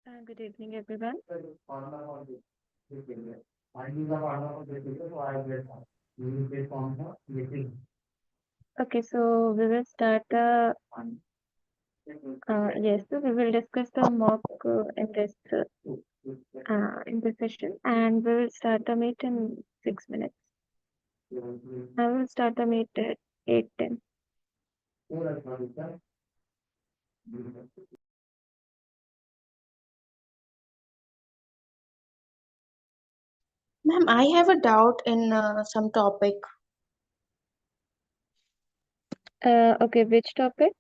Good evening, everyone. Okay, so we will start yes, so we will discuss the mock in this session, and we will start the meet in 6 minutes. I will start the meet at 8:10. Ma'am, I have a doubt in some topic. Okay, which topic?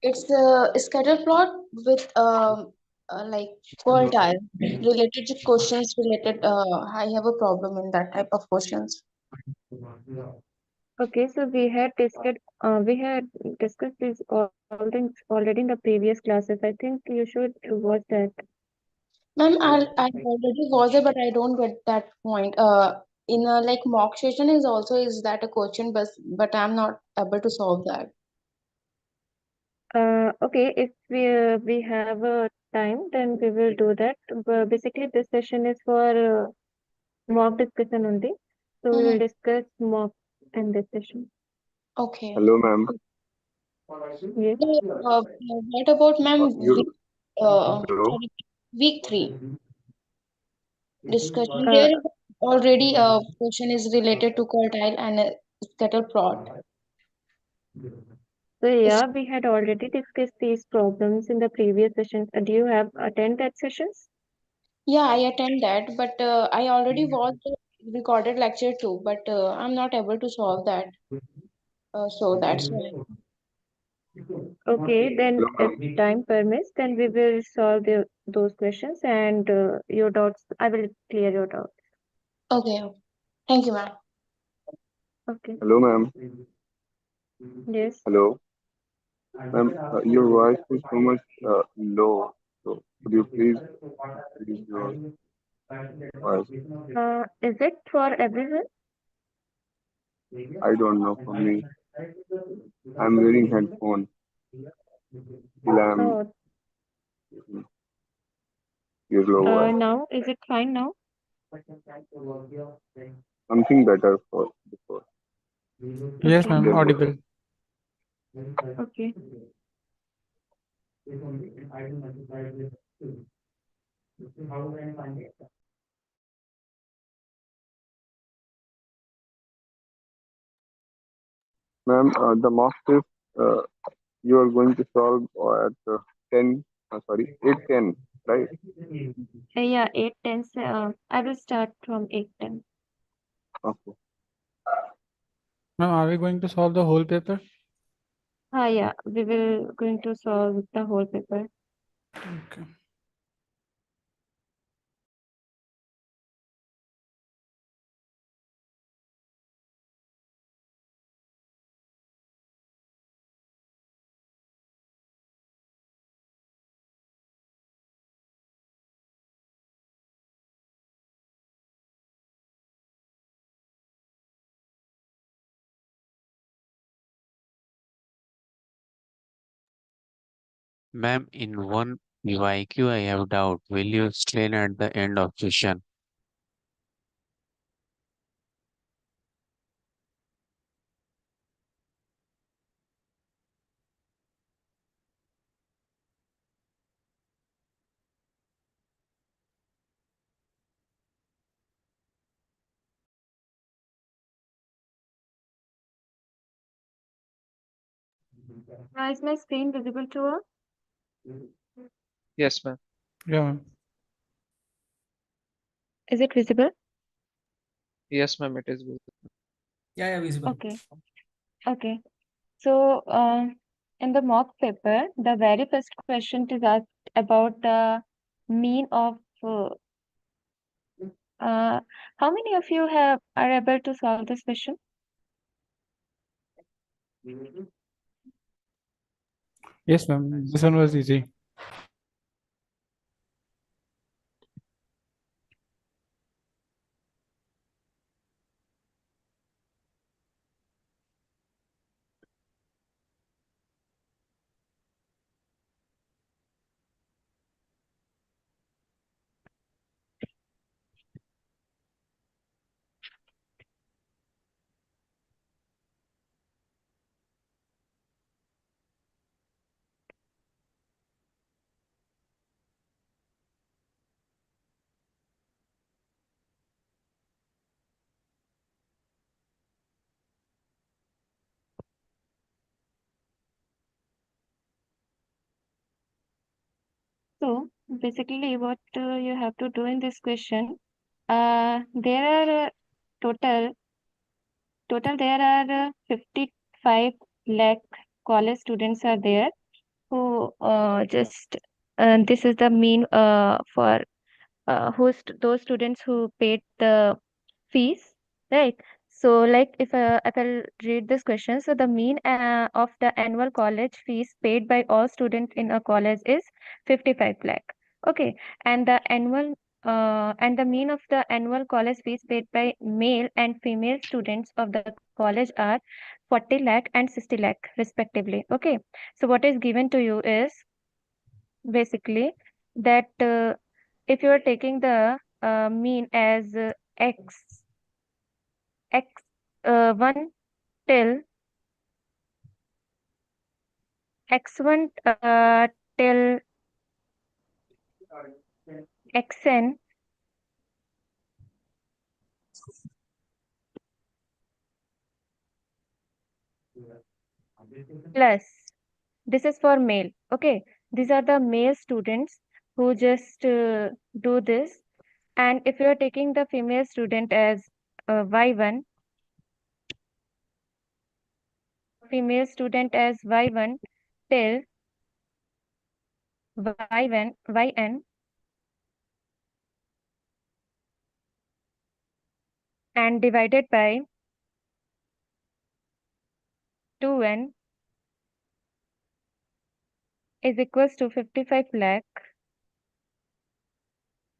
It's a scatter plot with like quartile related to questions related. I have a problem in that type of questions. Okay, so we had discussed this all things already in the previous classes. I think you should watch that. Ma'am, I already was there, but I don't get that point. In a like mock session is that a question, but I'm not able to solve that. Okay, if we have time, then we will do that. But basically, this session is for mock discussion only. So we Mhm. will discuss mock in this session. Okay. Hello, ma'am. Yes. So, what about ma'am You hello. sorry, week 3 discussion? Uh, There is already a question is related to quartile and a scatter plot. so It's, yeah, we had already discussed these problems in the previous sessions. Do you have attend that sessions? yeah, I attend that, but I already watched the recorded lecture too, but I'm not able to solve that. So that's why. Okay, then Hello, if ma'am. time permits, then we will solve those questions and your doubts. I will clear your doubts. Okay, okay. Thank you, ma'am. Okay. Hello, ma'am. Yes. Hello, ma'am. Your voice is so much low. So could you please increase your voice? Is it for everyone? I don't know. For me, I'm wearing headphone. Still, I'm Oh, your low voice. now is it fine now? Something better for before. Yes, Okay. ma'am, Still good. audible. Okay. Ma'am, the mock test uh, you are going to solve at 10. Sorry, 8:10, right? Yeah, 8:10. I will start from 8:10. Okay. Ma'am, are we going to solve the whole paper? Yeah, we will going to solve the whole paper. Okay. Ma'am, in one UIQ I have doubt. Will you explain at the end of session? Is my screen visible to her? Yes, ma'am. Yeah, ma'am. Is it visible? Yes, ma'am, it is good. Yeah, visible. Okay. Okay. So, in the mock paper, the very first question is asked about the mean of. How many of you are able to solve this question? Yes, ma'am. This one was easy. So basically, what you have to do in this question, there are total there are 55 lakh college students are there who just this is the mean for those students who paid the fees, right? So, like if I'll read this question, so the mean of the annual college fees paid by all students in a college is 55 lakh. Okay, and the mean of the annual college fees paid by male and female students of the college are 40 lakh and 60 lakh respectively. Okay, so what is given to you is basically that if you are taking the mean as x 1 till x1 till xn plus, this is for male. Okay, these are the male students who just do this. And if you are taking the female student as y1, female student as y1 till yn and divided by 2n is equals to 55 lakh,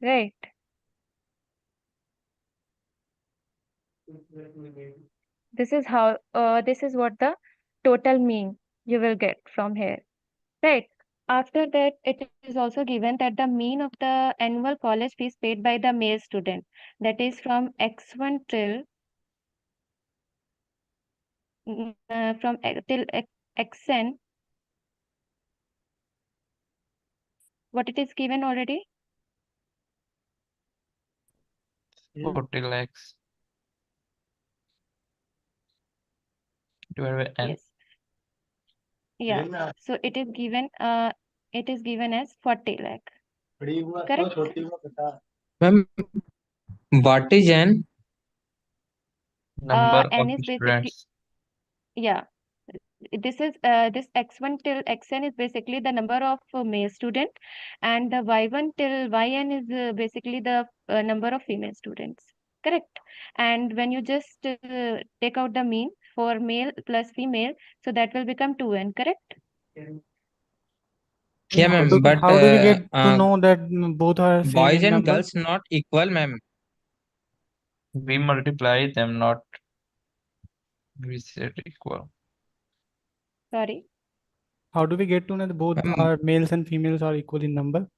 right? This is what the total mean you will get from here, right? After that, it is also given that the mean of the annual college fees paid by the male student, that is from x1 till till xn, what it is given already? 40 lakhs divided by n. Yes. Yeah. So it is given as 40 lakh. Correct? Ma'am, what is n? Number of N is basically, students. yeah. This is this x1 till xn is basically the number of male student, and the y1 till yn is basically the number of female students. Correct? And when you just take out the mean for male plus female, so that will become 2n. Correct? Yeah, ma'am, but How do we get to know that both are same boys in and number? girls not equal, ma'am. We multiply them, not we set equal. Sorry. How do we get to know that both Ma'am, are males and females are equal in number?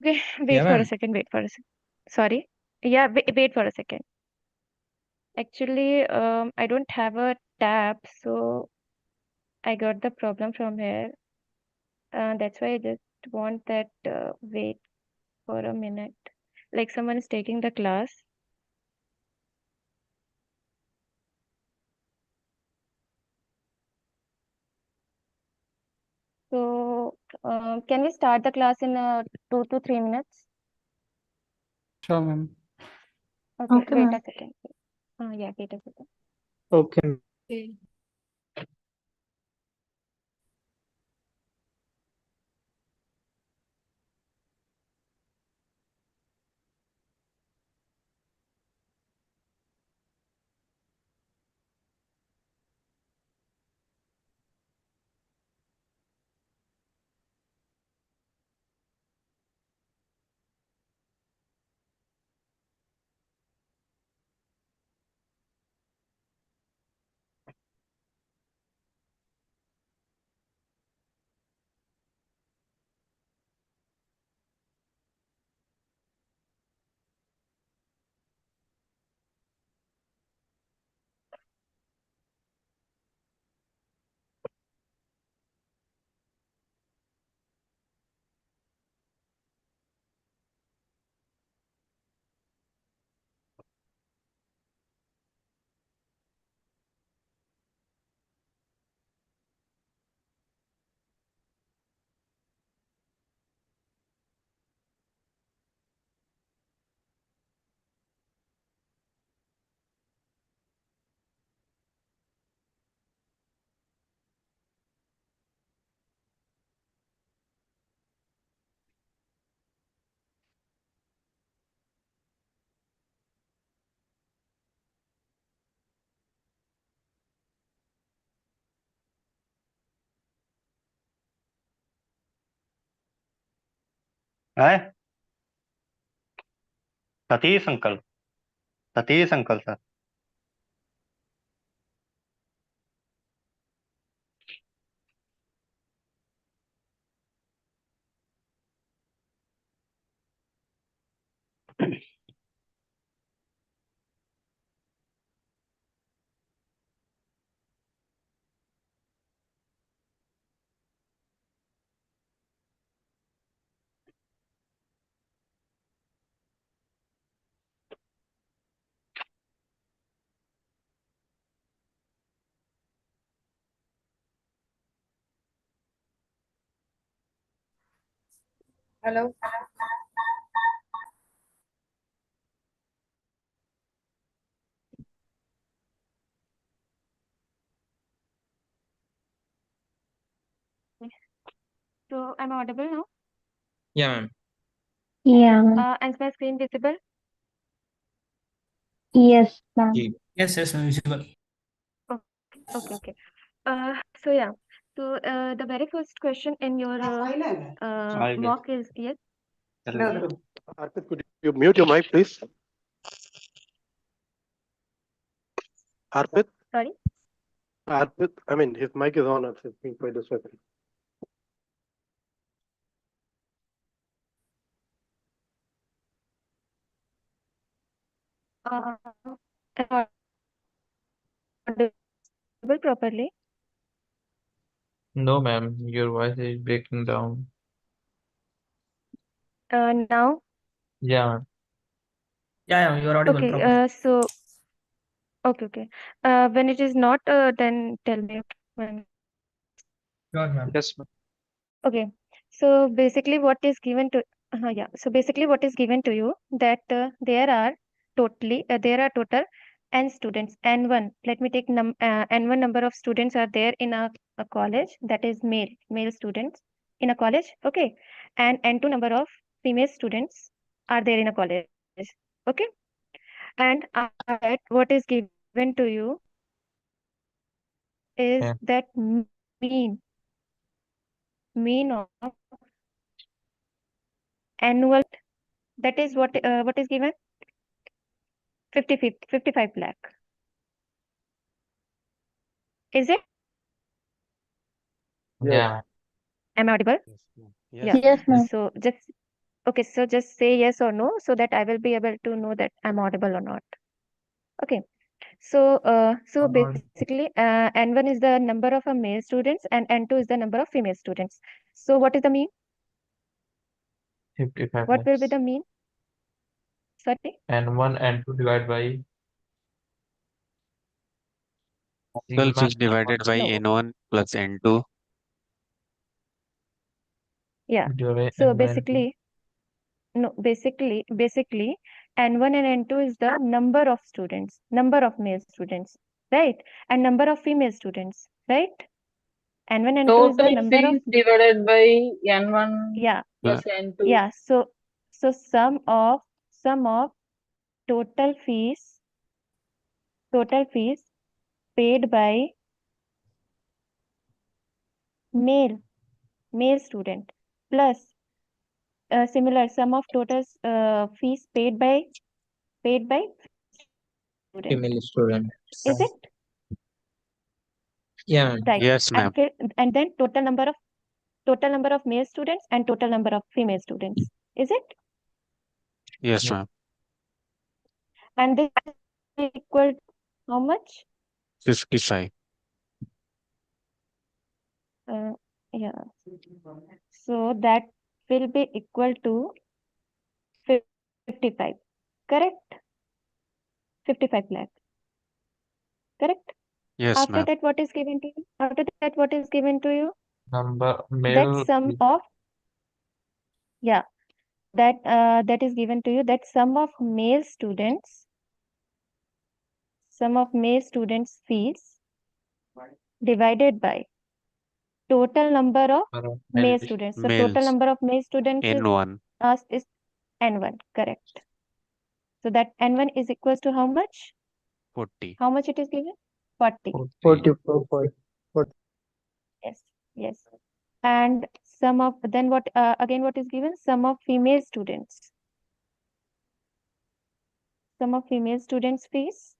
Okay, yeah, wait for a ma'am. second. Wait for a second. Sorry. Yeah, wait for a second. Actually, I don't have a tab, so I got the problem from here. That's why I just want that wait for a minute. Like someone is taking the class. So, can we start the class in 2 to 3 minutes? Sure, ma'am. Okay, Okay, wait ma'am. a second. Yeah, wait a second. Okay. है Satish uncle sir. Hello. So I'm audible now. Yeah, ma'am. Yeah, ma'am. And is my screen visible? Yes, ma'am. Ji. Yes, yes, ma'am, visible. Okay. So yeah. So the very first question in your mock is yes. Arpit, could you mute your mic, please? Arpit? Sorry. Arpit, I mean, his mic is on. It's been quite a second. Am I audible properly? No, ma'am, your voice is breaking down. Now. Yeah, ma'am. Yeah, you are audible Okay. properly. So okay. When it is not, then tell me when. Sure, ma'am. Yes, ma'am. Okay. So basically, what is given to yeah. So basically, what is given to you that there are total n students n1. Let me take n1 number of students are there in a college, that is male students in a college. Okay, and n2 number of female students are there in a college. Okay, and after that, what is given to you is Yeah. that mean of annual, that is what is given 55 lakh. Is it? Yes. Yeah. Am I audible? Yes, ma'am. Yeah. Yes, ma'am. So just say yes or no so that I will be able to know that I'm audible or not. Okay. So basically, N1 is the number of male students and N2 is the number of female students. So what is the mean? 55 What will be lakhs. the mean? Sorry. And 1 and 2 divided by sigma 12 is divided by No. n1 plus n2. Yeah. divided by So n1 and 2. basically, N1 and N2 is the number of students, number of male students, right? And number of female students, right? N1 and 2 is the Total number of, fees divided by N1 yeah, plus N2. yeah. So sum of total fees paid by male student plus similar sum of total fees paid by student. Female student. Is it Yeah, ma'am. right? Yes, ma'am. And then total number of male students and total number of female students. Is it? Yes, Yeah. ma'am. And this is equal to how much? 55. Yeah. So that will be equal to 55. Correct? 55 lakh. Correct? Yes, After ma'am. that, what is given to you? After that, what is given to you? Number That male sum of, yeah, that is given to you, that sum of male students fees divided by total number of male students. So total Males. number of male students N1. is N1, correct. So that N1 is equals to how much? 40. How much it is given? 40. 44. Yes. And sum of, then what, again what is given? Sum of female students. Sum of female students fees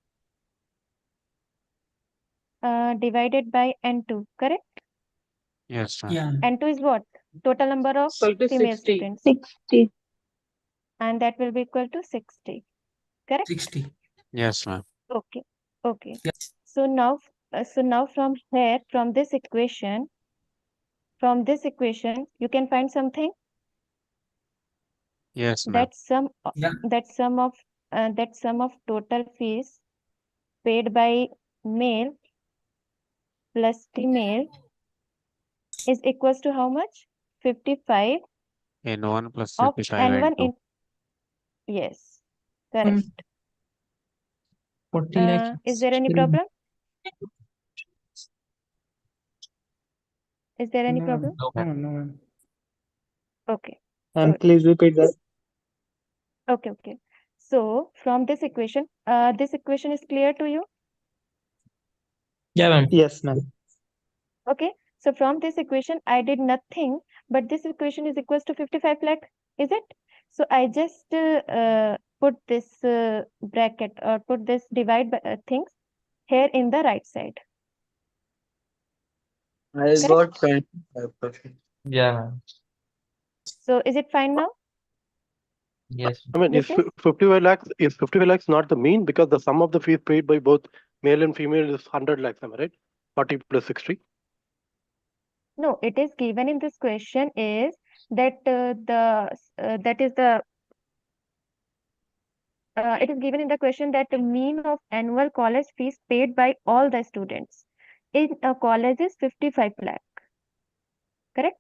divided by N2, correct? Yes, ma'am. Yeah. N2 is what? Total number of Equal to female 60. students. 60. And that will be equal to 60, correct? 60. Yes, ma'am. Okay, okay. Yeah. So now from here, from this equation, you can find something. Yes, ma'am. That sum, Yeah. that sum of total fees paid by male plus female is equals to how much? 55 N1 plus of 55 N1 N2. in, yes, correct. 40 lakhs. Is there any still- problem? Is there any No, problem? No, no, ma'am. no, ma'am. Okay, Ma'am, good. please repeat that. Okay. So from this equation is clear to you? Yeah, ma'am. Yes, ma'am. Okay. So from this equation, I did nothing, but this equation is equals to 55 lakh, is it? So I just put this bracket or put this divide by, things here in the right side. I got 25%. Yeah, ma'am. So is it fine now? Yes. I mean, This is 55 lakhs not the mean because the sum of the fees paid by both male and female is 100 lakhs, am I right? 40 plus 60. no. It is given in this question is that that is the it is given in the question that the mean of annual college fees paid by all the students in a college is 55 lakh. Correct?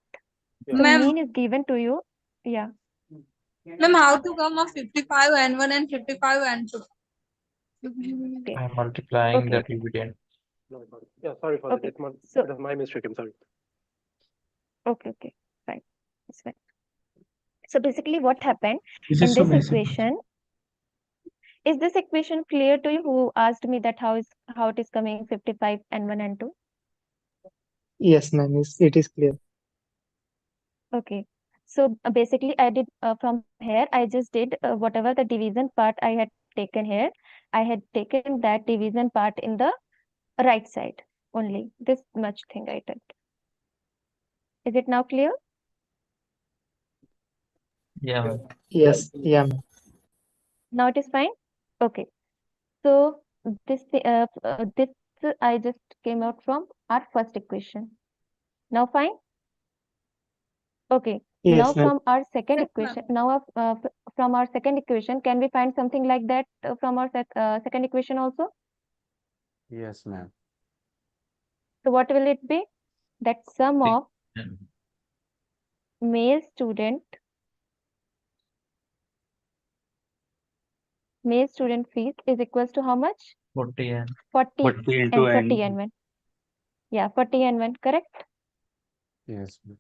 So Ma'am, mean is given to you. Yeah. ma'am, how to come of 55 and 1 and 55 and 2? Okay. I'm multiplying the Okay. dividend. No, sorry. Yeah, sorry for that. Okay. It was So my mistake. I'm sorry. okay. Fine. It's fine. So basically what happened This in is so this basic. equation, is this equation clear to you? Who asked me that how it is coming 55 and 1 and 2? Yes, ma'am. It is clear. Okay. So basically I did from here, I just did whatever the division part I had taken here. I had taken that division part in the right side only. This much thing I did. Is it now clear? Yeah, ma'am. Yes. Yeah, ma'am. Now it is fine? Okay. So this I just came out from our first equation. Now fine? Okay. Now Yes, ma'am. from our second Yes, ma'am. equation, from our second equation, can we find something like that from our second equation also? Yes, ma'am. So what will it be? That sum of And male student fees is equals to how much? 40 and 40 40 and into 40 N. and 1. Yeah, 40 and 1, correct? Yes, ma'am.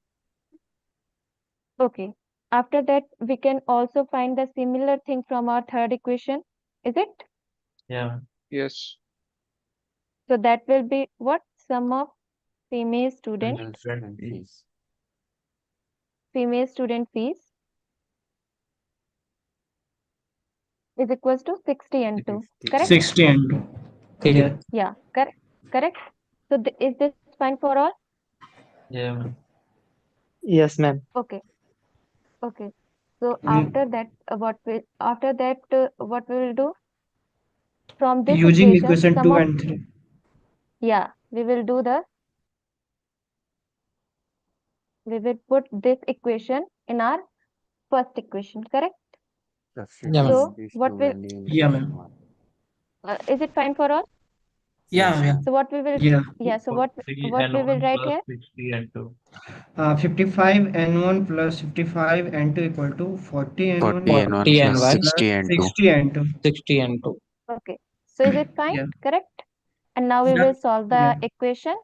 Okay. After that, we can also find the similar thing from our third equation. Is it? yeah, ma'am. Yes. So that will be what? Sum of female student Female student fees. fees is equals to 60 and 2. 50. Correct? 60 and 2. Yeah. Yeah, correct. So is this fine for all? Yeah, ma'am. Yes, ma'am. Okay. So Mm, after that, what we will do? From this Using equation, equation sum 2 of, and 3. yeah, we will put this equation in our first equation, correct? Yeah, ma'am. So Substituting these what two will, value in the Yeah, question ma'am. mark. is it fine for all? Yeah, Yes, yeah. ma'am. So what we will, Yeah. yeah, so what 40 we and will 1 write plus here? 60 and 2. 55 and 1 plus 55 and 2 equal to 40 and 1 40 and 1 40 and plus 1, plus 60 and 2. 60 and 2. 60 and 2. Okay. So is it fine? Yeah. Correct? And now we Yeah. will solve Yeah. the equation.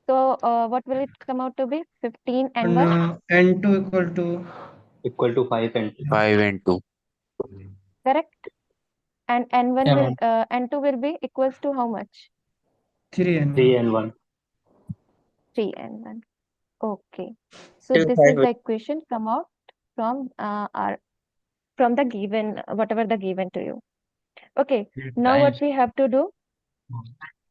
So what will it come out to be? 15 and And 1, N2 equal to 5 and 2. correct? And N1 Yeah, will, ma'am. N2 will be equals to how much? 3 and 1. 3 and 1. Okay. So Till this five is the equation come out from from the given, whatever the given to you. Okay. Now what we have to do?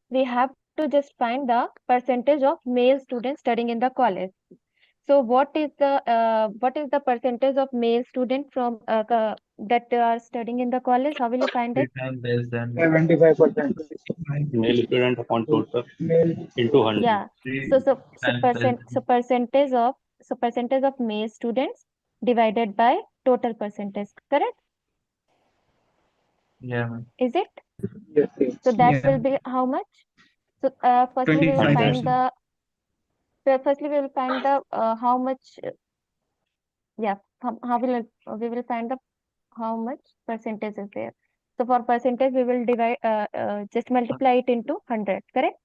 We have to just find the percentage of male students studying in the college. So what is the percentage of male student from that are studying in the college? How will you find it? 3 times less than 75%. Male student upon total into 100. Yeah. 3 So times less than percentage of male students divided by total percentage. Correct? yeah, ma'am. Is it? Yes, yes. So that Yeah. will be how much? So firstly we will 100. find 25%. how much. Yeah. How will we will find the how much percentage is there? So for percentage we will divide just multiply it into 100. Correct?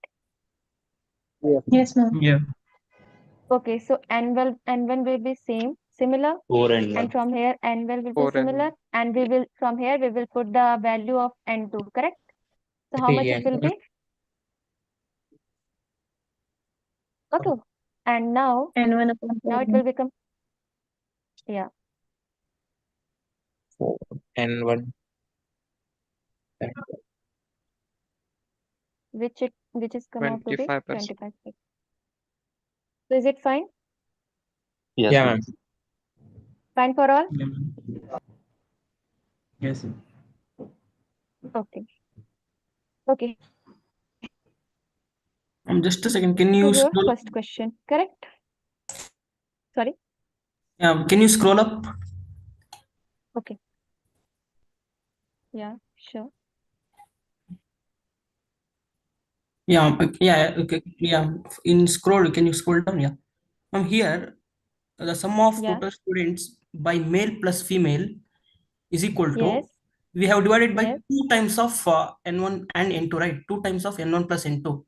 Yes. Yes, ma'am. Yeah. Okay. So n1 will be similar. 4 and And 1. from here n will be 4 and similar, and we will from here we will put the value of n2, correct? So how much it will be? Okay. And now N1 upon it 4. will become, yeah, 4 and 1. which is come out to be 25%. 25. So is it fine? Yes, Yeah, ma'am. ma'am. Fine for all? Yeah, ma'am. Yes. Okay. Okay. Just a second. Can So you your scroll up? first question, correct? Sorry. Can you scroll up? Okay. Yeah, sure. Yeah. Yeah. Okay. Yeah. In scroll, can you scroll down? Yeah. From here, the sum of Yeah. total students by male plus female is equal to, Yes. we have divided by Yes. 2 times of n1 and n2, right? 2 times of n1 plus n2.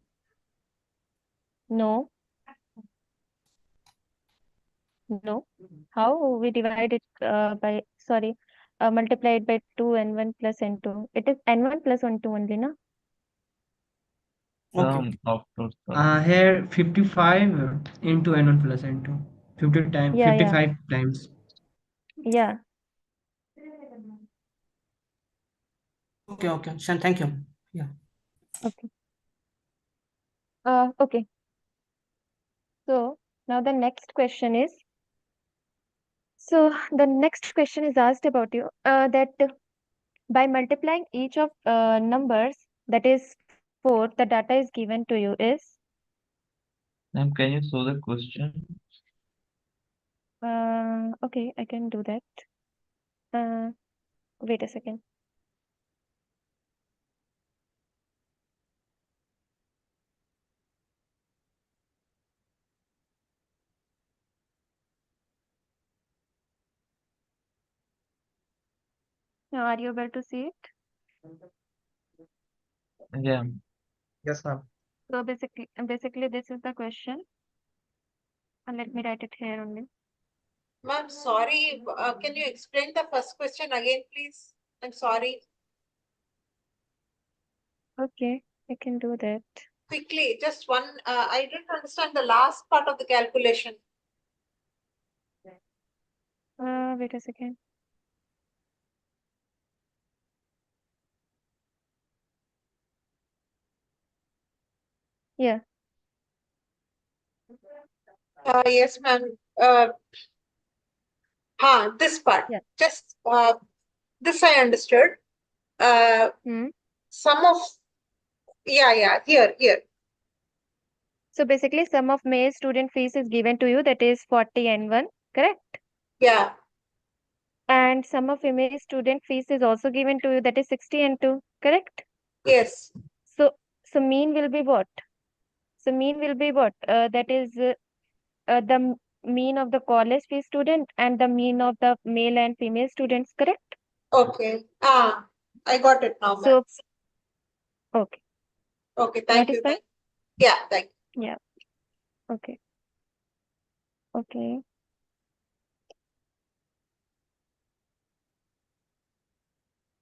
No. No. How we divide it by, sorry, multiply it by 2 n1 plus n2. It is n1 plus n2 only, no? Okay. Sum of total. Here 55 into n1 plus n2. 50 times, Yeah, 55 times. yeah. Okay. Okay. Shan, thank you. Yeah. Okay. Okay. So now the next question is, asked about you that by multiplying each of numbers, that is 4, the data is given to you is, Ma'am, can you show the question? okay, I can do that. Wait a second. Now, are you able to see it? Yeah. Yes, ma'am. So basically this is the question. And let me write it here only. Ma'am, sorry, can you explain the first question again, please? I'm sorry. Okay, I can do that. Quickly, just one, I didn't understand the last part of the calculation. Wait a second. Yeah. Yes, ma'am. This part. Yeah. Just this I understood. Sum of, yeah, here. So basically sum of male student fees is given to you, that is 40 n1, correct? Yeah. And sum of female student fees is also given to you, that is 60 n2, correct? Yes. So mean will be what? So mean will be what? That is the mean of the college fee student and the mean of the male and female students, correct? Okay. I got it now, ma'am. So okay. Okay, That thank is you. fine? Yeah, thank you. Yeah. Okay. Okay.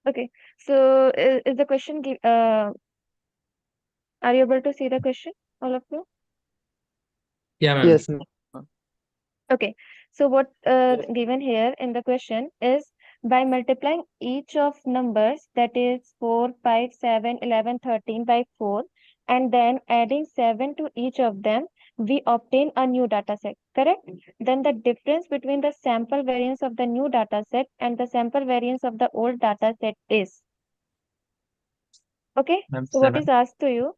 Okay. So is the question are you able to see the question, all of you? Yeah, ma'am. Yes, ma'am. Okay, so what Yes. given here in the question is by multiplying each of numbers, that is 4, 5, 7, 11, 13 by 4, and then adding 7 to each of them, we obtain a new data set, correct? Then the difference between the sample variance of the new data set and the sample variance of the old data set is. Okay, Ma'am, so what is 7. asked to you?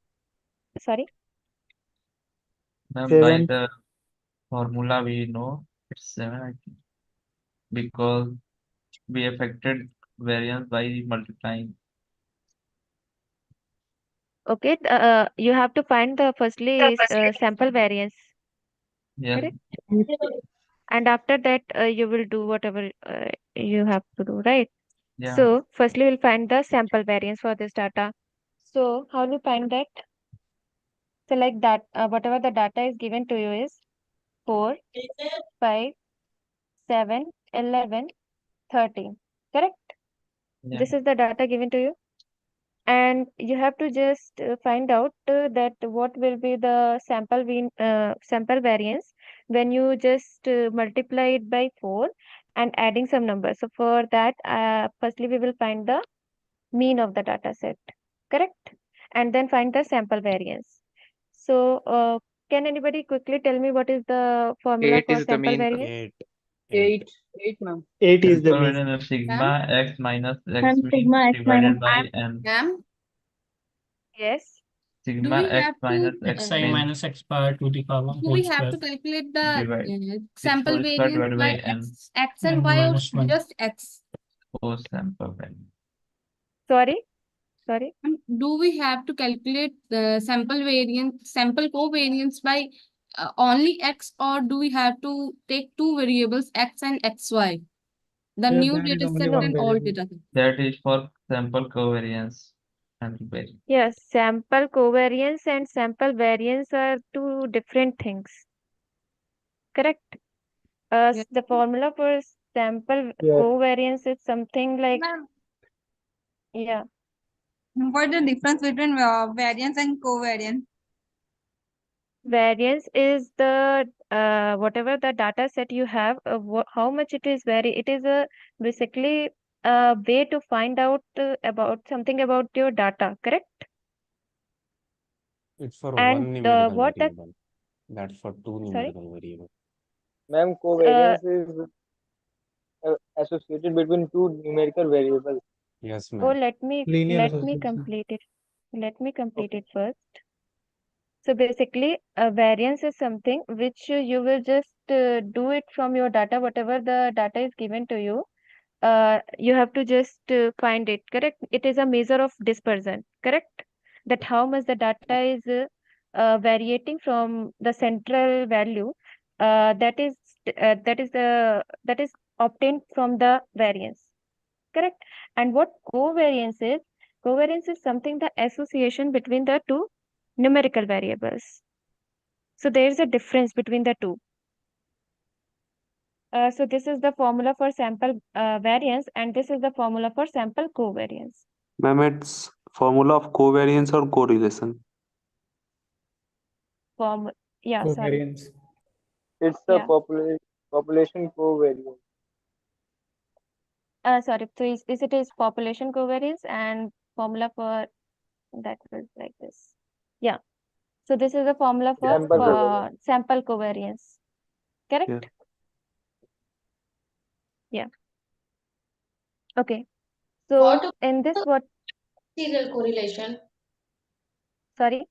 Sorry. Ma'am, by 7. the formula we know it's 7, I think, because we affected variance by multiplying. Okay, you have to find the firstly sample variance, Yes, correct? And after that, you will do whatever you have to do, right? yeah. So, firstly, we'll find the sample variance for this data. So, how do you find that? So, like that, whatever the data is given to you is 4, 5, 7, 11, 13. Correct? Yeah. This is the data given to you. And you have to just find out that what will be the sample variance when you just multiply it by 4 and adding some numbers. So for that, firstly we will find the mean of the data set, correct? And then find the sample variance. So can anybody quickly tell me what is the formula 8 for is the sample mean. variance? 8. 8, ma'am. 8 is the Sample mean. variance is sigma Ma'am? x minus x Ma'am, mean sigma x minus divided by n. Ma'am, Yes. do Sigma we x have minus to x xi mean minus x power to the power do whole we have square to calculate the divide its sample whole square variance divided by by n. x and n y or minus 1. just x? For sample value. Sorry. Sorry. And do we have to calculate the sample covariance by only x, or do we have to take two variables x and xy? The Here new there is data only set No. one and old variable. data set. That is for sample covariance and variance. Yes, sample covariance and sample variance are two different things. Correct. Yes. The formula for sample Yes. covariance is something like, Ma'am, yeah, what is the difference between variance and covariance? variance is the whatever the data set you have, how much it is vary. It is a basically a way to find out about something about your data, correct? It's for And one numerical what the variable. That's for two sorry, numerical variable. Ma'am, uh, covariance is associated between two numerical variables. Yes, oh, ma'am. Linear let me association. complete it. Let me complete Okay. it first. So basically, a variance is something which you will just do it from your data, whatever the data is given to you. You have to just find it, correct? It is a measure of dispersion, correct? That how much the data is variating from the central value. That is obtained from the variance, correct? And what covariance is? Covariance is something the association between the two numerical variables. So there is a difference between the two. So this is the formula for sample variance, and this is the formula for sample covariance. Ma'am, it's formula of covariance or correlation. Form, yeah, sorry, Covariance. It's the yeah, population covariance. sorry. So is it is population covariance, and formula for that was like this. Yeah. So this is the formula for Sample covariance. sample covariance, Yeah. correct? Yeah. Okay. What So about in this, what? serial correlation? Sorry.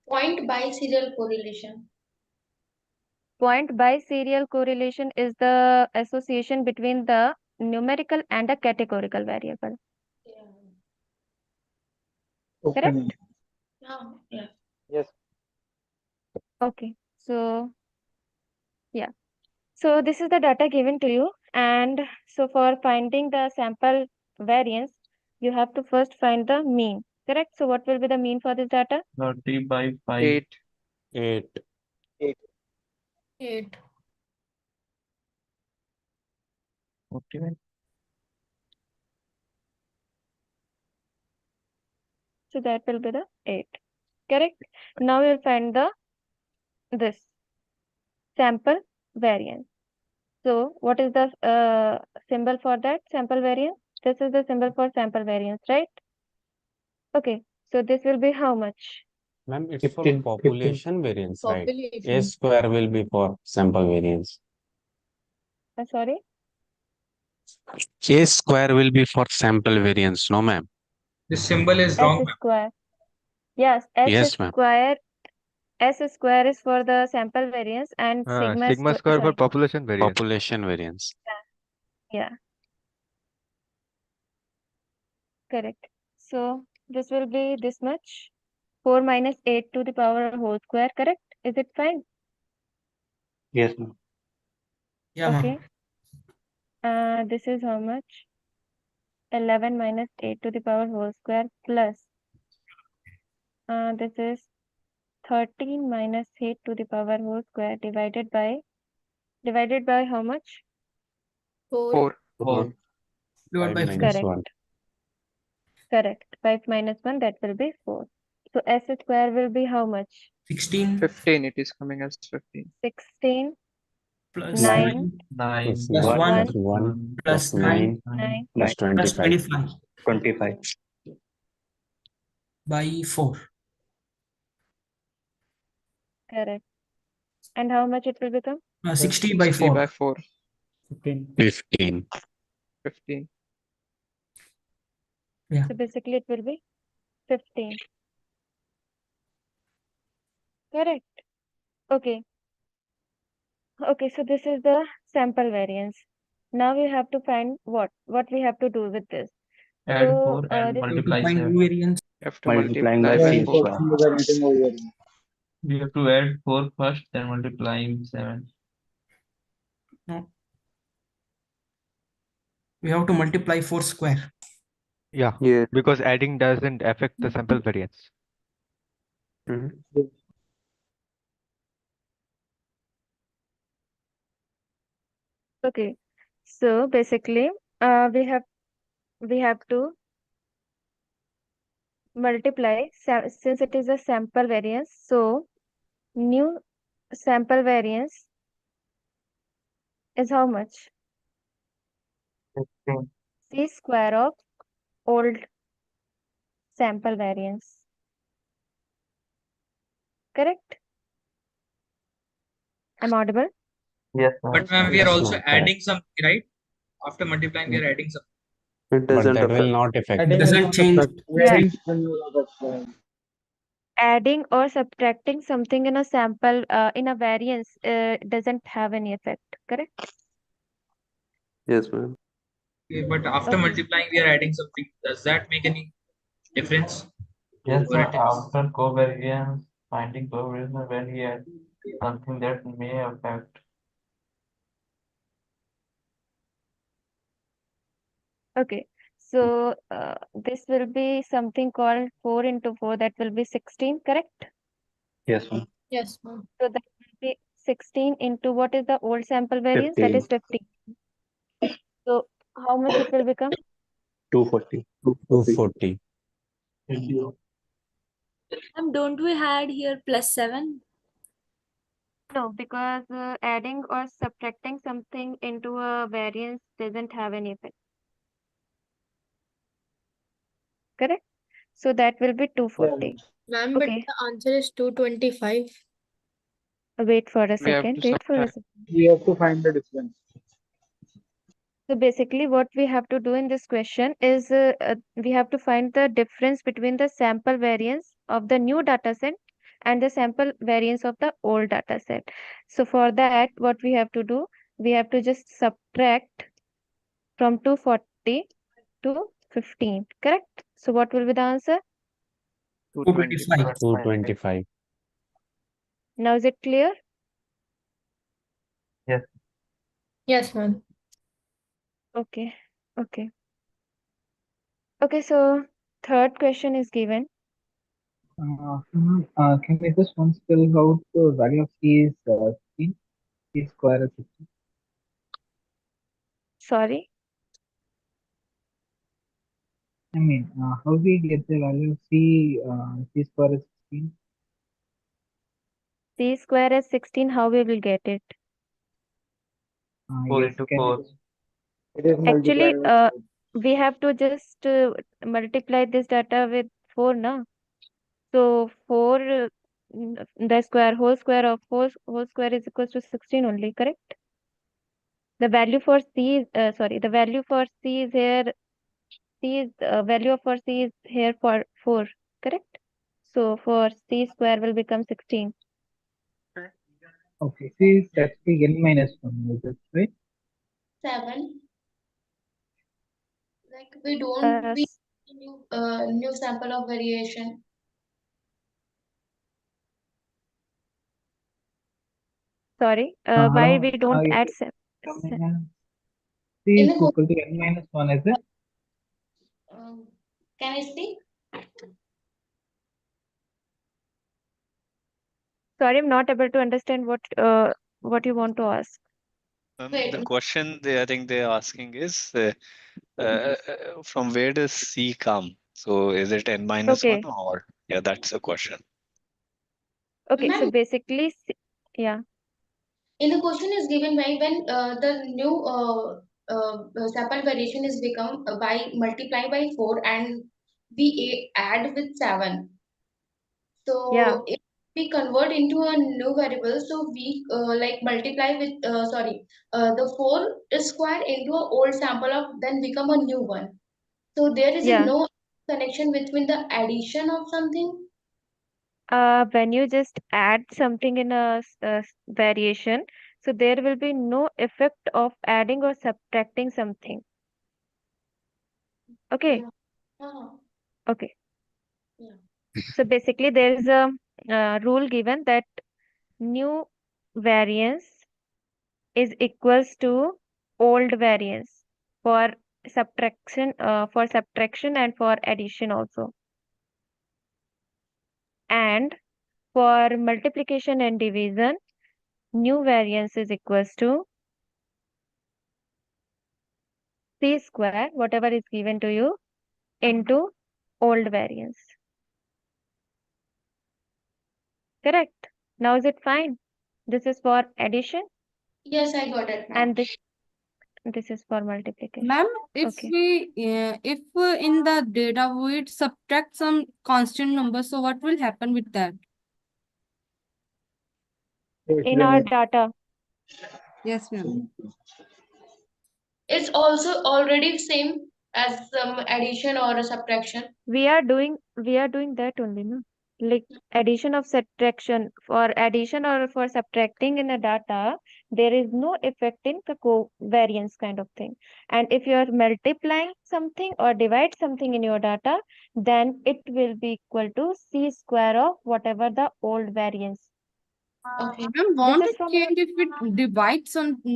Point by serial correlation. Point biserial correlation is the association between the numerical and a categorical variable. Yeah. Okay. Correct? Yeah. Yeah. Yes. Okay. So, yeah. So this is the data given to you. And so for finding the sample variance, you have to first find the mean. Correct? So what will be the mean for this data? 30 by 5. 8. 8. 8. 8. Okay. So that will be the 8. Correct? Now you'll find the this sample variance. So what is the symbol for that? Sample variance. This is the symbol for sample variance, right? Okay, so this will be how much? Ma'am, it's for population variance, right? A square will be for sample variance. Sorry? A square will be for sample variance, no ma'am? This symbol is S wrong. square. Yes, S Yes, ma'am. square. S square is for the sample variance and sigma Sigma square for sorry. population variance. Population variance. Yeah, correct. So this will be this much. 4 minus 8 to the power whole square, correct? Is it fine? Yes, ma'am. Yeah, ma'am. Okay. This is how much? 11 minus 8 to the power whole square plus this is 13 minus 8 to the power whole square divided by how much? 4. 4. Divided by 4. minus 1. Correct. 5 minus 1, that will be 4. So S square will be how much? 16 15. It is coming as 15. 16 plus 9 9 plus 1 plus 1 plus plus 9 9 plus plus 25. 25. by 4. correct. And how much it will become? 60 by 60 by 4. 4. 15. 15. Yeah. So basically it will be 15. Correct. Okay. Okay, so this is the sample variance. Now we have to find what we have to do with this. Add So 4 and this multiply Find 7. new variance. You have to Multiplying multiply by by C 4. square. We have to add 4 first, then multiplying 7. No. We have to multiply 4 square. Yeah, Yes. because adding doesn't affect the sample variance. okay. So basically we have to multiply since it is a sample variance. So new sample variance is how much? 15. C square of old sample variance. Correct? I'm audible? Yes, But ma'am. ma'am, we are Yes, also ma'am. adding Correct. something, right? After multiplying, we are adding something. It But doesn't that will affect. not affect. It doesn't change. Yeah. Adding or subtracting something in a sample in a variance doesn't have any effect. Correct? Yes, ma'am. Okay, but after Okay. multiplying, we are adding something. Does that make any difference? Yes, Or ma'am. it is After covariance, finding covariance when we add something that may affect. Okay. So this will be something called 4 into 4. That will be 16. Correct? Yes, ma'am. Yes, ma'am. So that will be 16 into what is the old sample variance? That is 15. So how much it will become? 240. 240. Don't we add here plus 7? No, because adding or subtracting something into a variance doesn't have any effect. Correct? So that will be 240. Ma'am, but Okay. the answer is 225. Wait for a We have second. to Wait for a subtract. second. We have to find the difference. So basically, what we have to do in this question is we have to find the difference between the sample variance of the new data set and the sample variance of the old data set. So for that, what we have to do, we have to just subtract from 240 to 15. Correct? So what will be the answer? 225. 225. Now is it clear? Yes. Yes, ma'am. Okay. Okay. Okay, so third question is given. Can we just one spell out the value of C is 16? C square is 16. Sorry. I mean, how we get the value of C, C square is 16? C square is 16. How we will get it? 4 Yes, into can 4. it is Actually, multiplied with we have to just multiply this data with 4, na? So 4, the square, whole square of 4 whole square is equals to 16 only, correct? The value for C is, the value for C is here, value for C is here for 4, correct? So for C square will become 16. okay. C is actually n minus one. Is that right? 7. Like we don't Uh, we s- new sample of variation. Sorry, why Hello. we don't Is add it coming in? C In is the equal question, to n minus one. Is it? can I speak? Sorry, I'm not able to understand what you want to ask. Wait, The question I think they're asking is from where does C come? So is it n minus one Okay, or yeah, that's the question. okay. So ma'am, basically, yeah, in the question is given by when the new sample variation is become by multiply by 4 and we add with 7. yeah, So if we convert into a new variable, so we like multiply with the 4 is square into a old sample of then become a new one. So there is a yeah. no connection between the addition of something. When you just add something in a variation, so there will be no effect of adding or subtracting something. Okay, Yeah. Uh-huh. okay. Yeah. So basically, there is a rule given that new variance is equals to old variance for subtraction and for addition also. And for multiplication and division, new variance is equals to C square, whatever is given to you, into old variance. Correct. Now is it fine? This is for addition Yes, I got it, ma'am. and this is for multiplication. Ma'am, if Okay. we if in the data we subtract some constant number, so what will happen with that? In our data, Yes, ma'am. It's also already same as some addition or a subtraction. we are doing that only, no? Like addition of subtraction, for addition or for subtracting in a data, there is no effect in the covariance kind of thing. And if you are multiplying something or divide something in your data, then it will be equal to C square of whatever the old variance. Okay. Ma'am, This won't is it from change if it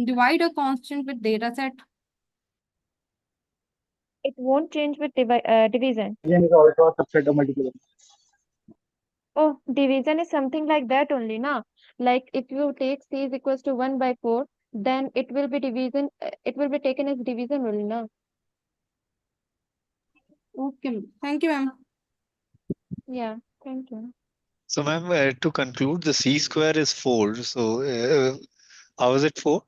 divide a constant with data set? it won't change with division. Division is also a subset of multiplication. Oh, division is something like that only, na? Like if you take C is equals to 1 by 4, then it will be division, it will be taken as division only, na? Okay, thank you, ma'am. Yeah, thank you. So ma'am, to conclude, the C square is 4. So how is it 4?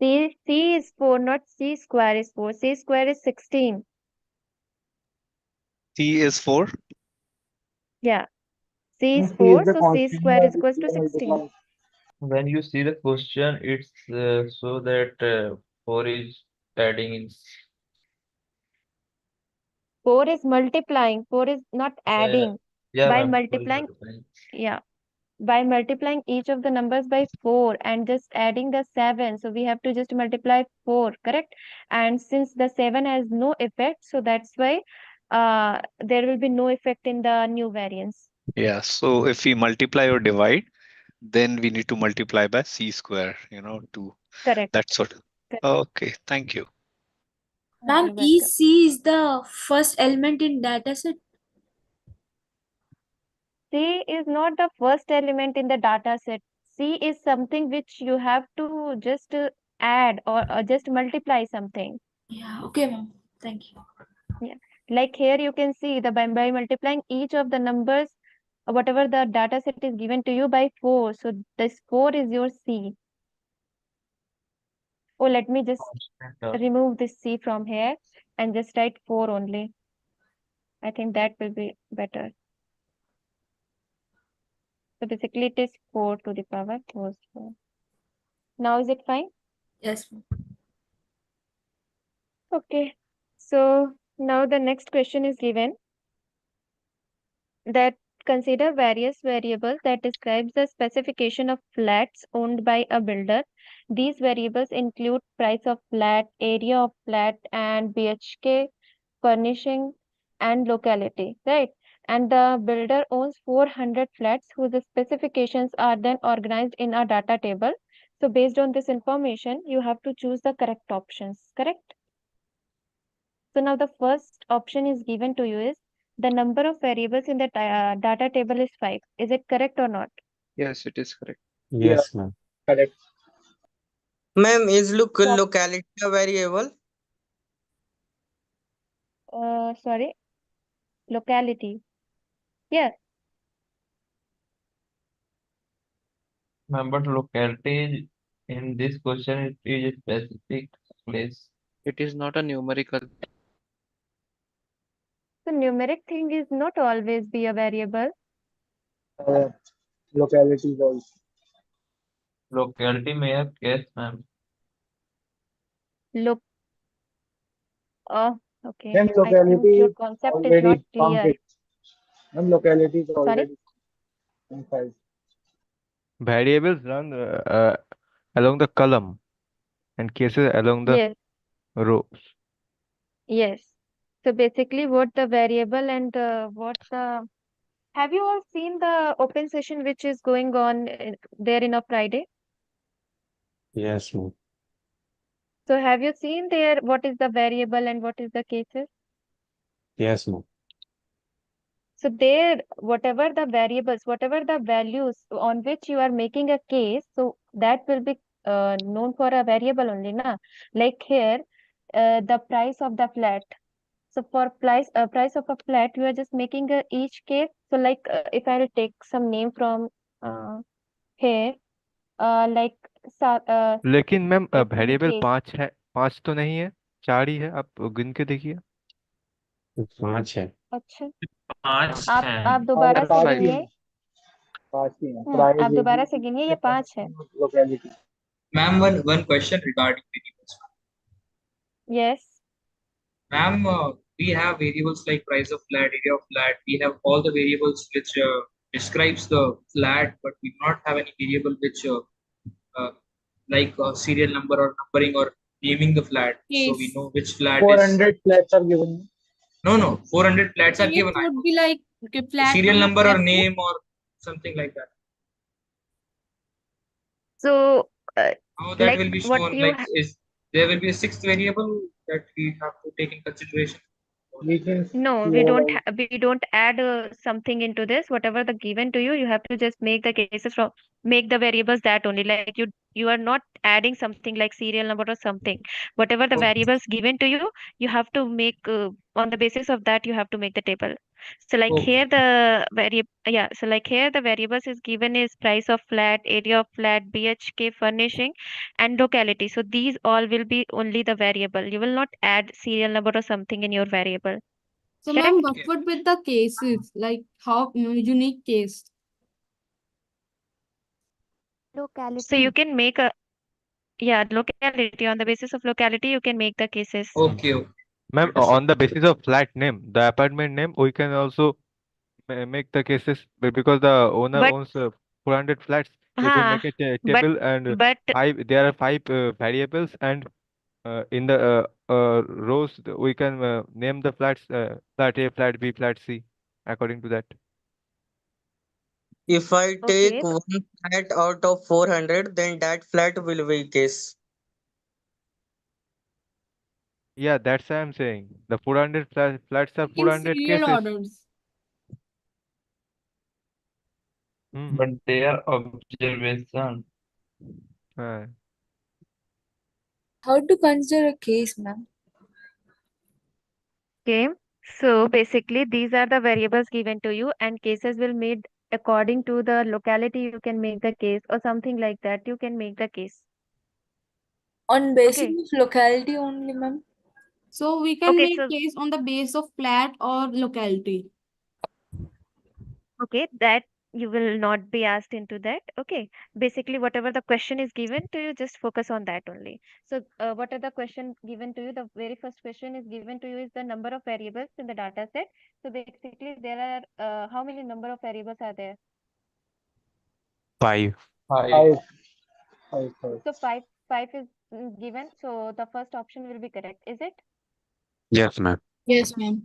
C is 4, not C square is 4. C square is 16. C is 4. Yeah, C is C is 4, the so C constant square by is which equals we to are 16. multiplying. When you see the question, it's so that 4 is adding in. 4 is multiplying, 4 is not Uh, adding. yeah, By ma'am. 4 is multiplying, multiplying. yeah, by multiplying each of the numbers by 4 and just adding the 7, so we have to just multiply 4, correct? And since the 7 has no effect, so that's why there will be no effect in the new variance. Yeah. So if we multiply or divide, then we need to multiply by C square, to Correct. that sort. Correct. Okay. Thank you. Ma'am, You're welcome. EC is the first element in dataset. C is not the first element in the data set. C is something which you have to just add or just multiply something. Yeah, okay, ma'am. Thank you. Yeah. Like here you can see by multiplying each of the numbers, whatever the data set is given to you by 4. So this 4 is your C. Oh, let me just constant remove this C from here and just write 4 only. I think that will be better. So basically it is 4 to the power 4. Now is it fine? Yes, ma'am. Okay. So now the next question is given that consider various variables that describes the specification of flats owned by a builder. These variables include price of flat, area of flat, and BHK, furnishing, and locality, right? And the builder owns 400 flats whose specifications are then organized in a data table. So based on this information, you have to choose the correct options, correct? So now the first option is given to you is the number of variables in the data table is 5. Is it correct or not? Yes, it is correct. Yeah, Yes, ma'am. correct. Ma'am, is So, locality a variable? sorry, locality. Yes. But locality in this question it is a specific place. It is not a numerical. So numeric thing is not always be a variable. Uh, Localities also. Locality may have case, ma'am. Look, okay. Then I think locality your is concept is not already clear. counted. Then locality is Sorry? already inside. Variables run along the column and cases along the Yes. row. Yes. So basically what the variable and what the have you all seen the open session which is going on there in a Friday? Yes, ma'am. So have you seen there what is the variable and what is the cases? Yes, ma'am. So there, whatever the variables, whatever the values on which you are making a case, so that will be known for a variable only, na? Like here, the price of the flat. So for price of a flat, you are just making each case. So like if I will take some name from uh, here, like लेकिन ma'am let me variable case. 5 है, 5 तो नहीं है, 4 ही है, आप गिन के देखिए। 5 है। अच्छा, 5 आप है। आप दोबारा से फाइव। गिनिए। पाँच ही है। प्राइस आप दोबारा से गिनिए, ये 5 है। Locality. Ma'am, one question regarding variables. Yes. Ma'am, we have variables like price of flat, area of flat. We have all the variables which describes the flat, but we do not have any variable which uh, like serial number or numbering or naming the flat, so we Case. know which flat is. 400 flats are given. No, 400 flats are Case given. I would know. be like okay, flat Serial number number or F2. name or something like that. So, How that like will be what shown? you Like, is there will be a sixth variable that we have to take in consideration? We can no, see all out. we don't add something into this. Whatever the given to you, you have to just make the cases from make the variables that only. Like you are not adding something like serial number or something. Whatever the Okay. variables given to you have to make on the basis of that you have to make the table. So like here Okay. the variable yeah. So like here the variables is given is price of flat, area of flat, BHK, furnishing, and locality. So these all will be only the variable. You will not add serial number or something in your variable. So, ma'am, Correct? what would be the cases? Like how unique case? So you Locality. can make a yeah, locality. On the basis of locality, you can make the cases. Okay. Okay. Ma'am Understood. on the basis of flat name, the apartment name, we can also make the cases because the owner But owns 400 flats. If we huh, make a but table and but there are 5 variables, and in the rows we can name the flats, flat A, flat B, flat C, according to that. If I take okay. one flat out of 400, then that flat will be case. Yeah, that's why I'm saying the 400 flats are In 400 serial cases. orders. But Mm-hmm. they are observation. Uh, How to consider a case, ma'am? Okay. So basically, these are the variables given to you, and cases will made according to the locality. You can make the case or something like that. You can make the case. On basis Okay. of locality only, ma'am. So we can Okay, make so case on the base of flat or locality. okay, that you will not be asked into that. Okay. Basically, whatever the question is given to you, just focus on that only. So, what are the question given to you? The very first question is given to you is the number of variables in the data set. So basically, there are how many number of variables are there? 5. Five. Five. So five is given. So the first option will be correct. Is it? Yes, ma'am. Yes, ma'am.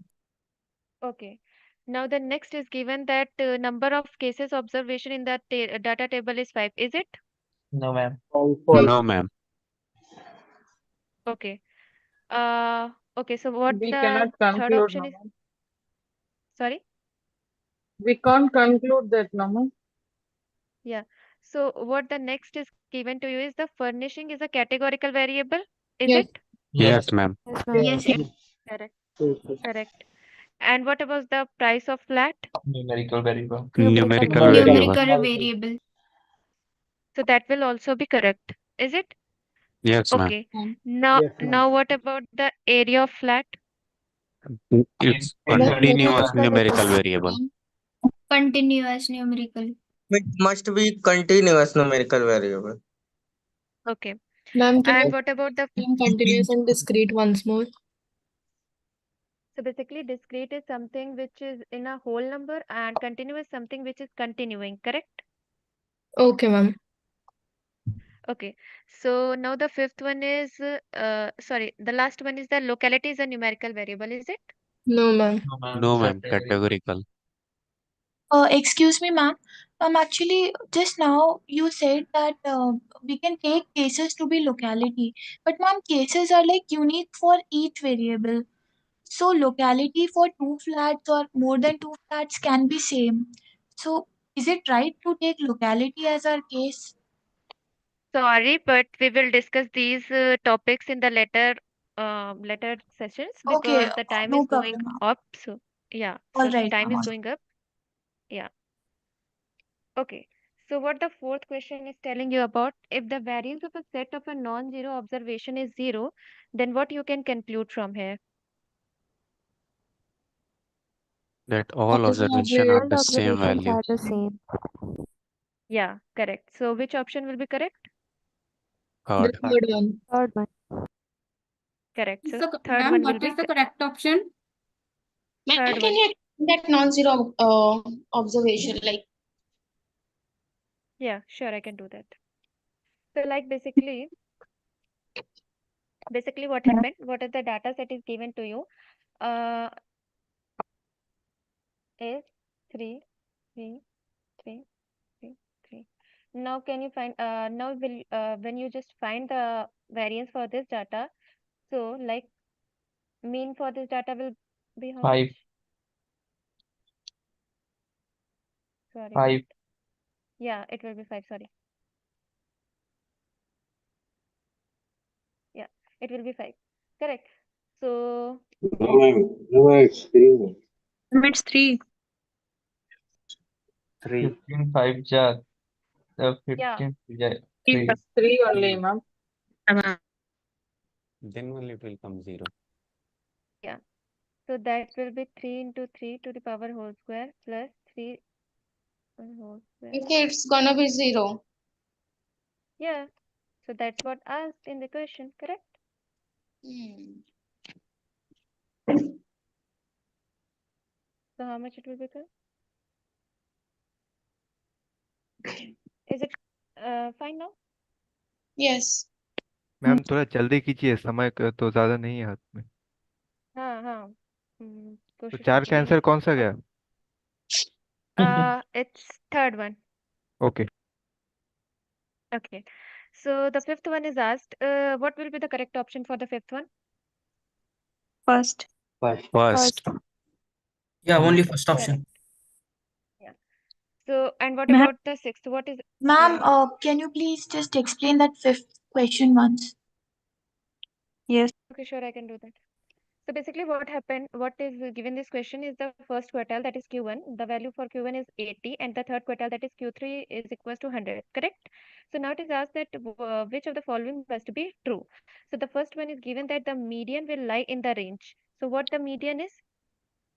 Okay. Now the next is given that number of cases observation in the data table is 5. Is it? No, ma'am. False. No, ma'am. Okay. Okay. So what We the cannot third conclude, option no, is? ma'am. Sorry. We can't conclude that, no, ma'am. Yeah. So what the next is given to you is the furnishing is a categorical variable. Is Yes. it? Yes. Yes, ma'am. Yes, ma'am. Yes. Correct. Yes. Correct. And what about the price of flat? Numerical variable. Numerical Numerical. variable. Numerical variable. So that will also be correct. Is it? Yes, ma'am. Okay. Now, Yes, ma'am. now what about the area of flat? It's Ma'am, continuous numerical variable. Continuous numerical. It must be continuous numerical variable. Okay. Ma'am, can And you what about the explain continuous and discrete once more? so basically discrete is something which is in a whole number and continuous something which is continuing, correct? Okay, ma'am. Okay. So now the fifth one is sorry, the last one is the locality is a numerical variable, is it? No, ma'am. No, ma'am. No, ma'am. Category. Categorical. Excuse me, ma'am. Actually, just now you said that we can take cases to be locality, but ma'am, cases are like unique for each variable. So locality for two flats or more than two flats can be same. So is it right to take locality as our case? Sorry, but we will discuss these topics in the later sessions Okay, because the time no is going problem, ma'am. up. So yeah, All so right, time ma'am. is All going up. Yeah. Okay. So what the fourth question is telling you about, if the variance of a set of a non-zero observation is zero, then what you can conclude from here? That all observation are All the same observations value. are the same. Yeah, correct. So which option will be correct? The Third. third one. Third one. Correct. So So, third ma'am, one will what be is the correct option? Ma'am, third can one. you explain that non-zero observation? Like, Yeah, sure, I can do that. So like basically what happened, what is the data set is given to you? Uh is 3, 3, 3, 3, 3. Now can you find now will when you just find the variance for this data, so like mean for this data will be how 5. much? Sorry, 5. what? Yeah, it will be 5, sorry. Yeah, it will be 5. Correct. So No, it's 3. It's 3. 3. 15 5 jar. yeah, 15 jar. Three 3. plus three only, ma'am. Then only it will come 0. yeah. So that will be 3 into 3 to the power whole square plus 3 whole square. okay, it's gonna be zero. Yeah. So that's what asked in the question, correct? Hmm. So how much it will become? Is it fine now? Yes. Ma'am थोड़ा जल्दी कीजिए समय तो ज्यादा नहीं है हाथ में. हाँ हाँ तो कोशिश तो 4 का करेंगे. आंसर कौन सा गया? It's third one. Okay. Okay. So the fifth one is asked. What will be the correct option for the fifth one? First. First. Yeah, only first Correct. option. Yeah. So and what Ma'am, about the sixth? What is? ma'am, Yeah. can you please just explain that fifth question once? Yes. Okay, sure, I can do that. So basically what happened, what is given this question is the first quartile, that is Q1. The value for Q1 is 80 and the third quartile, that is Q3, is equals to 100, correct? So now it is asked that which of the following must be true. So the first one is given that the median will lie in the range. So what the median is?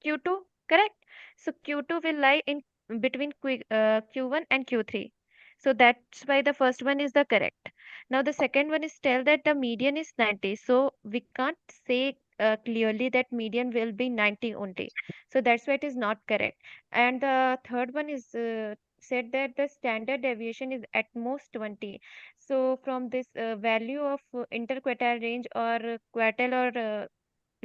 Q2, correct? So Q2 will lie in between Q1 and Q3. So that's why the first one is the correct. Now the second one is tell that the median is 90. So we can't say clearly that median will be 90 only. So that's why it is not correct. And the third one is said that the standard deviation is at most 20. So from this value of interquartile range or quartile or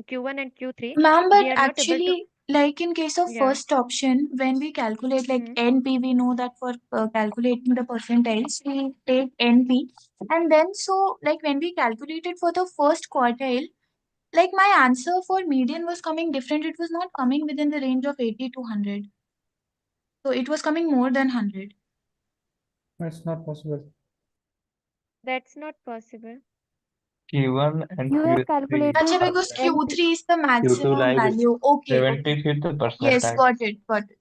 Q1 and Q3, Ma'am, but we are not able to. actually, like in case of Yeah. first option, when we calculate like NP, we know that for calculating the percentiles, we take NP. And then, so like when we calculated for the first quartile, like my answer for median was coming different. It was not coming within the range of 80 to 100. So it was coming more than 100. That's not possible. That's not possible. Q1 and You have Q3 Acha, calculated are because NP. Q3 is the Q2 maximum lie with value. Okay, okay. 75th Yes, percentile. got it, got it.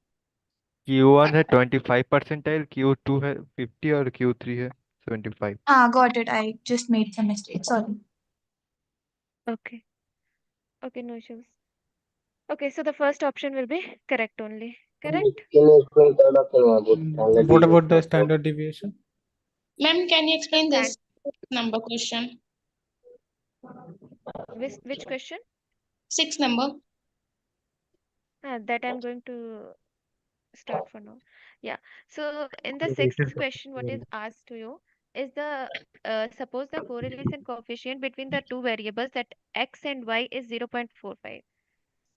Q1 है 25 percentile, Q2 है 50 और Q3 है 75. Ah, got it. I just made some mistake. Sorry. Okay. Okay, no issues. Okay, so the first option will be correct only. Correct? Can you explain third option about standard What about deviation the also? standard deviation? Ma'am, can you explain Stand. this number question? Which question? 6 number. That I'm going to start for now. Yeah. So in the Related sixth question, what is asked to you is the suppose the correlation coefficient between the two variables that x and y is 0.45.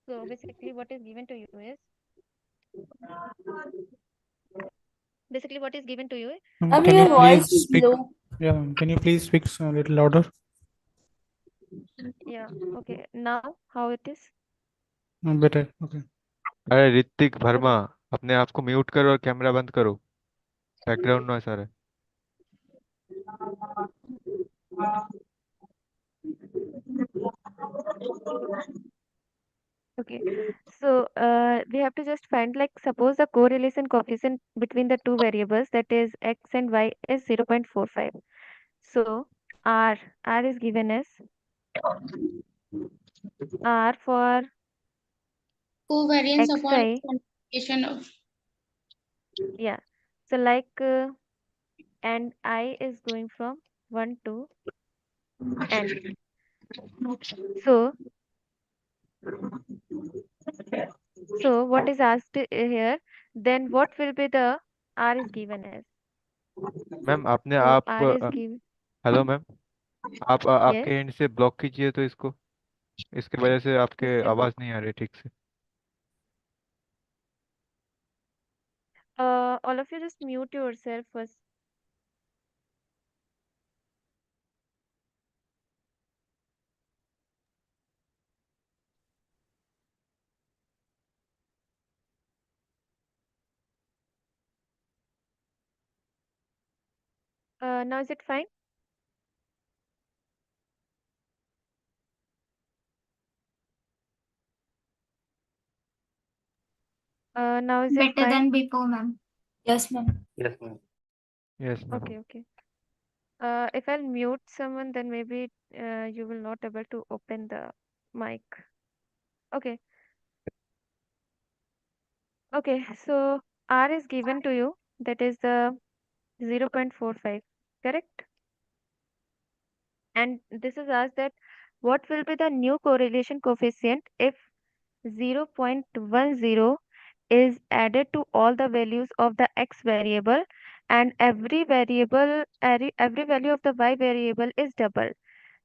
So basically what is given to you is Can you the please x. speak? Yeah, can you please speak a little louder? Yeah. Okay. Now how it is? Better. Okay. अरे Hrithik Verma, Okay. अपने आप को mute करो और camera बंद करो, background noise आ रहा है. Okay. So we have to just find like suppose the correlation coefficient between the two variables that is x and y is 0.45. So r r is given as r for Covariance upon xi. quantification of. Yeah. So like and I is going from 1 to n. So what is asked here, then what will be the r is given as? Ma'am आपने So आप r is given. Hello ma'am, आप Yes. आपके and से block कीजिए तो इसको, इसके वजह से आपके Just आवाज़ नहीं आ रही ठीक से. all of you just mute yourself first. Now is it fine? Now is it Better fine? than before, ma'am. Yes, ma'am. Yes, ma'am. Yes ma'am. Okay, okay. If I'll mute someone, then maybe you will not able to open the mic. Okay. Okay. So R is given to you. That is the 0.45. Correct? And this is asked that what will be the new correlation coefficient if 0.10 is added to all the values of the x variable and every value of the y variable is double.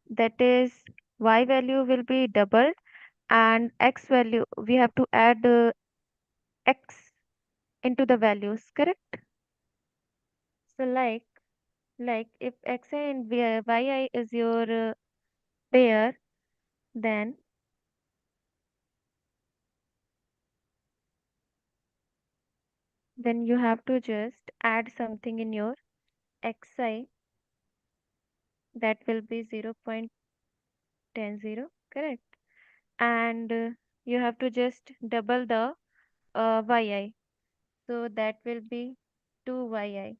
That is y value will be doubled and x value we have to add x into the values, correct? So like if xi and yi is your pair, then you have to just add something in your xi, that will be 0.10, correct? and you have to just double the yi. So that will be 2yi.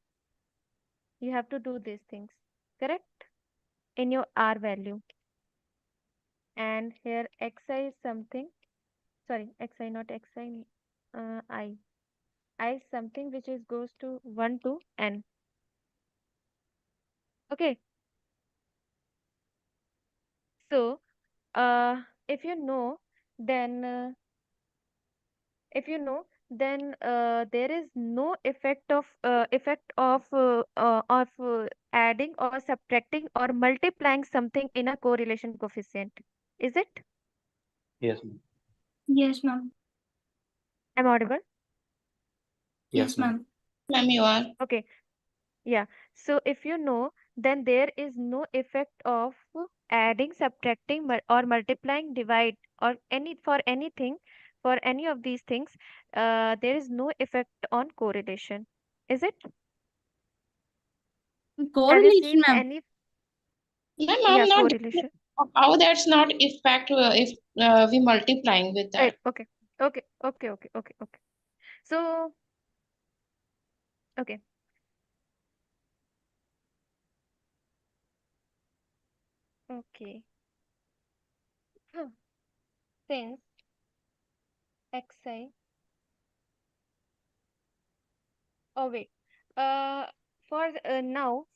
You have to do these things, correct? In your r value. And here xi is something, sorry, xi not xi, I is something which is goes to 1 to n. Okay. So, if you know, then there is no effect of adding or subtracting or multiplying something in a correlation coefficient. Is it? Yes, ma'am. Yes, ma'am. Am I audible? Yes, ma'am. Ma'am, you are. Okay. Yeah. So if you know, then there is no effect of adding, subtracting, or multiplying, divide, or anything, for any of these things. There is no effect on correlation. Is it? Have you Correlation, seen ma'am. any? Ma'am, Yeah, I'm not correlation. how that's not effect if we multiplying with that. Right. Okay. Okay. Okay. Okay. Okay. Okay. So, okay. Okay. Huh. Since xi. Oh wait. Uh, for now,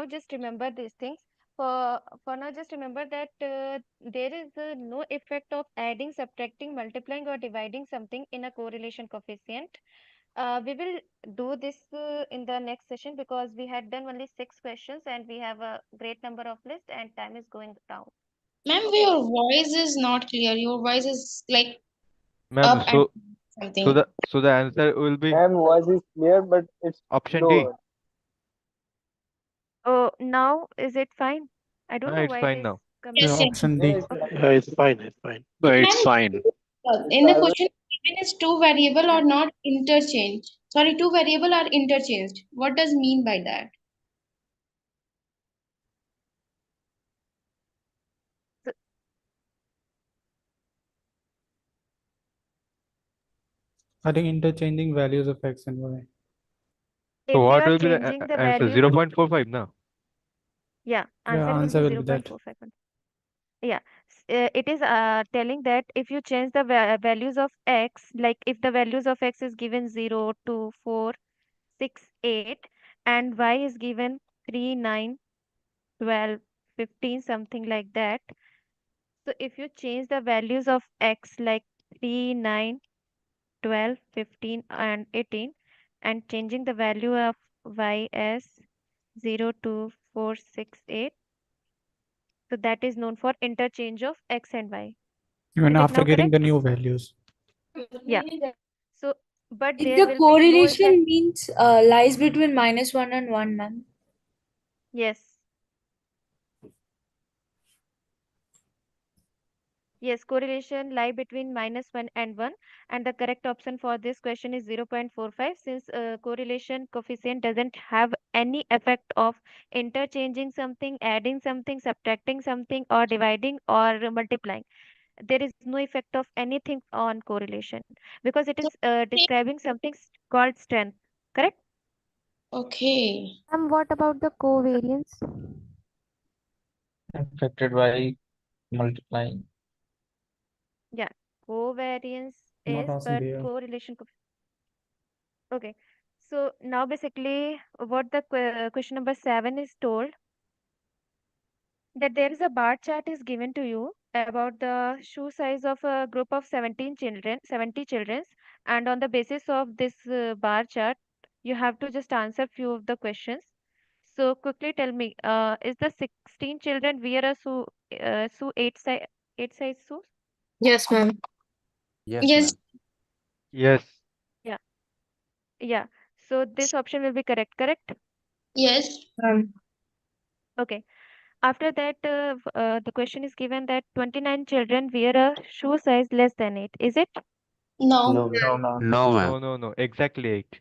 just remember these things. For now, just remember that there is no effect of adding, subtracting, multiplying, or dividing something in a correlation coefficient. We will do this in the next session because we had done only 6 questions and we have a great number of lists and time is going down. Ma'am, Okay. your voice is not clear. Your voice is like Ma'am, up and so something. the answer will be Ma'am, voice is clear, but it's option D. lower. Oh, now is it fine? I don't know It's why it fine is now. coming. Yeah, Yes, yes. option No, D. it's fine. Yeah, it's fine. It's fine. It's Ma'am, fine. in the Always question given is two variable or not interchanged. Sorry, two variable are interchanged. What does mean by that? So I think interchanging values of x and y. So if you what are will be the changing the answer? values, 0.45 now. yeah, Yeah, answer will be answer will be that. 0.451. Yeah, it is telling that if you change the values of x, like if the values of x is given 0, 2, 4, 6, 8, and y is given 3, 9, 12, 15, something like that. So if you change the values of x like 3, 9, 12, 15, and 18, and changing the value of y as 0, 2, 4, 6, 8, so that is known for interchange of x and y. Even Is it after now getting the correct? new values. Yeah. So, but If there the will be no effect. correlation means lies between -1 and 1, ma'am. Yes. Yes, correlation lie between -1 and 1, and the correct option for this question is 0.45, since correlation coefficient doesn't have any effect of interchanging something, adding something, subtracting something, or dividing or multiplying. There is no effect of anything on correlation because it is describing something called strength. Correct? Okay. What about the covariance? Affected by multiplying. Yeah, covariance Not is, asking but there. correlation. Okay, so now basically, what the question number 7 is told, that there is a bar chart is given to you about the shoe size of a group of 70 children, and on the basis of this bar chart, you have to just answer few of the questions. So quickly tell me, is the 16 children wear a shoe 8 size shoes? Yes, ma'am. Yes, Yes, ma'am. Yes. Yeah, yeah. So this option will be correct, correct? yes, Okay. After that, the question is given that 29 children wear a shoe size less than 8. Is it? no. No, ma'am. No, ma'am. No, ma'am. No. Exactly 8.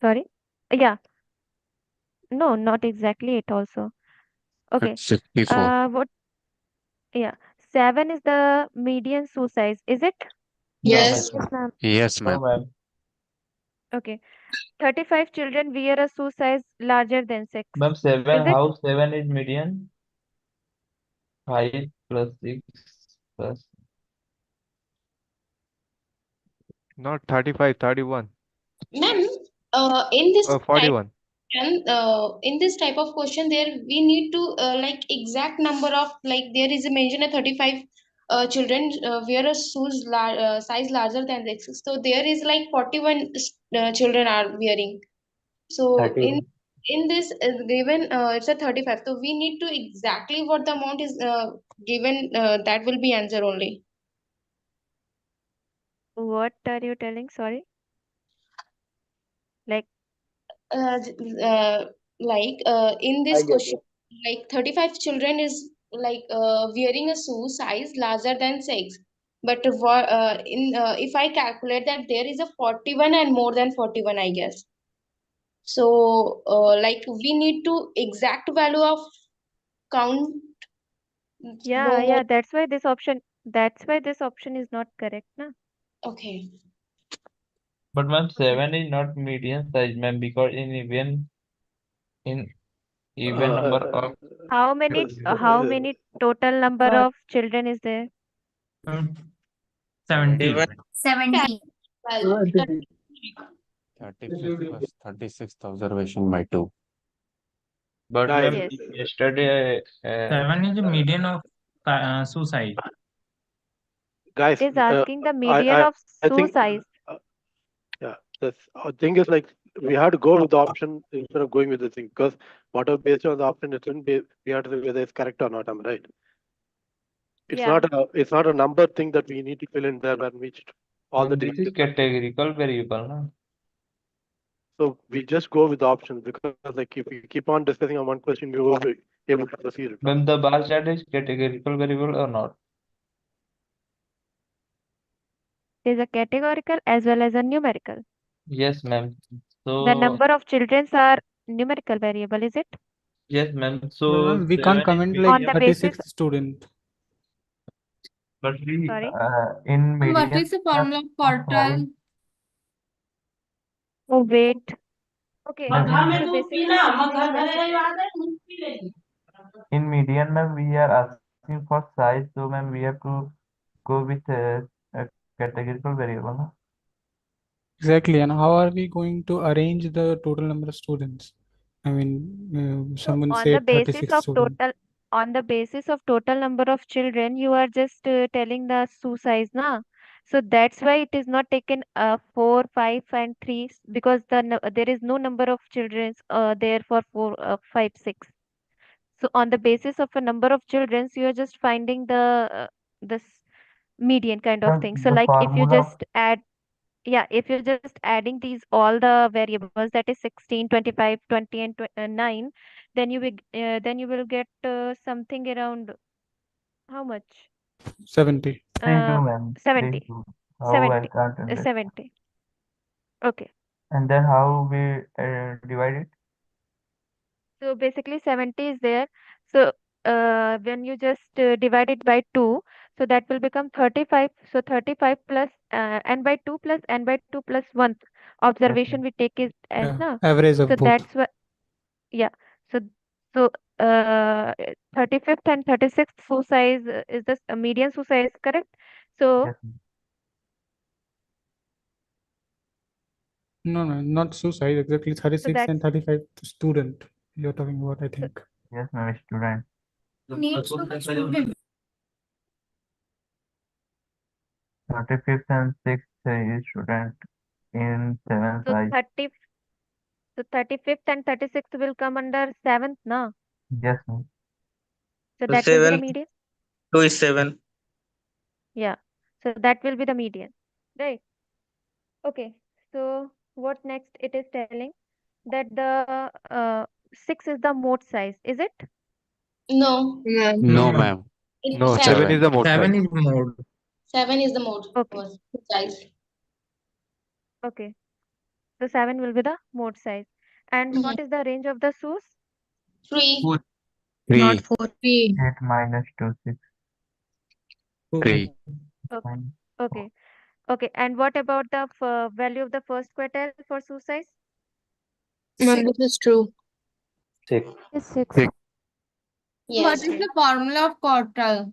Sorry? Yeah. No, not exactly 8 also. Okay. It's 54. What? Yeah. 7 is the median shoe size, is it? Yes. Yes, ma'am. Yes, No, ma'am. ma'am. Okay. 35 children wear a shoe size larger than 6. Ma'am, Is 7, it? how 7 is median? 5 plus 6 plus. Not 35, 31. Ma'am, in this type 41. and in this type of question, there we need to like exact number of, like there is a mention of 35 children wear a shoes size larger than this. So there is like 41 children are wearing. So 31. in this given it's a 35. So we need to exactly what the amount is given, that will be answer only. What are you telling? Sorry. Like, uh, like in I this get question, it. like 35 children is like wearing a shoe size larger than 6, but in if I calculate that, there is a 41 and more than 41, I guess. So like we need to exact value of count, yeah, no more. yeah, that's why this option is not correct, na? Okay. But ma'am, Okay. 7 is not median size, ma'am, because in even number Uh, of How many total number of children is there? 70. 70. 12. 35 plus 36th observation by 2. But guys, ma'am, Yes. yesterday 7 is the median of suicide. guys, It is asking the I median I of I think shoe size. yeah, the thing is like we have to go with the option instead of going with the thing, because whatever based on the option, we have to say whether it's correct or not. I'm right. Yeah. It's not a number thing that we need to fill in there when we all the Ma'am, this is different factors. categorical variable, no? So we just go with the options, because like if we keep on discussing on one question, we will be able to proceed it. Ma'am, the bar chart is categorical variable or not? It is a categorical as well as a numerical. Yes, ma'am. The So number of children are numerical variable, is it? yes, ma'am. No, So ma'am, we 7 can't is comment like On the median, basis, 36th student. but we sorry. in What median is the we are formula of not having. quartile? Oh, wait. Okay. Ma'am, So basically, this question, in median, ma'am, we are asking for size, so ma'am, we have to go with a categorical variable, no? Exactly. And how are we going to arrange the total number of students? I mean, so someone on the said basis 36 of students. total, on the basis of total number of children, you are just telling the shoe size, na? So that's why it is not taken 4, 5, and 3 because there is no number of children there for 4, 5, 6. So on the basis of a number of children, you are just finding this median kind of Ma'am, thing. So the like if you formula, just add, yeah, if you're just adding these all the variables, that is 16, 25, 20, and 9, then you will get something around how much? 70. please do, Uh, ma'am, please 70, do. How I 70, can't understand. 70. Okay. And then how we divide it? So basically 70 is there. So when you just divide it by 2, so that will become 35. So 35 plus n by 2 plus n by 2 plus 1 Yes, observation ma'am. we take it as Yeah, na. average So of both. that's what, yeah. So so 35th and 36th shoe size is the median shoe size, correct? So Yes, ma'am. No, no, not suicide. Exactly so 36 that's and 35 student you're talking about, I so, think. Yes, ma'am, student. Needs to be student. 35th and 6th is student in 7 so size. 30 so 35th and 36th will come under 7th na. Yes, ma'am. So So that will be the 7, median. 2 is 7. Yeah. So that will be the median. Right. Okay. So what next it is telling that the 6 is the mode size, is it? No, No. No, No, No. ma'am. ma'am. in No, 7 7. is 7. the mode 7 size. is mode. 7 is the mode Okay. was size. Okay. So 7 will be the mode size. And Mhm. what is the range of the shoes? 3. Not 3. 4. 3. 8 minus 2, 6. 3. Okay. Okay. Okay. And what about the value of the first quartile for suicide? Ma'am, this is true. 6. Is 6. 6. What Yes, is ma'am. the formula of quartile?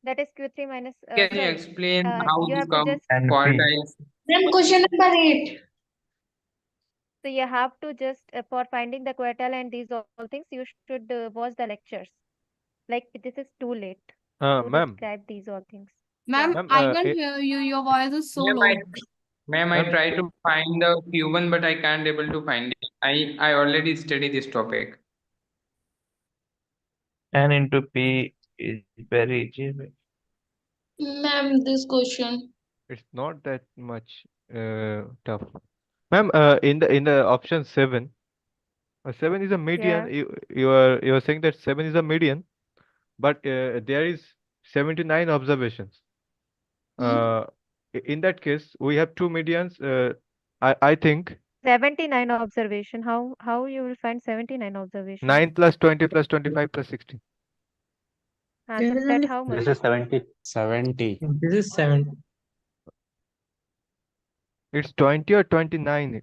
That is Q3 minus, Can you sorry, explain how you to have to come just, NP. quartiles? Ma'am, question number 8. so you have to just, for finding the quartile and these all things, you should watch the lectures. Like, this is too late to Ma'am, describe these all things. Yeah. Ma'am, ma'am, I can't hear you. Your voice is so Ma'am, I, low. ma'am, I ma'am, try to find the Q1, but I can't able to find it. I already studied this topic. N into P is very easy. Ma'am, this question. it's not that much tough. Ma'am, in the option 7, 7 is a median. Yeah. You are saying that 7 is a median, but there is 79 observations. Hmm? In that case, we have two medians. I think 79 observation. How you will find 79 observation? 9 plus 20 plus 25 plus 16. That how much? This is 70. 70. This is 7. It's 20 or 29?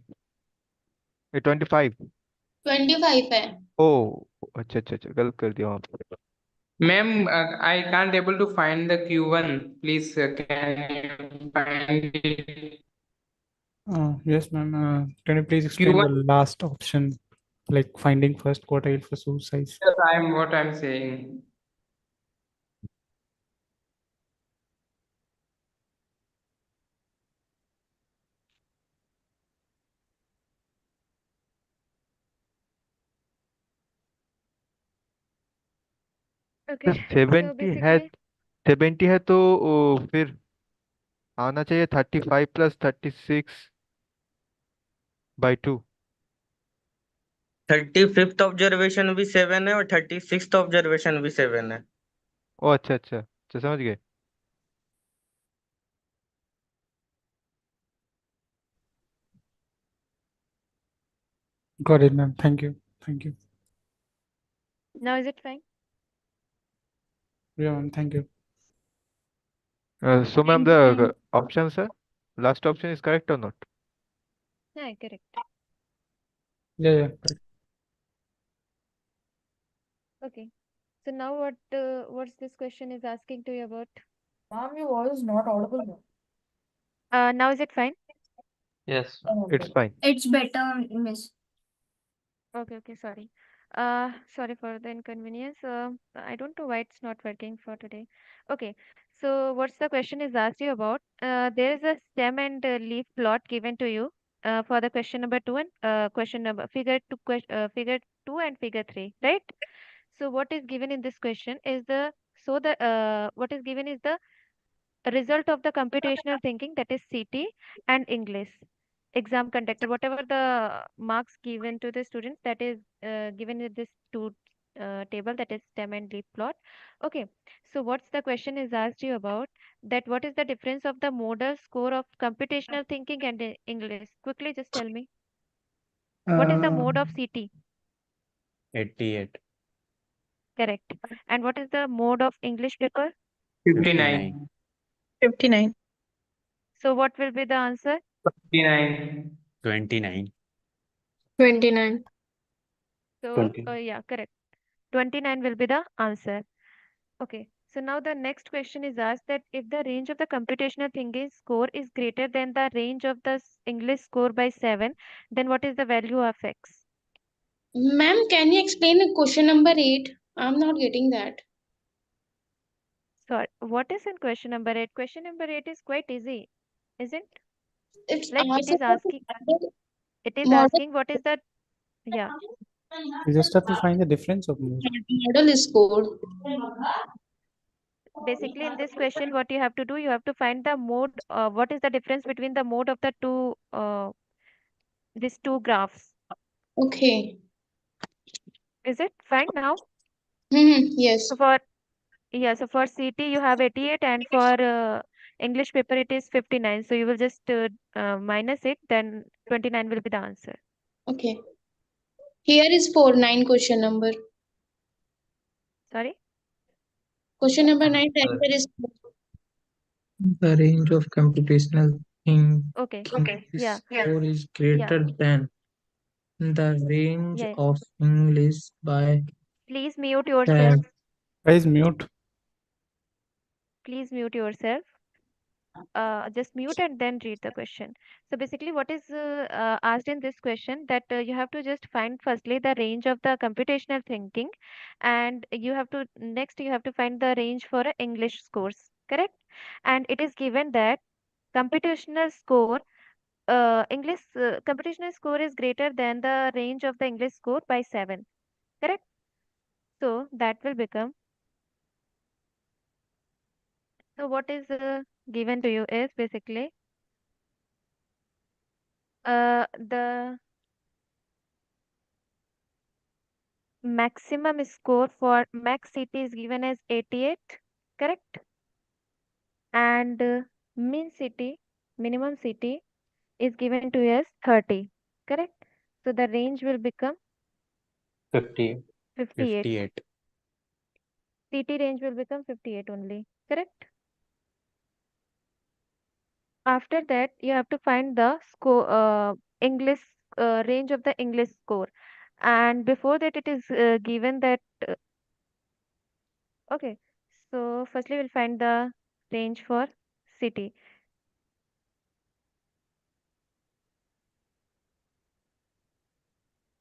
25. 25 है. Oh, अच्छा अच्छा अच्छा गलत कर दिया वहाँ पे. Ma'am, I can't able to find the Q1. Please, can you find it? Yes, ma'am. Can you please explain Q1, the last option, like finding first quartile for suicide? I'm what I'm saying. Okay. So 70 है. basically, 70 है तो फिर आना चाहिए 35 plus 36/2. 35th observation भी 7 है और 36th observation भी 7 है। ओ अच्छा अच्छा अच्छा समझ गए. Got it, ma'am. Thank you. Thank you. now is it fine? Yeah, ma'am. Thank you. So ma'am, Thank you, ma'am. the options sir, last option is correct or not? Yeah, correct. Yeah, yeah. Correct. Okay. So now what's this question is asking to you about? Ma'am, your voice is not audible. Now is it fine? Yes. It's fine. It's better, miss. Okay, okay, sorry. Sorry for the inconvenience. I don't know why it's not working for today. Okay, so what's the question is asked you about? There is a stem and leaf plot given to you for the question number two and question number figure two and figure three, right? So what is given in this question is what is given is the result of the computational thinking, that is CT, and English exam conductor, whatever the marks given to the students, that is given in this two table, that is stem and leaf plot. Okay, so what's the question is asked you about, that what is the difference of the model score of computational thinking and English? Quickly just tell me, what is the mode of CT? 88. Correct. And what is the mode of English paper? 59. 59. 59. So what will be the answer? 59. 29. 29. So 20. yeah, correct. 29 will be the answer. Okay. So now the next question is asked, that if the range of the computational thinking score is greater than the range of the English score by 7, then what is the value of X? Ma'am, can you explain the question number 8? I'm not getting that. So what is in question number 8? Question number 8 is quite easy, isn't? It's Like it asked is about asking, the it is model, asking what is the, yeah. You just have to find the difference of mode. model score. Basically in this question, what you have to do, you have to find the mode, what is the difference between the mode of the these two graphs. Okay. Is it fine now? Yes. So for, yeah, so for CT you have 88, and for English paper it is 59. So you will just minus it, then 29 will be the answer. Okay. Here is 9 question number. Sorry? Question number 9, the Answer. answer is The range of computational Okay. thinking Yeah. score is Yeah. greater than the range Yeah. of English by Please mute yourself. 7. Guys, mute. Please mute yourself. Just mute and then read the question. So basically, what is asked in this question, that you have to just find firstly the range of the computational thinking, and you have to find the range for English scores, correct? And it is given that computational score English computational score is greater than the range of the English score by 7, correct? So that will become, so what is given to you is basically the maximum score for max CT is given as 88, correct? And min CT, minimum CT is given to you as 30, correct? So the range will become 50. 58. 58. CT range will become 58 only, correct? After that, you have to find the score, English range of the English score. And before that, it is given that, okay. So firstly, we'll find the range for city.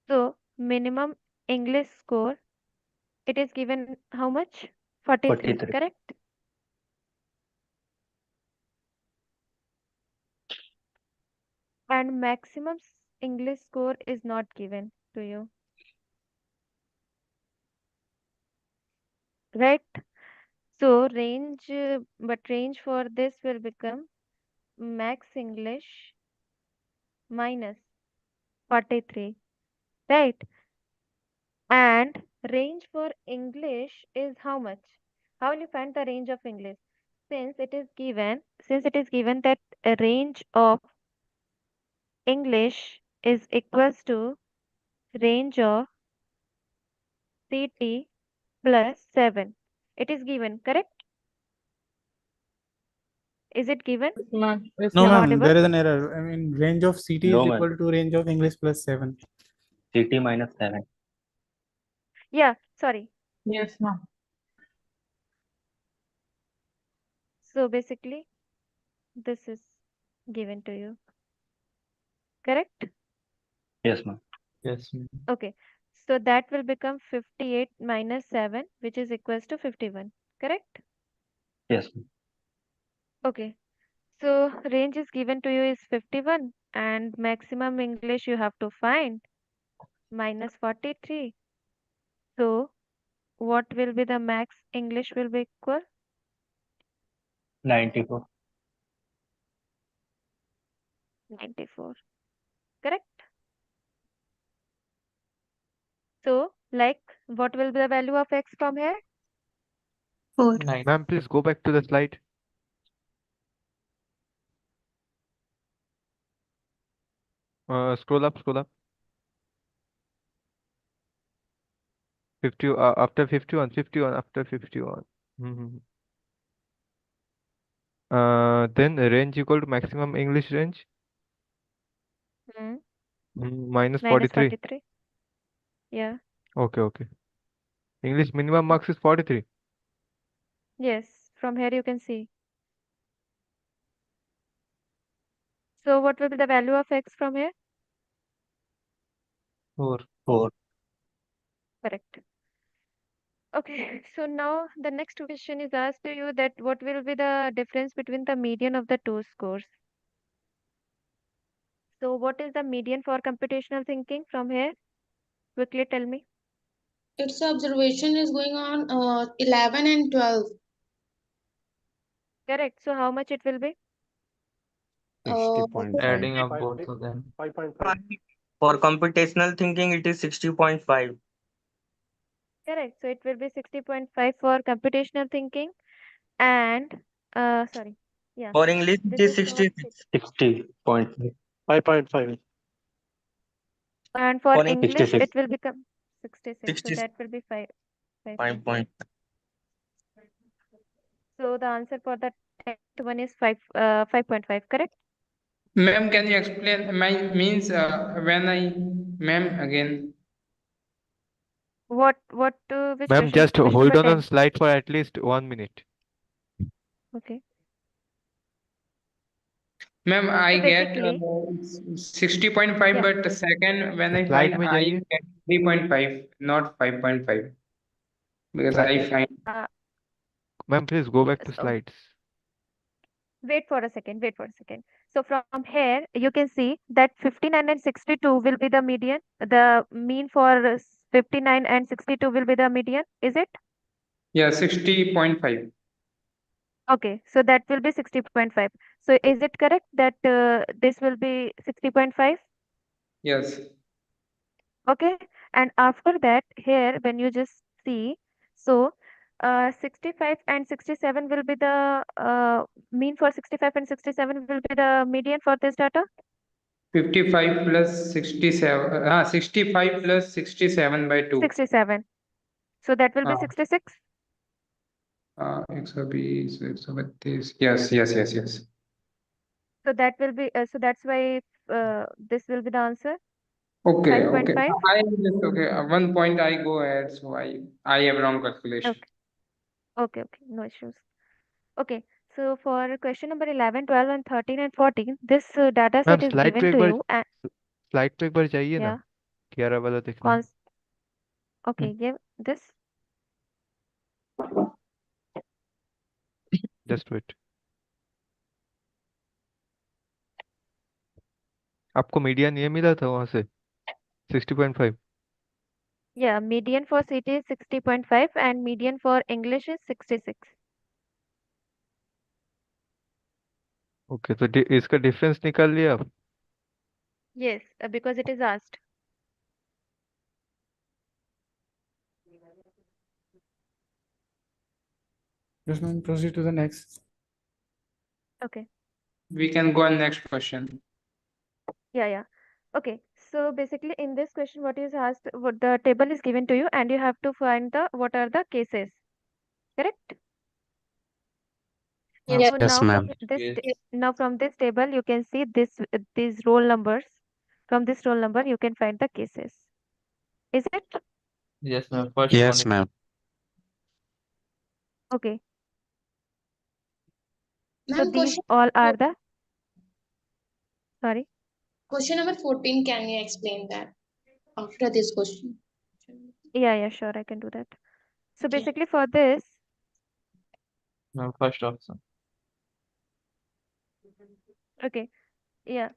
So minimum English score, it is given how much? 43, 43. correct? And maximum English score is not given to you, right? So range, but range for this will become max English minus 43, right? And range for English is how much? How will you find the range of English? Since it is given that a range of English is equals to range of CT plus 7. It is given, correct? Is it given? Ma'am. Yes, No, Am I ma'am. ma'am, audible? there is an error. I mean, range of CT is No, man. equal to range of English plus 7. CT minus 7. Yeah, sorry. Yes, ma'am. So basically, this is given to you, correct? Yes, ma'am. Yes, ma'am. Okay. So that will become 58 minus 7, which is equals to 51, correct? Yes, ma'am. Okay. So range is given to you is 51, and maximum English you have to find minus 43. So what will be the max English will be equal? 94. 94, correct? So like what will be the value of x from here? 4. 9. Ma'am, please go back to the slide. Scroll up, scroll up. 50, after 51, 51, after 51. Mm-hmm. Then range equal to maximum English range Hmm. minus Minus 43. 43. Yeah. Okay, okay. English minimum marks is 43. Yes. From here you can see. So what will be the value of x from here? 4. 4. Correct. Okay. So now the next question is asked to you, that what will be the difference between the median of the two scores? So what is the median for computational thinking from here? Quickly tell me. its observation is going on 11 and 12. Correct. So how much it will be? 60.5. Adding up both of them. 5.5. For computational thinking, it is 60.5. Correct. So it will be 60.5 for computational thinking, and sorry. Yeah. For English, it This is is for 66. 60.5. 5.5. and for For English 66. it will become 66. So 66. that will be 5. 5.5. 5 point. So the answer for the 10th one is 5.5, correct? Ma'am, can you explain my means when I ma'am again? What which Ma'am, question? just Question hold number on 10. slide for at least 1 minute. Okay. Ma'am, I So get basically, 60.5, yeah. but second when I Slide find में I जाइए. get 3.5, not 5.5. Because I Okay. find Ma'am, please go back to So slides. wait for a second. Wait for a second. So from here, you can see that 59 and 62 will be the median. The mean for 59 and 62 will be the median. Is it? yeah, 60.5. Okay. So that will be 60.5. So is it correct that this will be 60.5? Yes. Okay. And after that, here, when you just see, so 65 and 67 will be the mean for 65 and 67 will be the median for this data. 55 plus 67. 65 plus 67 by 2. 67. So that will be Ah, 66. 120, 132. Yes, yes, yes, yes. So that will be, so that's why this will be the answer. Okay, okay. 5.5. I just okay. 1 point I go ahead, so I have wrong calculation. Okay. Okay. Okay. No issues. Okay. So for question number 11, 12, and 13 and 14, this data ma'am set is slide पे given एक to bar you. And slide पे एक बार जाइए ना. yeah, 11 वाला देखना है. okay, give this. Just wait. आपको मीडियन ये मिला था वहां से 60.5. Yeah, median for CT is 60.5 and median for English is 66. Okay तो इसका डिफरेंस निकाल लिया आप. Yes, because it is asked. Yes, ma'am. Proceed to the next. Okay. We can go on next question. Yeah, yeah. Okay. So basically in this question, what is asked, what the table is given to you and you have to find the what are the cases. Correct? Yes, So yes, now from ma'am. this Yes. now from this table you can see this these roll numbers. From this roll number you can find the cases. Is it? Yes, ma'am. First one Yes, is ma'am. Okay. So Ma'am, these all are the sorry. question number 14, can you explain that after this question? Yeah, yeah, sure, I can do that. So Okay. basically for this, ma'am. First option. okay, yeah.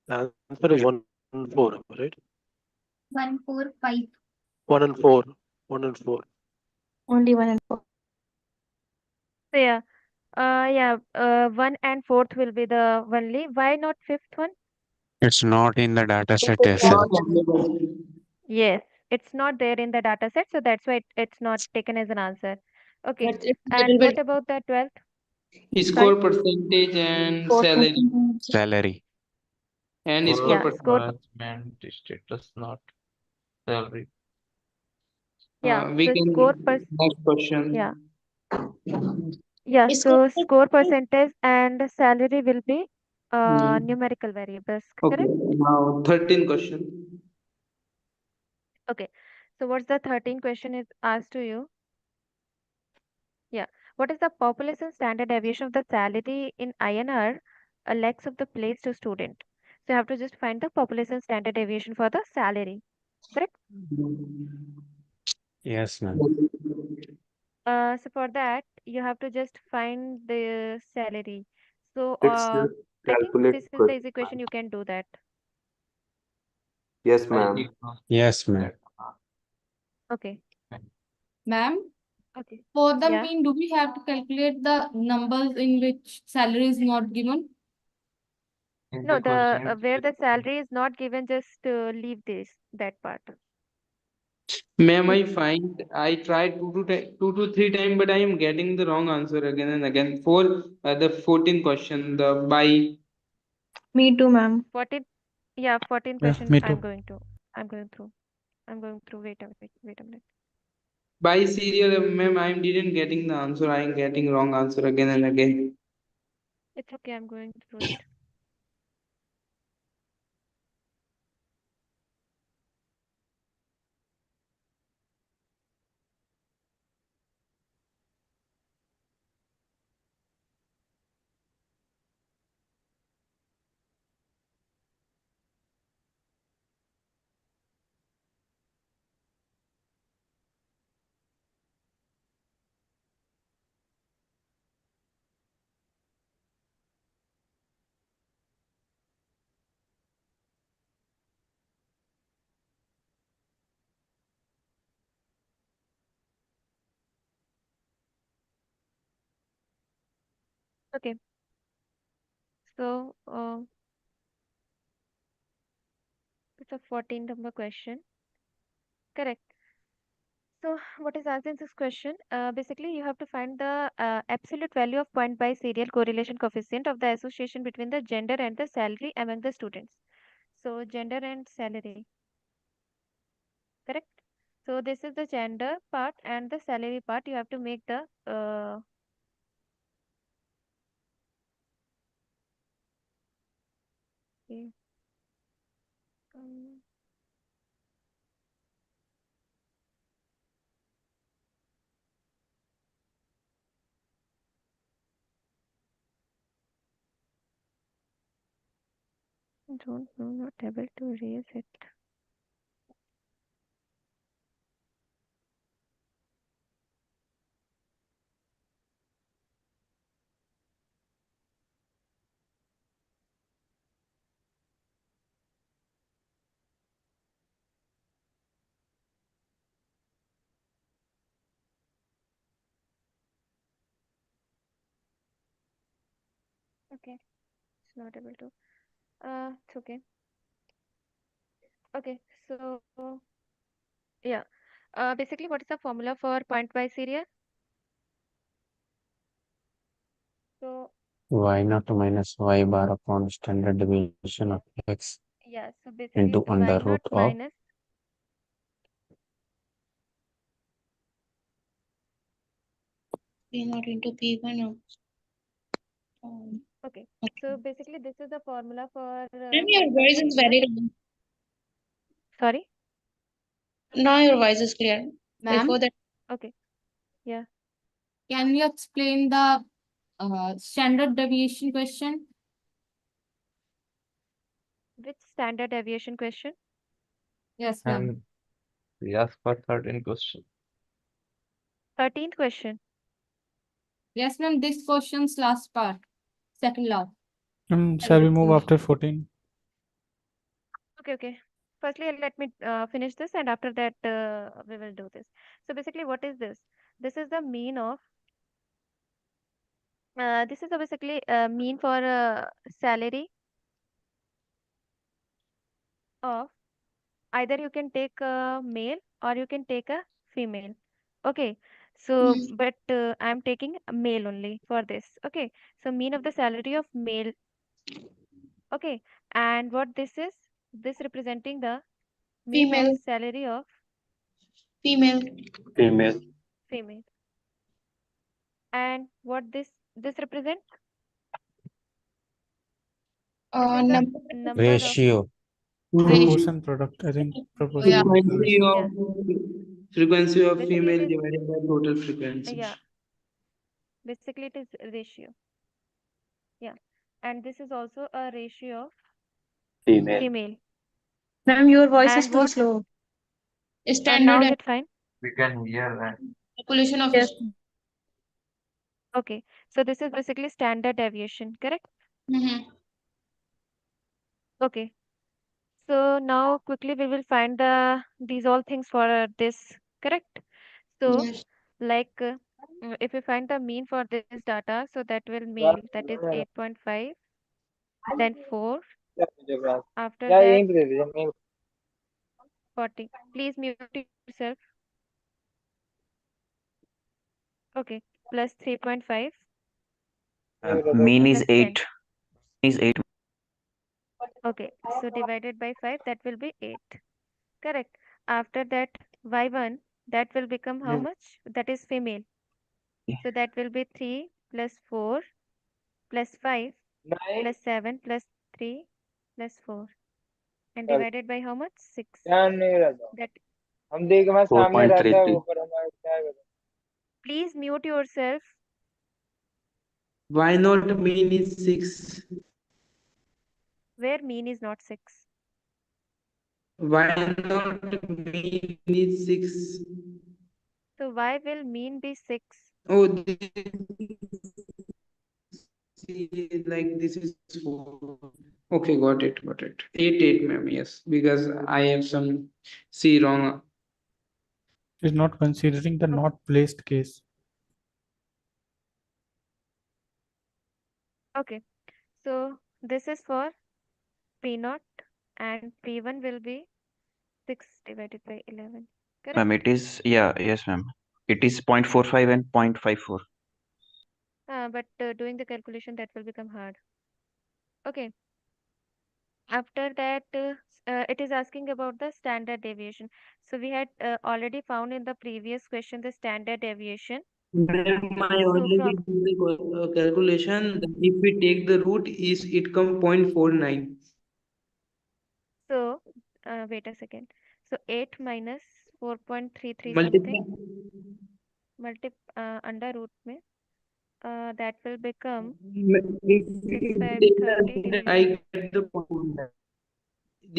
The answer is 1 and 4, right? 1, 4, 5. 1 and 4. 1 and 4. Only 1 and 4. So yeah, one and fourth will be the only. Why not fifth one? It's not in the data It set is as not such. available. Yes, it's not there in the data set, so that's why it's not taken as an answer. Okay, But it's a and little what bit about the 12th? Score Sorry? percentage and Score salary. percentage. Salary. And score Yeah, score. percentage. Management status, not salary. Yeah, We so can next yeah, question. yeah. score. So score percentage and salary will be Hmm. numerical variables, Okay, correct? now 13 question. Okay. So what's the 13 question is asked to you? Yeah. What is the population standard deviation of the salary in INR, lakhs of the place to student? So you have to just find the population standard deviation for the salary, correct? Yes, ma'am. So for that you have to just find the salary. So It's just I think calculate this is the question. easy question. You can do that. Yes, I ma'am. did not Yes, ma'am. Okay. Ma'am, Okay. for the Yeah. mean, do we have to calculate the numbers in which salary is not given? in No, the the question. where the salary is not given, just leave this that part. Ma'am, I find I tried two to three times, but I am getting the wrong answer again and again. For the 14 question, the by. Me too, ma'am. 14. Yeah, 14 Yeah, question me I'm too. going to I'm going through. I'm going through. Wait a minute. By serial, ma'am, I didn't getting the answer. I am getting wrong answer again and again. It's okay. I'm going through it. Okay. So, it's a 14 number question. Correct. So, what is asked in this question? Basically, you have to find the absolute value of point by serial correlation coefficient of the association between the gender and the salary among the students. So, gender and salary. Correct. So, this is the gender part and the salary part. You have to make the okay. Um, don't know, not able to raise it. Okay, it's not able to. It's okay. Okay, so yeah. Basically, what is the formula for point by serial? So Y naught minus y bar upon standard deviation of yes, x yeah. So into basically, under y root naught of minus P0 into P1 of okay. So basically, this is the formula for Ma'am, your point by voice is serial. very low. Sorry. Now your voice is clear. Ma'am, Before that, Okay. Yeah. can you explain the standard deviation question? Which standard deviation question? Yes, ma'am. And we ask for 13 question. 13th question. Yes, ma'am. This question's last part, second last. Shall we move after 14? Okay, okay. Firstly, let me finish this, and after that, we will do this. So basically, what is this? This is the mean of. This is the basically mean for salary of either you can take a male or you can take a female. Okay. So, but I'm taking a male only for this. Okay. So mean of the salary of male. Okay. And what this is? This representing the mean of female, salary of female, Female. female. And what this represent? This is the number number of ratio. ratio. Proportion product, I think Yeah. proportion Frequency ratio. yeah. of Basically, it female is divided by total frequency. yeah. Basically, it is ratio. Yeah. And this is also a ratio of Female. female. Ma'am, your voice is And too what slow. now Standard is it fine? We can hear that. population of Yes. Okay. So this is basically standard deviation, correct? mm-hmm. Okay. So now quickly we will find these all things for this, correct? So Yes. like if we find the mean for this data, so that will male that is 8.5, then 4, after that 40. Please mute yourself. Okay. Plus 3.5 Mean is plus 10. 8. Is 8. Okay. So divided by 5, that will be 8. Correct. After that, y1, that will become how much? That is female. So that will be 3 plus 4 plus 5 plus 7 plus 3 plus 4. And divided by how much? 6. ध्यान नहीं रहता That हम देख हमारे सामने रहता है 4.33. ऊपर हमारे क्या करें please mute yourself. why not mean is 6 Where mean is not 6. why not mean is 6 So why will mean be 6? oh like this is 4 okay got it 8 ma'am yes because I have some C wrong It is not considering the not placed case. Okay. So this is for P0 and P1 will be 6 divided by 11. Ma'am, Correct? it is, yeah, yes, ma'am. It is 0.45 and 0.54. But doing the calculation that will become hard. Okay. After that, it is asking about the standard deviation. So we had already found in the previous question the standard deviation. Ma'am, I So already from did the calculation that if we take the root is it come 0.49 so wait a second. So 8 minus 4.33 multiply something under root में that will become if 6 we 5 take 30 the divided I by get the 0.49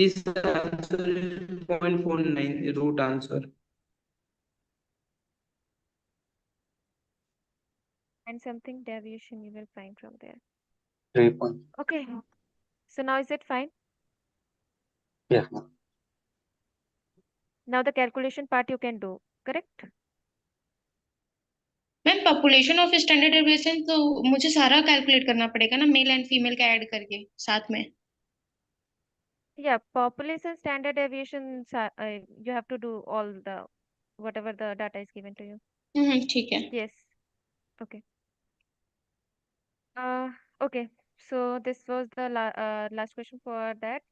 this answer is 0.49 root answer and something deviation you will find from there. 3 point. Okay. So now is it fine? Yes, ma'am. Now the calculation part you can do, correct? Ma'am population of standard deviation तो मुझे सारा calculate करना पड़ेगा ना male and female का add करके साथ में Yeah, population standard deviation, you have to do all the whatever the data is given to you. ठीक है Yes. Okay. Okay. So this was the last question for that.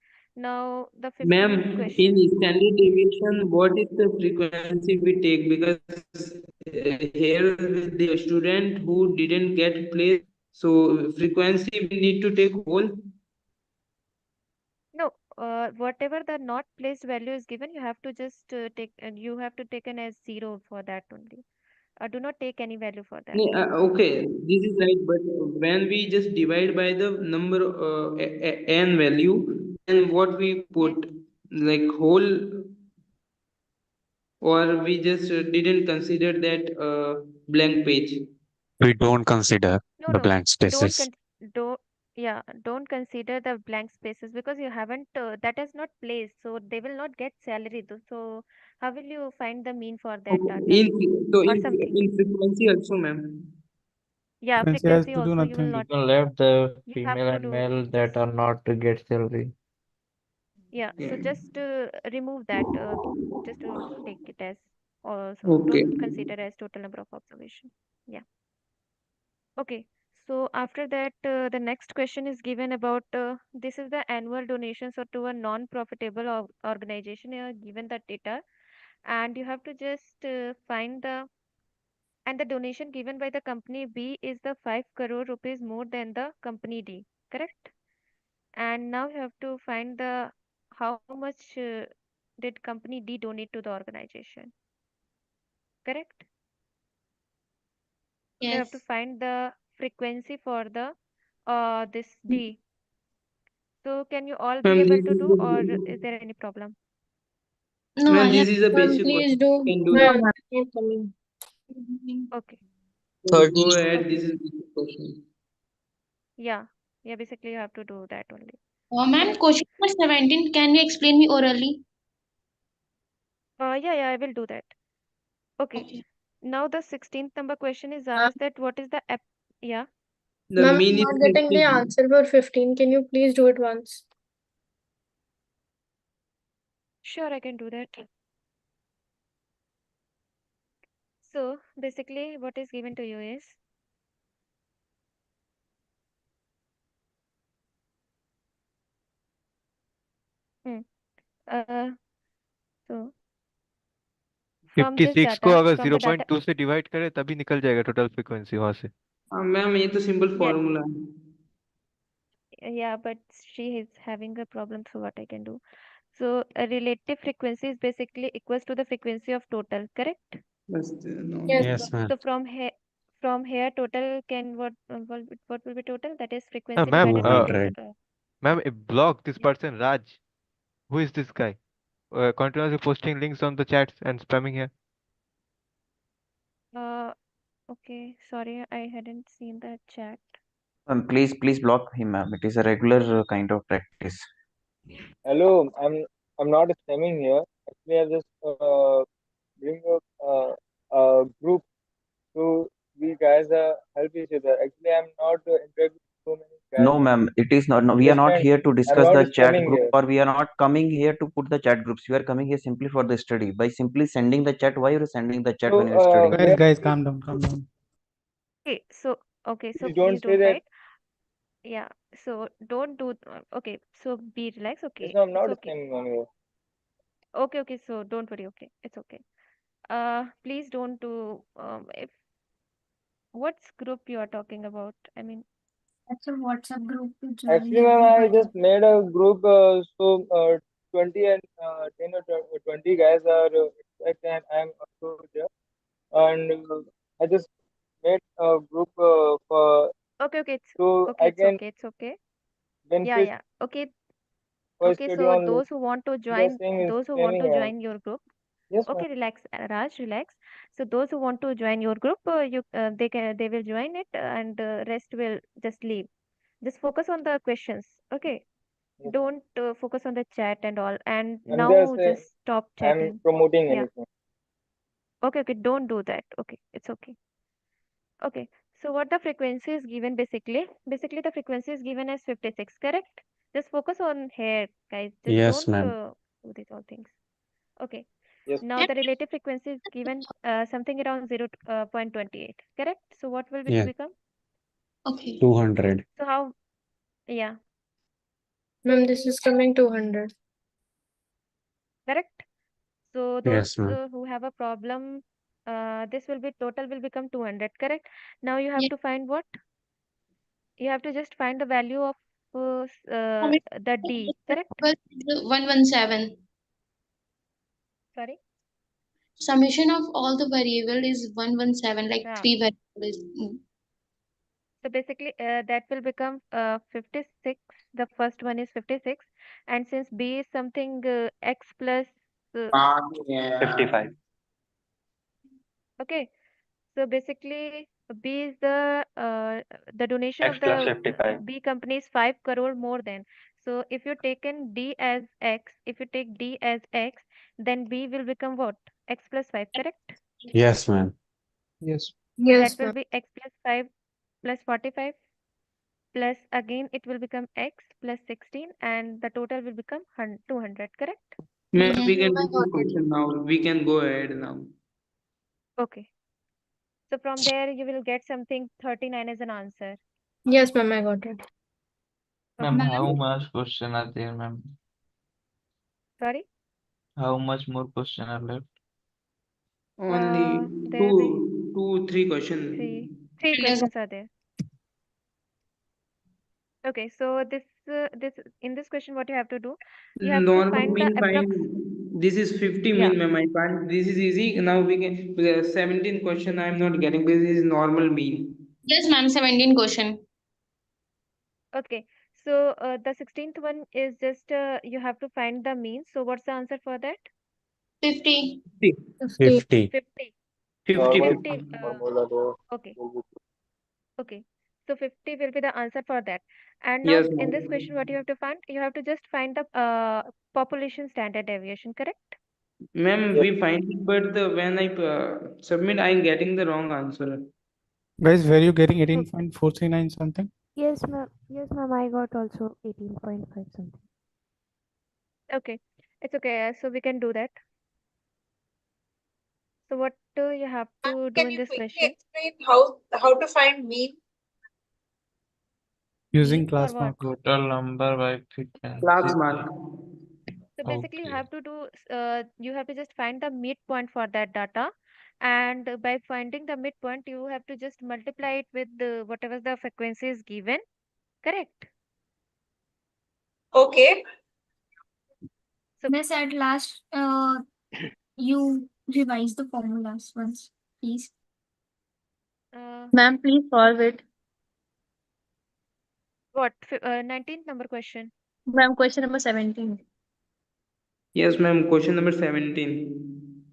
Now the 15th ma'am in question. standard deviation what is the frequency we take because here the student who didn't get place so frequency we need to take whole No, whatever the not placed value is given, you have to just take and you have to take an as 0 for that only. Do not take any value for that. Okay, this is right, but when we just divide by the number n value, then what we Yes. put like whole, or we just didn't consider that blank page. We don't consider No, the no. blank Don't spaces. con don't yeah, don't consider the blank spaces because you haven't that is not placed, so they will not get salary. So how will you find the mean for that Okay. data So or something? in frequency also, ma'am. Yeah, Frequency has frequency to do also you will nothing. You not. can left the You have female to and do male this. that are not to get salary. Yeah, so just remove that. Just to take it as also. Okay. Don't consider as total number of observation. Yeah. Okay. So after that, the next question is given about this is the annual donation. So to a non-profitable organization, you are given the data, and you have to just find the and the donation given by the company B is the 5 crore rupees more than the company D. Correct? And now you have to find the how much did company D donate to the organization. Correct? So you have to yes find the frequency for the this D. So can you all be Ma'am, able this to is do or is there any problem? No ma'am, I this is a have basic please question. Do Can do ma'am that. I am coming Okay. So go ahead. Okay. This is basic question. Yeah. Yeah, basically you have to do that only. Ma'am question number 17 can you explain me orally Yeah, I will do that. Okay. Now the 16th number question is asked that what is the app? Yeah. The Ma'am, mean I'm is not getting the 50. answer for 15. Can you please do it once? Sure, I can do that. So basically what is given to you is hmm, uh so from this 56 को data, अगर from the data. 0.2 से divide करे तभी निकल जाएगा total frequency वहां से। Ma'am ये तो सिंपल Yeah, फॉर्मूला है। yeah, but she is having a problem, so what I can do? So a relative frequency is basically equals to the frequency of total, correct? बस no. Yes, Yes, ma'am. So from here total can what will be total? That is frequency Ma'am, divided by 200. ma'am, block this yeah. person, Raj. Who is this guy? Continuously posting links on the chats and spamming here. Okay, sorry, I hadn't seen the chat. Please block him, ma'am. It is a regular kind of practice. Hello, I'm not spamming here. Actually, I just bring a group so we guys help each other. Actually, I'm not interacting with so many guys. No, ma'am. It is not. No, we are not Understand? here to I'm discuss not the chat spamming group, here. or we are not coming here to put the chat groups. We are coming here simply for the study. By simply sending the chat, why are you sending the chat when So you're studying? Guys, calm down, calm down. Okay, so please don't please say don't that. fight. Yeah, so don't do. Okay, so be relaxed. Yes, Okay, no, I'm it's not okay. spamming on here. Okay, so don't worry. Okay, it's okay. Please don't do. If what's group you are talking about? I mean, That's a WhatsApp group to join Actually, ma'am, I everybody. just made a group. So 20 and 10 or 20 guys are and I'm also there. And I just made a group for okay, so I can it's okay. Yeah, benefit yeah. Okay, for okay. study So only. those who want to You guys join, saying is those who want spamming to here. join your group. Yes, ma'am. Okay, relax, Raj, relax. So those who want to join your group, they will join it, and rest will just leave. Just focus on the questions. Okay, Yes, ma'am. don't focus on the chat and all. And I'm just now saying just stop I'm chatting. promoting Yeah. anything. Okay, don't do that. Okay, it's okay. Okay. So what the frequency is given basically? Basically, the frequency is given as 56. Correct? Just focus on here, guys. Just Yes, don't ma'am. do these all things. Okay. Yes. Now the relative frequency is given something around 0.28. Correct? So what will it Yeah, become? Okay. 200. So how? Yeah. Ma'am, this is coming 200. Correct. So those Yes, ma'am. who have a problem, this will be total will become 200. Correct. Now you have Yeah. to find what? You have to just find the value of the D. Correct. 117. Sorry. Summation of all the variable is 117, like Yeah. three variables. So basically, that will become 56. The first one is 56. And since B is something x plus, Yeah. 55. okay. So basically, B is the donation X of plus the 55. B company is 5 crore more than. So if you taken D as X, if you take D as X, then B will become what? X plus 5, correct? Yes, ma'am. Yes. That Yes, will ma'am. be X plus 5 plus 45 plus again it will become X plus 16 and the total will become 200, correct? Ma'am, Yes, we can I do got this it. question now. We can go ahead now. Okay. So from there you will get something 39 as an answer. Yes, ma'am, I got it. Ma'am, Okay. how much question are there, ma'am? Sorry? How much more question are left? Only There will be three three question. three Yes. questions are there. Okay, so this in this question what you have to do, you have to Normal find the mean approx. find. This is 50 Yeah. mean, ma'am. I find this is easy. Now we can 17 question. I'm not getting. This is normal mean. Yes, ma'am, 17 question. Okay. So the 16th one is just you have to find the mean. So what's the answer for that? 50. 50. 50. 50. 50. Normal 50. formula there. Okay. Okay. So 50 will be the answer for that. And now Yes, in this ma'am. question, what you have to find? You have to just find the population standard deviation, correct? Ma'am, Yes. we find it, but when I submit, I'm getting the wrong answer. Guys, were you getting Oh, 18.439 something? Yes, ma'am. Yes, ma'am. I got also 18.5 something. okay. It's okay. So we can do that. So what do you have to do Can in you this quickly question? explain how to find mean? Using Mean for class what? mark. Total number by Class frequency. mark. So basically, you Okay. have to do, you have to just find the midpoint for that data. And by finding the midpoint, you have to just multiply it with whatever the frequency is given. Correct? Okay. So, Miss, at last, you revise the formulas once, please. Ma'am, please solve it. what? 19th number question. Ma'am, question number 17. Yes, ma'am. Question number 17.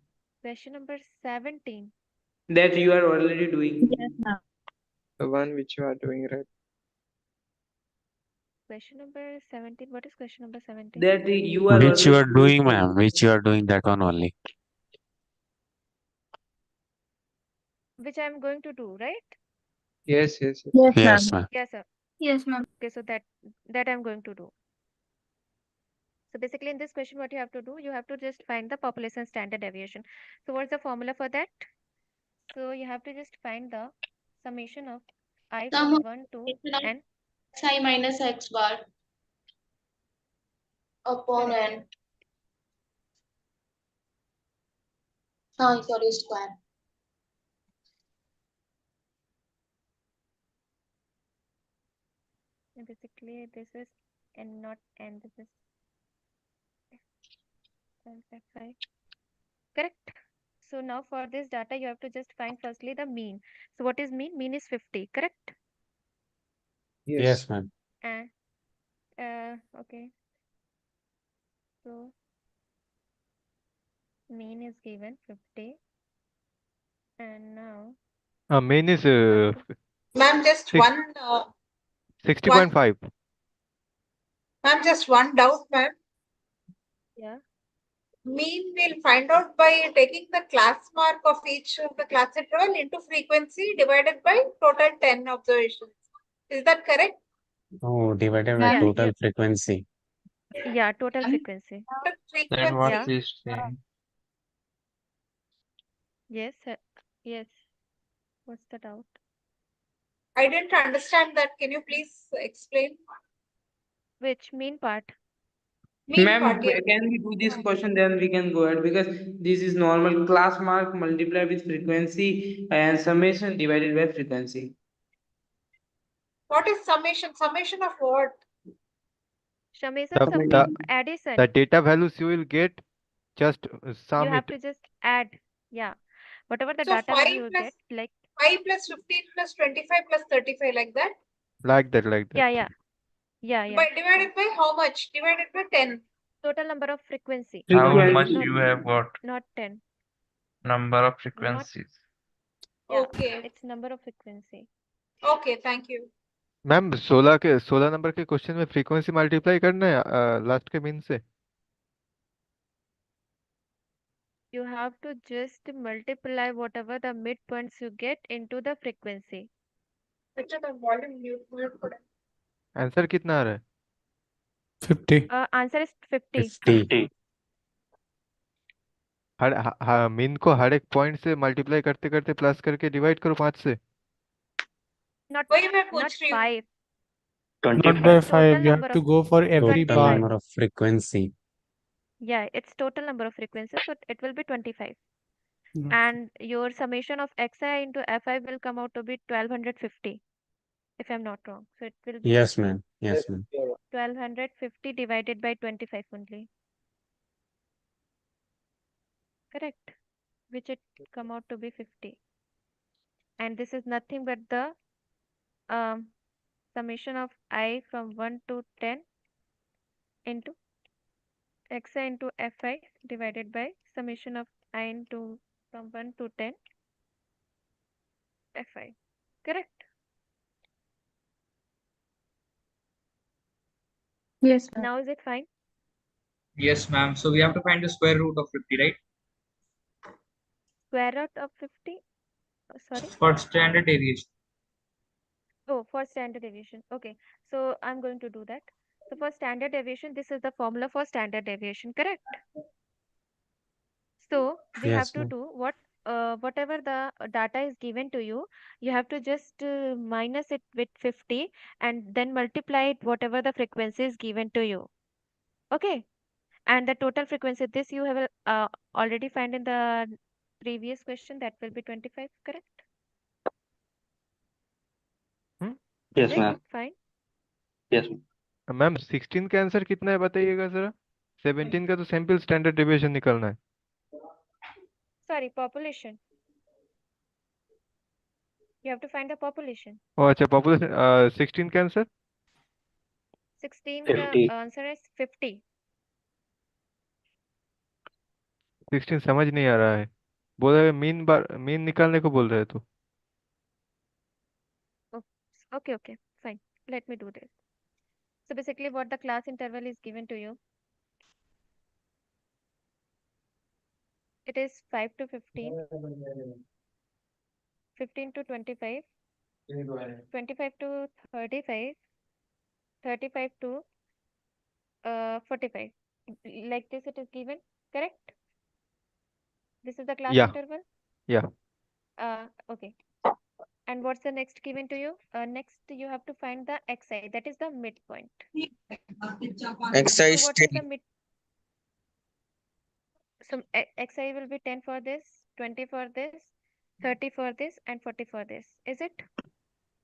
Question number 17. That you are already doing. Yes, ma'am. The one which you are doing right. Question number 17. What is question number 17? That you are Which you already are doing. doing, ma'am. Which you are doing that one only. Which I am going to do, right? Yes, yes, yes. Yes, Yes, ma'am. ma'am. Yes, sir. Yes, ma'am. Okay, so that I'm going to do. So basically, in this question, what you have to do, you have to just find the population standard deviation. So what's the formula for that? So you have to just find the summation of I Sum from of 1 to summation of n. xi minus x bar upon Correct. n. Sorry, square. And basically, this is n not n. This is fi. Correct. So now for this data, you have to just find firstly the mean. So what is mean? Mean is 50. Correct. Yes, Yes. ma'am. And okay. So mean is given 50. And now Main is you have to. Ma'am, just six, one, one, 60.5. ma'am, just one doubt, ma'am. Yeah. Mean we'll find out by taking the class mark of each of the class interval into frequency divided by total 10 observations. Is that correct? Oh, divided by Yeah. total frequency. Yeah. Total frequency. Total That what Yeah. frequency. she's saying. Yes. Yes. What's the doubt? I didn't understand that. Can you please explain? Which mean part? Mean Ma'am, part, yes. can we do this question? Then we can go ahead because this is normal class mark multiplied with frequency and summation divided by frequency. What is summation? Summation of what? Summation The, of the, addition. the data values you will get, just You sum have it. to just add. Yeah. Whatever the So data 5 value you plus get, like 5 plus 15 plus 25 plus 35, like that. Like that, like that. yeah. By divided by how much? Divided by 10. Total number of frequency. How Not much not you have got? not 10. Number of Not frequencies. yeah. Okay. It's number of frequency. Okay, thank you. Ma'am 16 number के question में frequency multiply करना है last के mean से. You have to just multiply whatever the midpoints you get into the frequency. अच्छा तो volume mute करें. Answer कितना आ रहा है? 50. Answer is 50. 50. मीन को हर एक पॉइंट से मल्टीप्लाई करते करते प्लस करके डिवाइड करो 5 से. Not वही मैं not पूछ रही हूँ. 5. Not 25. by It's total 5. You have number to of go for every Total 25. bar. number of frequency. Yeah, it's total number of frequencies, so it will be 25. Okay. And your summation of xi into fi will come out to be 1250, if I'm not wrong. So it will be Yes, ma'am. Yes, Yes, ma'am. you're right. 1250 divided by 25 only. Correct. Which it come out to be 50. And this is nothing but the um, summation of I from 1 to 10 into xi into fi divided by summation of I into from 1 to 10 fi. Correct. Yes, ma'am. Now is it fine? Yes, ma'am. So we have to find the square root of 50, right? Square root of 50? Sorry? For standard deviation. Oh, for standard deviation. Okay. So I'm going to do that. So for standard deviation, this is the formula for standard deviation, correct? So we have Yes, to ma'am. do whatever the data is given to you, you have to just minus it with 50 and then multiply it whatever the frequency is given to you. Okay. And the total frequency, this you have already find in the previous question, that will be 25, correct? Is Yes, it ma'am. fine? Yes. Ma'am 16 का answer कितना है बताइएगा जरा। 17 का तो sample standard deviation निकलना है। Sorry, population. You have to find the population. ओ अच्छा, पॉपुलेशन 16 का आंसर 16 का 50. आंसर है 50. 16 समझ नहीं आ रहा है। बोल रहे मीन निकालने को बोल रहे तो। Okay, okay, fine. Let me do this. So basically what the class interval is given to you, it is 5 to 15, 15 to 25, 25 to 35, 35 to 45. Like this it is given, correct? This is the class या interval. या Okay. And what's the next given to you? Next you have to find the xi, that is the midpoint. So Exercise what is the 10. mid? So xi will be 10 for this, 20 for this, 30 for this, and 40 for this. Is it?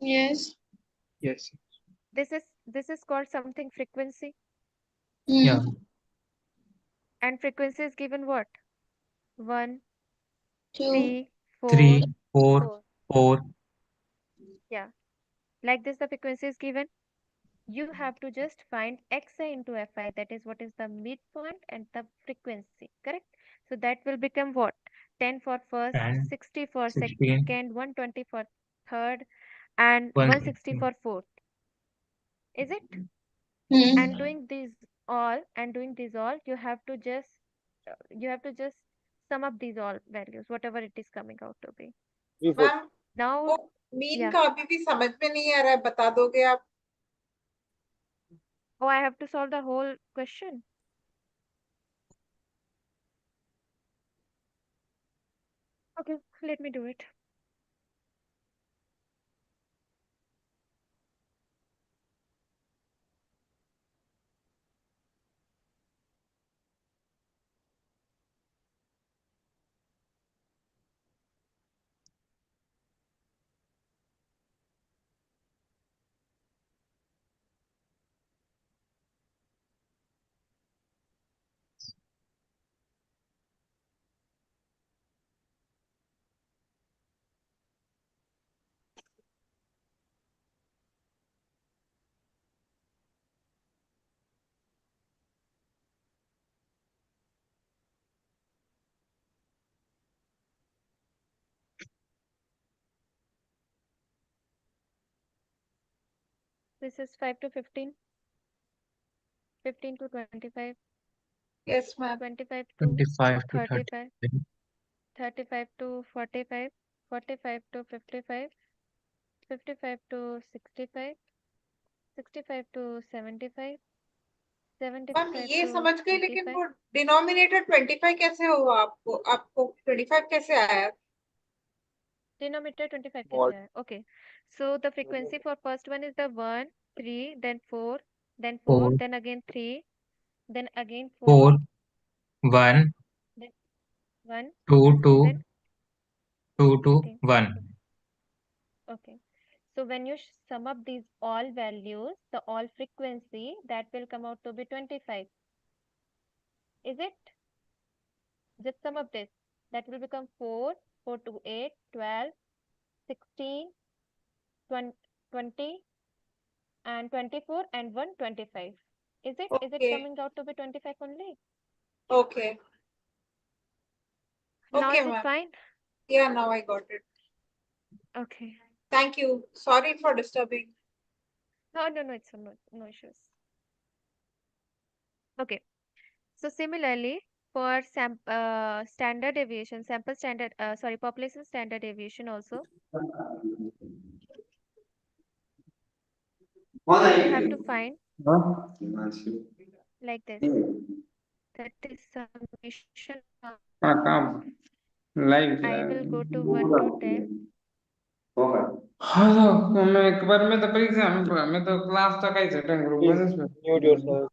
Yes. Yes. This is called something frequency. Yeah. And frequency is given what? 1, 2. 3, 4, 3, 4, 4. 4. Yeah. Like this the frequency is given. You have to just find xi into fi, that is what is the midpoint and the frequency, correct? So that will become what? 10 for first, 10, 60 for 16, second, 120 for third, and 160 160. for fourth. Is it? And doing these all, you have to just sum up these all values, whatever it is coming out to be. Ma'am Now, वो mean yeah. का अभी भी समझ में नहीं आ रहा है, बता दोगे आप? Oh, I have to solve the whole question. Okay, let me do it. This is 5 to 15, 15 to 25, Yes, ma'am. 25 to 25 to 35, 30. 35 to 45, 45 to 55, 55 to 65, 65 to 75, ma'am 75 ये to समझ गई, लेकिन 85. वो डिनोमिनेटर 25 कैसे हुआ? आपको 25 कैसे आया? Denominator 25 कैसे आया? Okay. So the frequency for first one is the 1, 3, then 4, then 4, 4, then again 3, then again 4, 4, 1, then 1, 2, 2, then 2, 2, 15. 1. Okay. So when you sum up these all values, the all frequency, that will come out to be 25. Is it? Just sum up this. That will become 4, 4 to 8, 12, 16, 20, and 24, and 125. Is it? Is it Okay. coming out to be 25 only? Okay. Now Okay, is it ma'am. fine? Yeah, now I got it. Okay. Thank you. Sorry for disturbing. No, it's no issues. Okay. So similarly, for standard deviation, population standard deviation also, you have to find like this. That is summation of, I will go to 1 to 10. हाँ तो मैं एक बार में तो परीक्षा में तो class तक आई सेटिंग ग्रुप Please में mute yourself.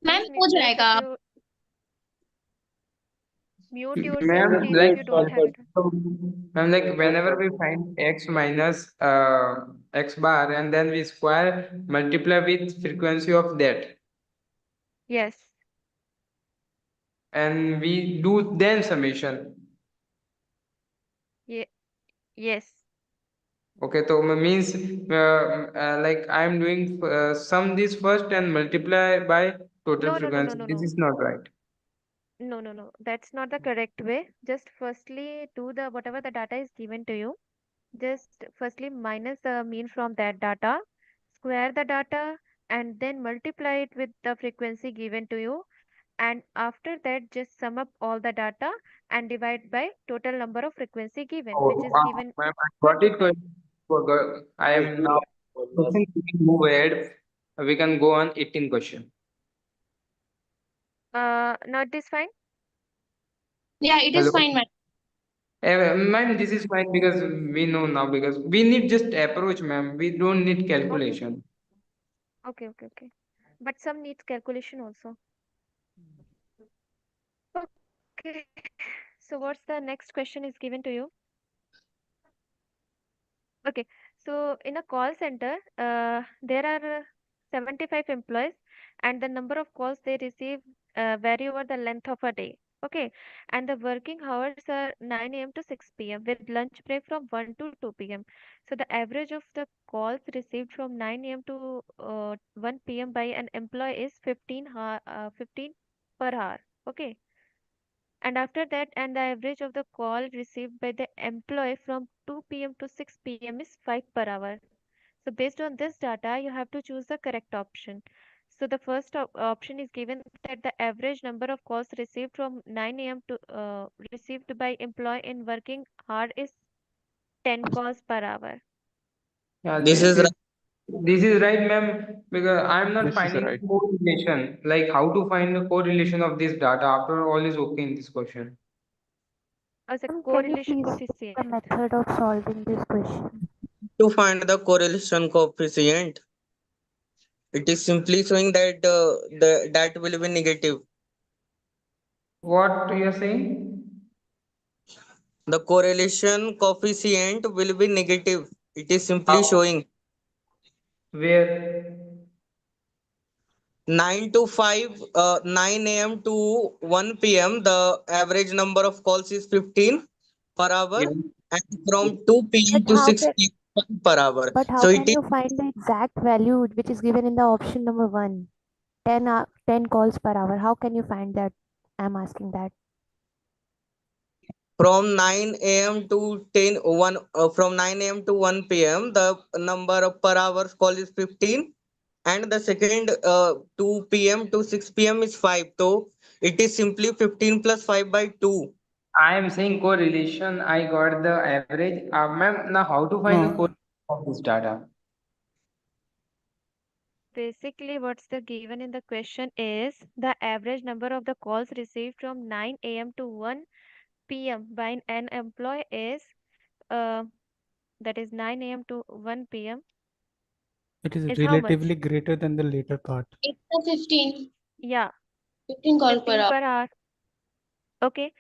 मैम Please हो mute if जाएगा you mute yourself, Ma'am, please, if like you don't have it. ma'am, like whenever we find x minus x bar and then we square multiply with frequency of that Yes. and we do then summation. Ye yes. Okay, so means like I am doing sum this first and multiply by total No, no, no, no, frequency. no, This no. is not right. No, no, no. That's not the correct way. Just firstly do the whatever the data is given to you. Just firstly minus the mean from that data, square the data, and then multiply it with the frequency given to you. And after that, just sum up all the data and divide by total number of frequency given, Oh, which is given ma'am, I got it. 25. I am now. Question, we can move ahead. We can go on 18 question. Not this fine? Yeah, it is Hello. fine, ma'am. Ma'am, this is fine because we know now because we need just approach, ma'am. We don't need Okay. calculation. Okay, okay, okay. But some needs calculation also. Okay. So what's the next question is given to you? Okay. So in a call center, there are 75 employees, and the number of calls they receive vary over the length of a day. Okay. And the working hours are 9 a.m. to 6 p.m. with lunch break from 1 to 2 p.m. So the average of the calls received from 9 a.m. to 1 p.m. by an employee is 15 per hour. Okay. And after that, and the average of the call received by the employee from 2 p.m. to 6 p.m. is 5 per hour. So based on this data, you have to choose the correct option. So the first option is given that the average number of calls received from 9 a.m. to received by employee in working hour is 10 calls per hour. Yeah, This is this is right, ma'am. Because I'm not This is finding right. correlation. Like how to find the correlation of this data. After all is okay in this question. As a Can you correlation please the coefficient. method of solving this question? to find the correlation coefficient. It is simply showing that that will be negative. What you are saying? The correlation coefficient will be negative. It is simply How? showing Where? 9 to 5, 9 a.m. to 1 p.m. The average number of calls is 15 per hour, Yeah. and from 2 But p.m. to how 6 can p.m. per hour. but how So it can is you find the exact value which is given in the option number one? 10 calls per hour. How can you find that? I'm asking that. from 9 a.m. to 1 from 9 a.m. to 1 p.m. The number of per hour call is 15, and the second 2 p.m. to 6 p.m. is 5. So it is simply 15 plus 5 by 2. I am saying correlation. I got the average. Ma'am, now how to find the No, correlation of this data? Basically, what's the given in the question is the average number of the calls received from 9 a.m. to 1 p.m. by an employee is uh, that is 9 a.m. to 1 p.m. it is is how much? relatively greater than the later part. It's a 15. Yeah, 15 calls per 15 hour. per hour. Okay.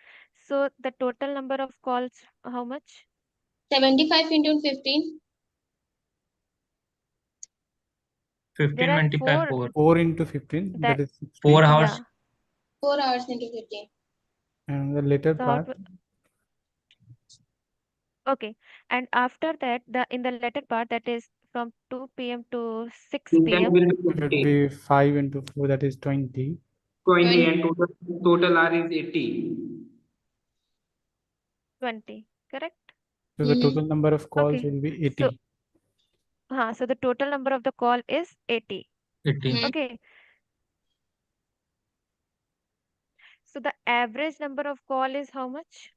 So the total number of calls, how much? 75 into 15. 15 There are multiply four 4. 4 into 15, that that, is 4 16. hours. yeah. 4 hours into 15. And the later So how part, to, okay. And after that, the in the latter part that is from 2 p.m. to 6 Then p.m. will be it would 20. be 5 into 4, that is 20. 20 20. and total R is 80. 20. Correct? So the Mm-hmm. total number of calls Okay. will be So 80. so the total number of the call is 80. 18. Okay. So the average number of call is how much?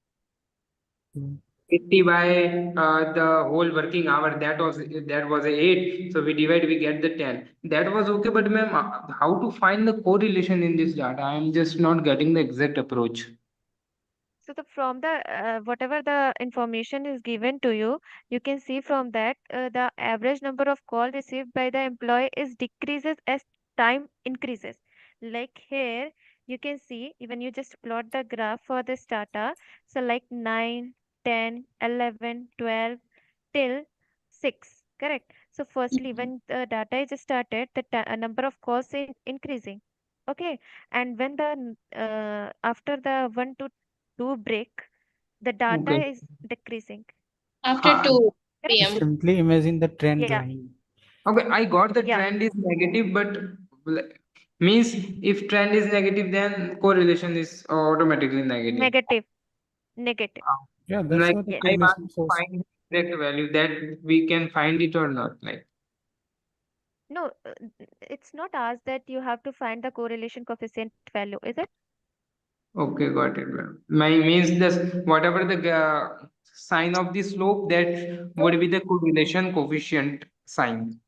80 by the whole working hour. That was a 8. So we divide, we get the 10. That was okay, but ma'am, how to find the correlation in this data? I am just not getting the exact approach. So the from the whatever the information is given to you, you can see from that the average number of call received by the employee is decreases as time increases. Like here, you can see when you just plot the graph for this data. So like 9, 10, 11, 12 till 6, correct? So firstly, when the data is started, the number of calls is increasing. Okay, and when the after the 1 to 2 break, the data Okay. is decreasing. After Uh, 2 Correct? p.m. Simply imagine the trend Yeah, line. okay, I got the yeah, trend is negative, but means if trend is negative, then correlation is automatically negative. negative, negative. Yeah, that's Like what the Yes. I want correlation to shows. find the exact value that we can find it or not. Like No, it's not asked that you have to find the correlation coefficient value, is it? okay, got it, ma'am. My means this whatever the sign of the slope that would be the correlation coefficient sign.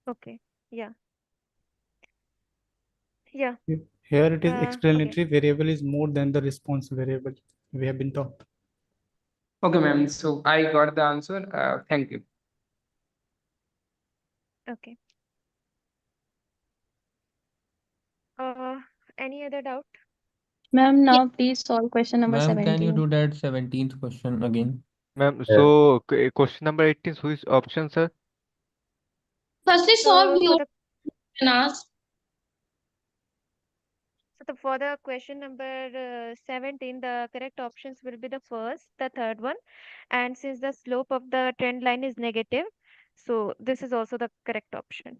Okay. Yeah. Yeah. Here it is Okay. explanatory variable is more than the response variable. We have been taught. Okay, ma'am. So I got the answer. Thank you. Okay. Any other doubt? Ma'am, now please solve question number Ma'am, can you 17. do that 17th question again? Ma'am, so question number 18, who is option, sir? Firstly, solve So for your the and ask. for the question number 17, the correct options will be the first, the third one, and since the slope of the trend line is negative, so this is also the correct option.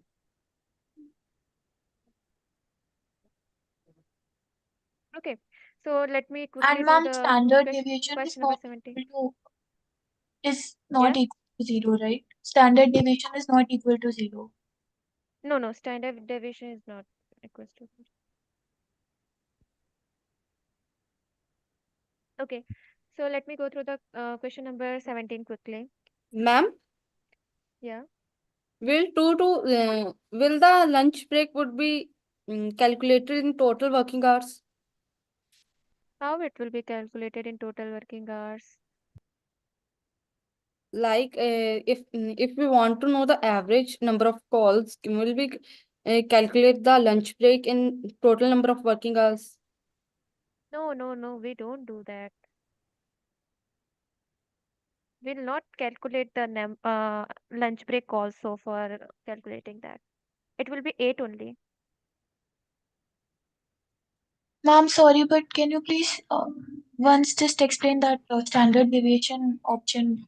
Okay. So let me quickly And do ma'am, the standard deviation is question number not 17. equal to is Yeah? not equal to zero, right? Standard deviation is not equal to zero. No, no, standard deviation is not equals to. Okay. So let me go through the question number 17 quickly. Ma'am, Yeah. will the lunch break would be calculated in total working hours? How it will be calculated in total working hours? Like if we want to know the average number of calls, will we calculate the lunch break in total number of working hours? No, no, no, we don't do that. We'll not calculate the lunch break also for calculating that. It will be 8 only. Ma'am, sorry, but can you please once just explain that standard deviation option?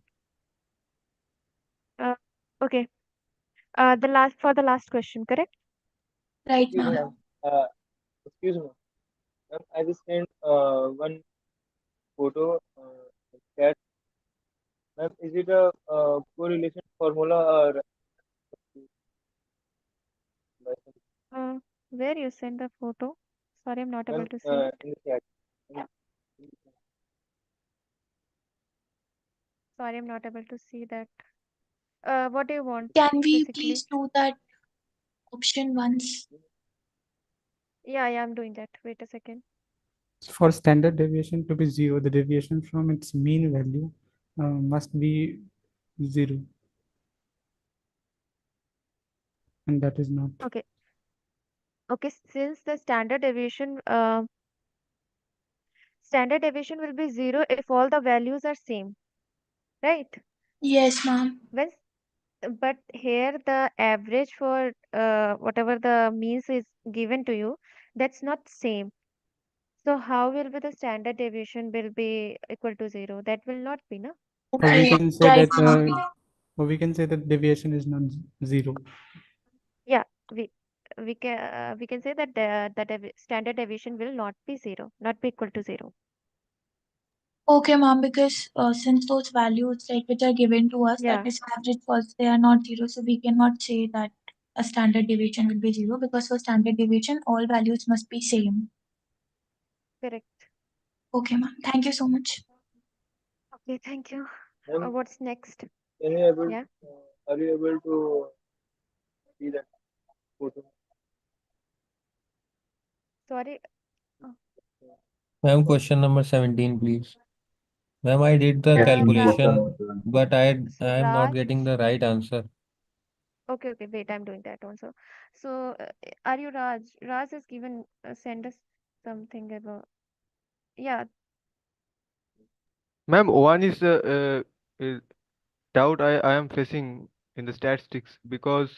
Uh, okay. The last question, correct? Right, Excuse me, ma'am. ma'am. Excuse me, ma'am. I just sent one photo chat. Ma'am, is it a correlation formula or Uh, where you send the photo? Sorry, I'm not ma'am able to see it. in the chat? In- Sorry, I'm not able to see that. What do you want, Can we basically? please do that option once? Yeah, yeah, I'm doing that. Wait a second. For standard deviation to be zero, the deviation from its mean value must be zero, and that is not. Okay. Okay, since the standard deviation will be zero if all the values are same, right? Yes, ma'am. When, but here the average for whatever the means is given to you, that's not same. So how will be the standard deviation will be equal to zero? That will not be, no? Or we Okay, can say right, that, ma'am. deviation is not zero. Yeah, we can say that the standard deviation will not be zero, not be equal to zero. Okay, ma'am, because since those values like which are given to us, that Yeah, is average false, they are not zero, so we cannot say that a standard deviation will be zero because for standard deviation, all values must be same. correct. Okay, ma'am. Thank you so much. Okay, thank you. Ma'am, What's next? can you able? Yeah, Are you able to see that photo? sorry. Oh, Ma'am, question number 17, please. Ma'am, I did the Ra calculation, but I am not Raj. getting the right answer. Okay, okay, wait, I'm doing that also. So, are you Raj? Raj has given send us something about, yeah. Ma'am, one is the doubt I am facing in the statistics, because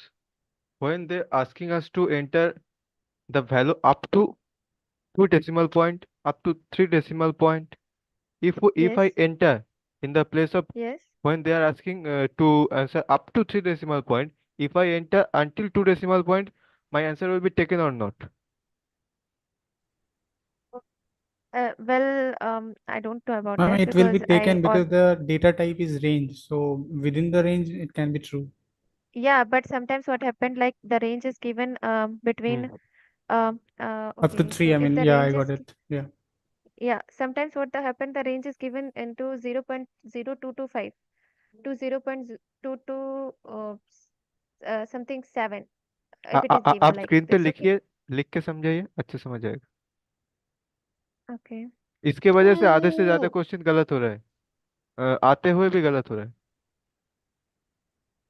when they're asking us to enter the value up to 2 decimal point, up to 3 decimal point, if I Yes, enter in the place of, yes. when they are asking to answer up to 3 decimal point, if I enter until 2 decimal point, my answer will be taken or not? Well, I don't know about that It will be because I taken all because the data type is range. So within the range, it can be true. yeah, but sometimes what happened, like the range is given Hmm. between Up to okay, three, so I if mean, the yeah, I range is got it. Yeah. yeah, sometimes what the happened, the range is given into 0.0225 to 0.22 something 7 if it is given आप like screen पे this. Okay, लिखिए, लिख के समझाइए, अच्छे समझ आएगा। okay. इसके वजह से आधे से ज्यादा क्वेश्चन गलत हो रहा है, आते हुए भी गलत हो रहा है।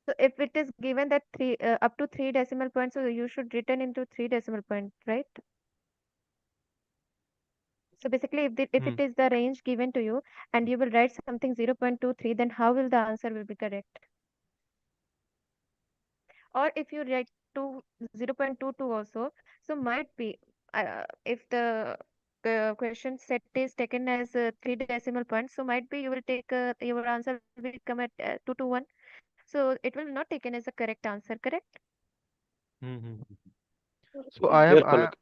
So if it is given that three up to 3 decimal points, so you should return into 3 decimal point, right? So basically, if Hmm. it is the range given to you and you will write something 0.23, then how will the answer will be correct? Or if you write to 0.22 also, so might be if the question set is taken as 3 decimal points, so might be you will take your answer will become at 221. So it will not taken as a correct answer, correct? Hmm. So Yeah. Yes, Palak.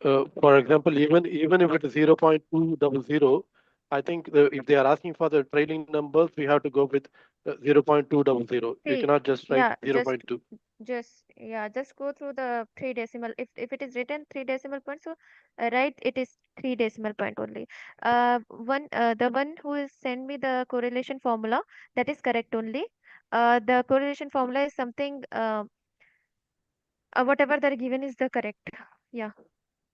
For example, even if it is 0.200, I think if they are asking for the trailing numbers, we have to go with 0.200. You See, cannot just write yeah, 0.2. just go through the 3 decimal. If it is written 3 decimal points, so right, it is 3 decimal point only. The one who is send me the correlation formula, that is correct only. The correlation formula is something whatever they're given is the correct. Yeah.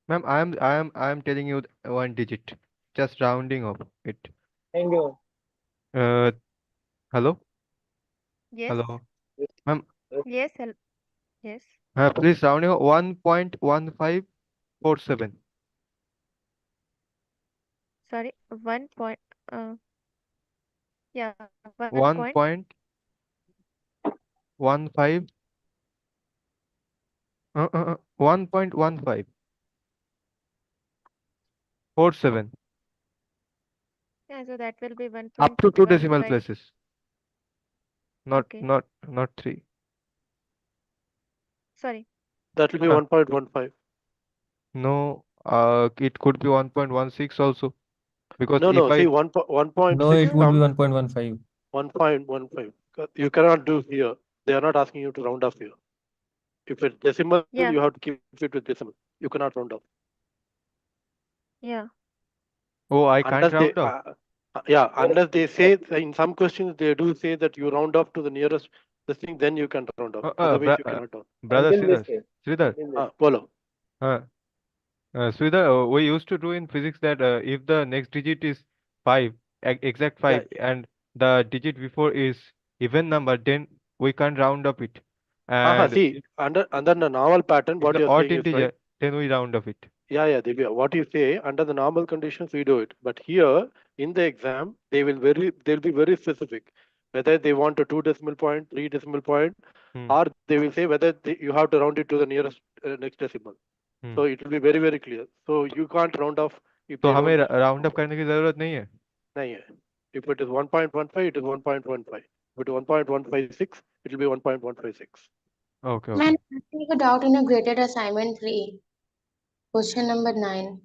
ma'am, I am telling you one digit, just rounding of it. Thank you. Uh, hello, Yes. hello, ma'am. Yes. Yes. Please rounding of 1.1547. Sorry. 1 point. Uh, yeah. 1.15. 1.1547. Yeah. So that will be one Up point to two one decimal five. places. Not Okay. not not three. Sorry. That will be Uh, 1.15. no, it could be 1.16 also, because No, if no. See, I No, 1.6 it would be comes 1.15. 1.15. You cannot do here. They are not asking you to round off here. If it's decimal, Yeah. you have to keep it with decimal. You cannot round off. Yeah. oh, I can't Unless they, round off. unless they say in some questions they do say that you round off to the nearest this thing, then you can round off. Otherwise, you cannot round. Brother Until they Sridhar, say. Sridhar, Follow. uh, Sridhar, we used to do in physics that if the next digit is 5, exact Yeah. 5, and the digit before is even number, then we can't round up it. And See, under the normal pattern, if what the you're odd saying is right. integer, then we round up it. Yeah, Divya. What you say under the normal conditions, we do it. But here in the exam, they'll be very specific, whether they want a 2 decimal point, 3 decimal point, Hmm. or they will say whether you have to round it to the nearest next decimal. Hmm. So it will be very very clear. So you can't round off if तो they हमें don't. Round up करने की जरूरत नहीं है. नहीं है. If it is 1.15, it is 1.15. If it is 1.156, it will be 1.156. Okay, Man, okay. I take a doubt in a graded assignment 3, question number 9.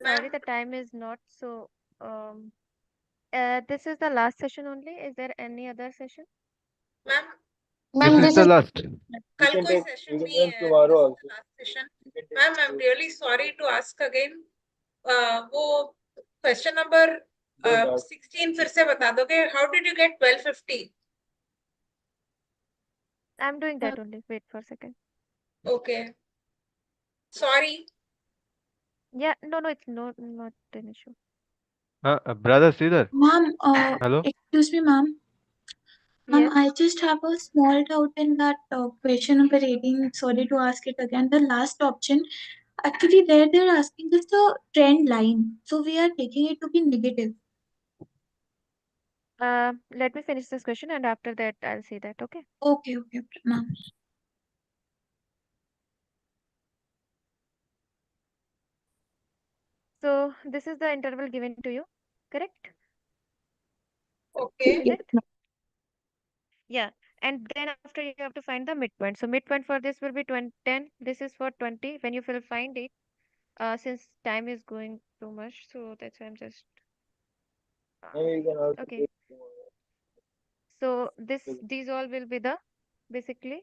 Sorry, the time is not so. Um, this is the last session only. Is there any other session? Ma'am, This Ma'am, is this the is last. कल कोई session नहीं है. tomorrow This is also. the last session. Ma'am, I'm really sorry to ask again. वो question number Don't ask. 16 फिर से बता दोगे? How did you get 1250? I'm doing that only. Wait for a second. Okay. Sorry. Yeah, no, no, it's not an issue. Brother Sridhar. Ma'am, Hello. excuse me, ma'am. Yes. I just have a small doubt in that question number 18. Sorry to ask it again. The last option, actually, there they're asking us the trend line. So we are taking it to be negative. Let me finish this question and after that I'll see that. Okay. Okay, ma'am. So this is the interval given to you, correct? Okay. Is it? Yeah. And then after you have to find the midpoint. So midpoint for this will be 20, 10. This is for 20. When you will find it, since time is going too much, so that's why I'm just Maybe you can also okay. take So these all will be the basically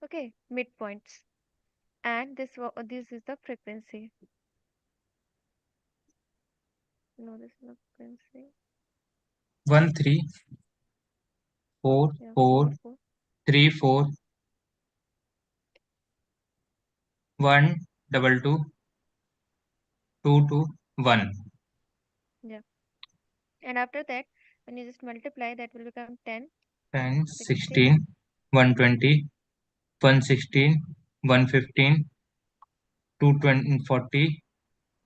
okay midpoints, and this is the frequency. No, this is the frequency. 1 3 4 Yeah, 4 4. 3 4 1 2 2 2 2 1. Yeah. And after that, when you just multiply, that will become 10, 10 60, 16 120 116 115 220 40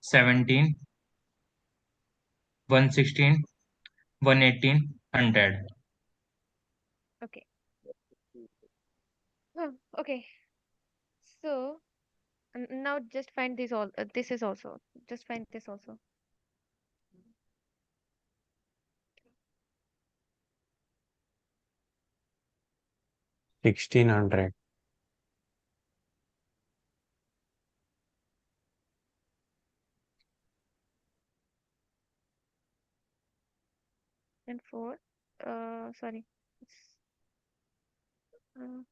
17 116 118 100. Okay. Oh, okay. So now just find this all. This is also. Just find this also. $1,600. And 4. Sorry. Uh,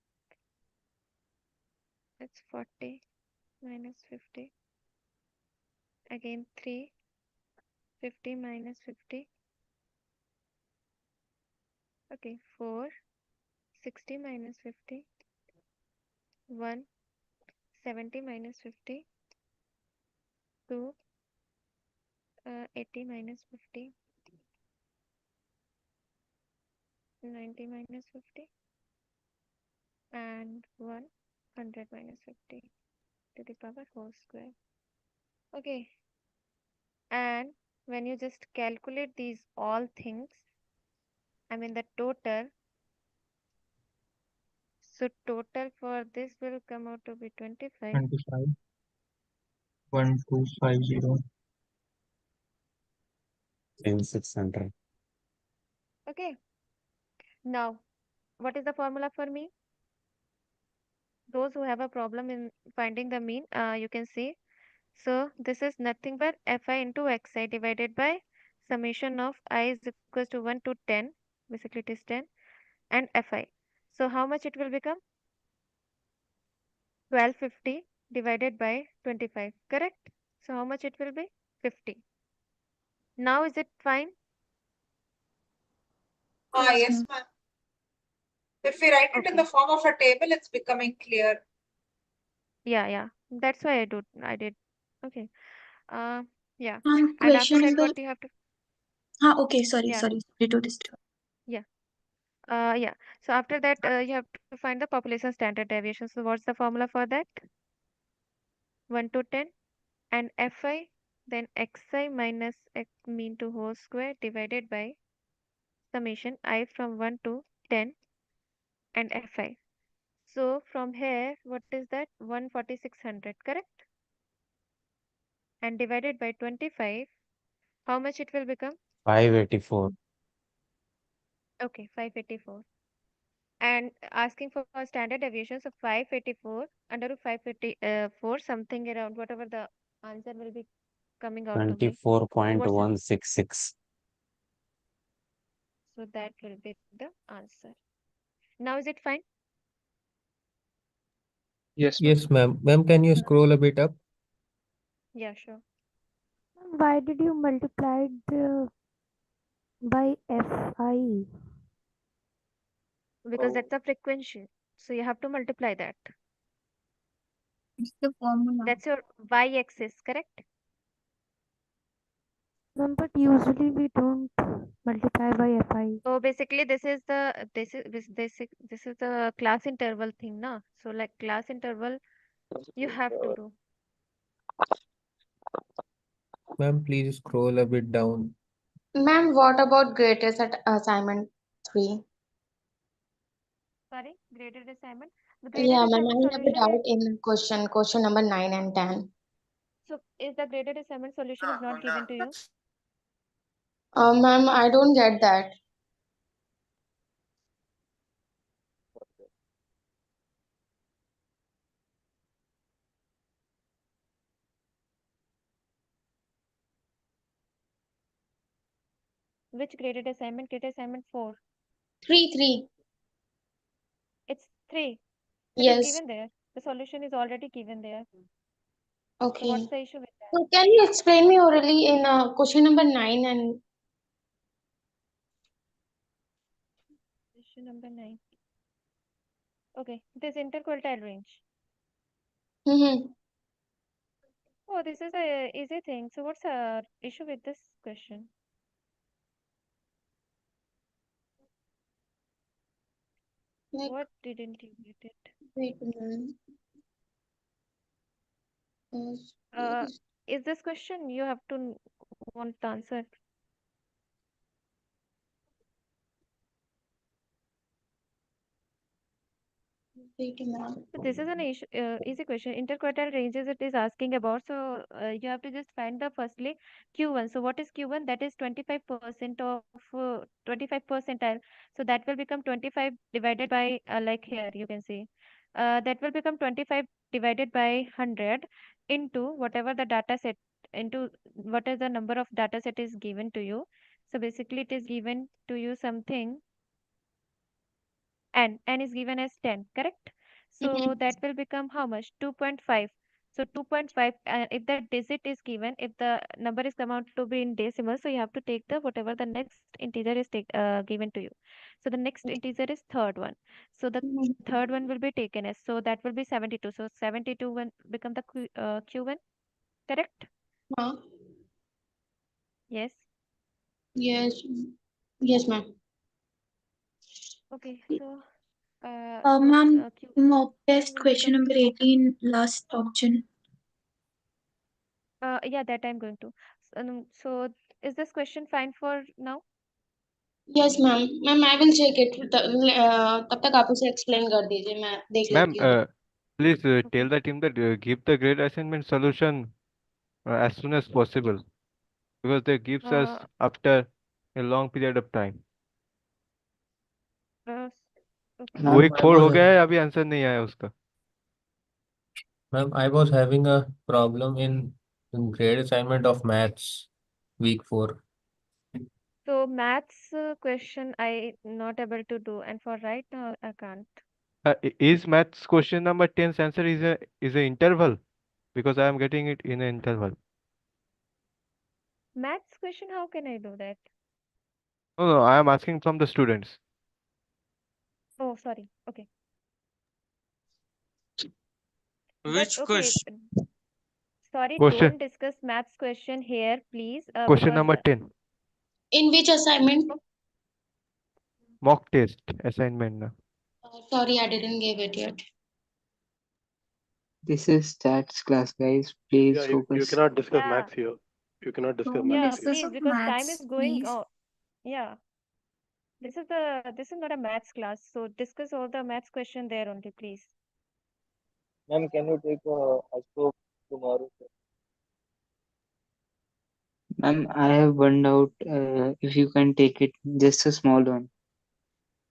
it's 40 minus 50. Again 3. 50 minus 50. Okay. 4. 60 minus 50. 1. 70 minus 50. 2. 80 minus 50. 90 minus 50. And 100 minus 50 to the power whole square. Okay. And when you just calculate these all things, I mean the total, so total for this will come out to be 25. 25 1250 $600. Okay. Now, what is the formula for me? Those who have a problem in finding the mean, you can see. So this is nothing but fi into xi divided by summation of I is equals to 1 to 10. Basically it is 10 and fi. So how much it will become? 1250 divided by 25, correct? So how much it will be? 50. Now is it fine? Yes, ma'am. If we write it in the Okay. form of a table, it's becoming clear. Yeah. That's why I did. Okay. Yeah. And after Question that, number. what you have to, Okay, sorry yeah, to disturb. yeah. Yeah. So after that, you have to find the population standard deviation. So what's the formula for that? 1 to 10 and fi, then xi minus mean to whole square divided by summation I from 1 to 10 and fi. So from here, what is that? 14600, correct? And divided by 25, how much it will become? 584. Okay, 584. And asking for a standard deviation, so 584 under root 584, something around whatever the answer will be coming out to be. So what's the, 24.166. so that will be the answer. Now is it fine? Yes, ma'am. Yes, ma'am. Ma'am, can you scroll a bit up? Yeah, sure. Why did you multiply it by fi? Because that's a frequency. So you have to multiply that. It's the formula. That's your y-axis, correct? But usually we don't multiply by fi. So basically, this is the class interval thing, na? So like class interval, you have to do. Ma'am, please scroll a bit down. Ma'am, what about greatest at assignment 3? Sorry, graded assignment. The graded Yeah, ma'am, assignment I have a solution is doubt in question number 9 and 10. so is the graded assignment solution is not given to you? Ma'am, I don't get that. Which graded assignment? Graded assignment 4. 3. It's 3. It is Yes. given there. The solution is already given there. So what's Okay. the issue with that? So can you explain me orally in question number 9 and Question number 9. Okay, this interquartile range. mm-hmm. Oh, this is a easy thing. So what's the issue with this question? Like, What didn't you get it? wait a minute. Uh, is this question you have to want the answer? Wait a minute. So this is an easy question. Interquartile ranges it is asking about. So you have to just find the firstly Q1. So what is Q1? That is 25% of 25 percentile. So that will become 25 divided by like here you can see. That will become 25 divided by 100 into whatever the data set into what is the number of data set is given to you. So basically it is given to you something n is given as 10, correct? So that will become how much? 2.5. So 2.5, if the digit is given, if the number is come out to be in decimal, so you have to take the whatever the next integer is given to you. So the next integer is third one. So the third one will be taken as, so that will be 72. So 72 will become the Q1, correct? Huh? Yes. Yes. Yes, ma'am. Okay, so this Ma'am, Q1 mock test will question become number 18, last option. yeah, that I'm going to. So is this question fine for now? Yes, ma'am. Ma'am I will check it. तब तक आप उसे explain कर दीजिए मैं देख Ma'am, लेती हूँ. please tell the team that give the grade assignment solution as soon as possible because they gives us Uh, after a long period of time. uh, okay. Ma'am, week I 4 was हो गया है अभी answer नहीं आया उसका. ma'am, I was having a problem in grade assignment of maths, week 4. So maths question I not able to do, and for right now I can't. Is maths question number 10's answer is a interval because I am getting it in an interval. Maths question, how can I do that? No, I am asking from the students. Oh, sorry. Okay. But Which okay, question? sorry, Question don't discuss maths question here, please, question because number 10 In which assignment? mock test assignment. Sorry, I didn't give it yet. This is stats class, guys. Please Yeah, you focus. cannot discuss yeah, maths here. You cannot discuss Don't maths yeah, here. discuss please, of because time is maths, going. please. Oh, yeah. This is not a maths class, so discuss all the maths question there only, please. Ma'am, can you take a soap tomorrow, sir? Ma'am, I have one doubt. If you can take it, just a small one.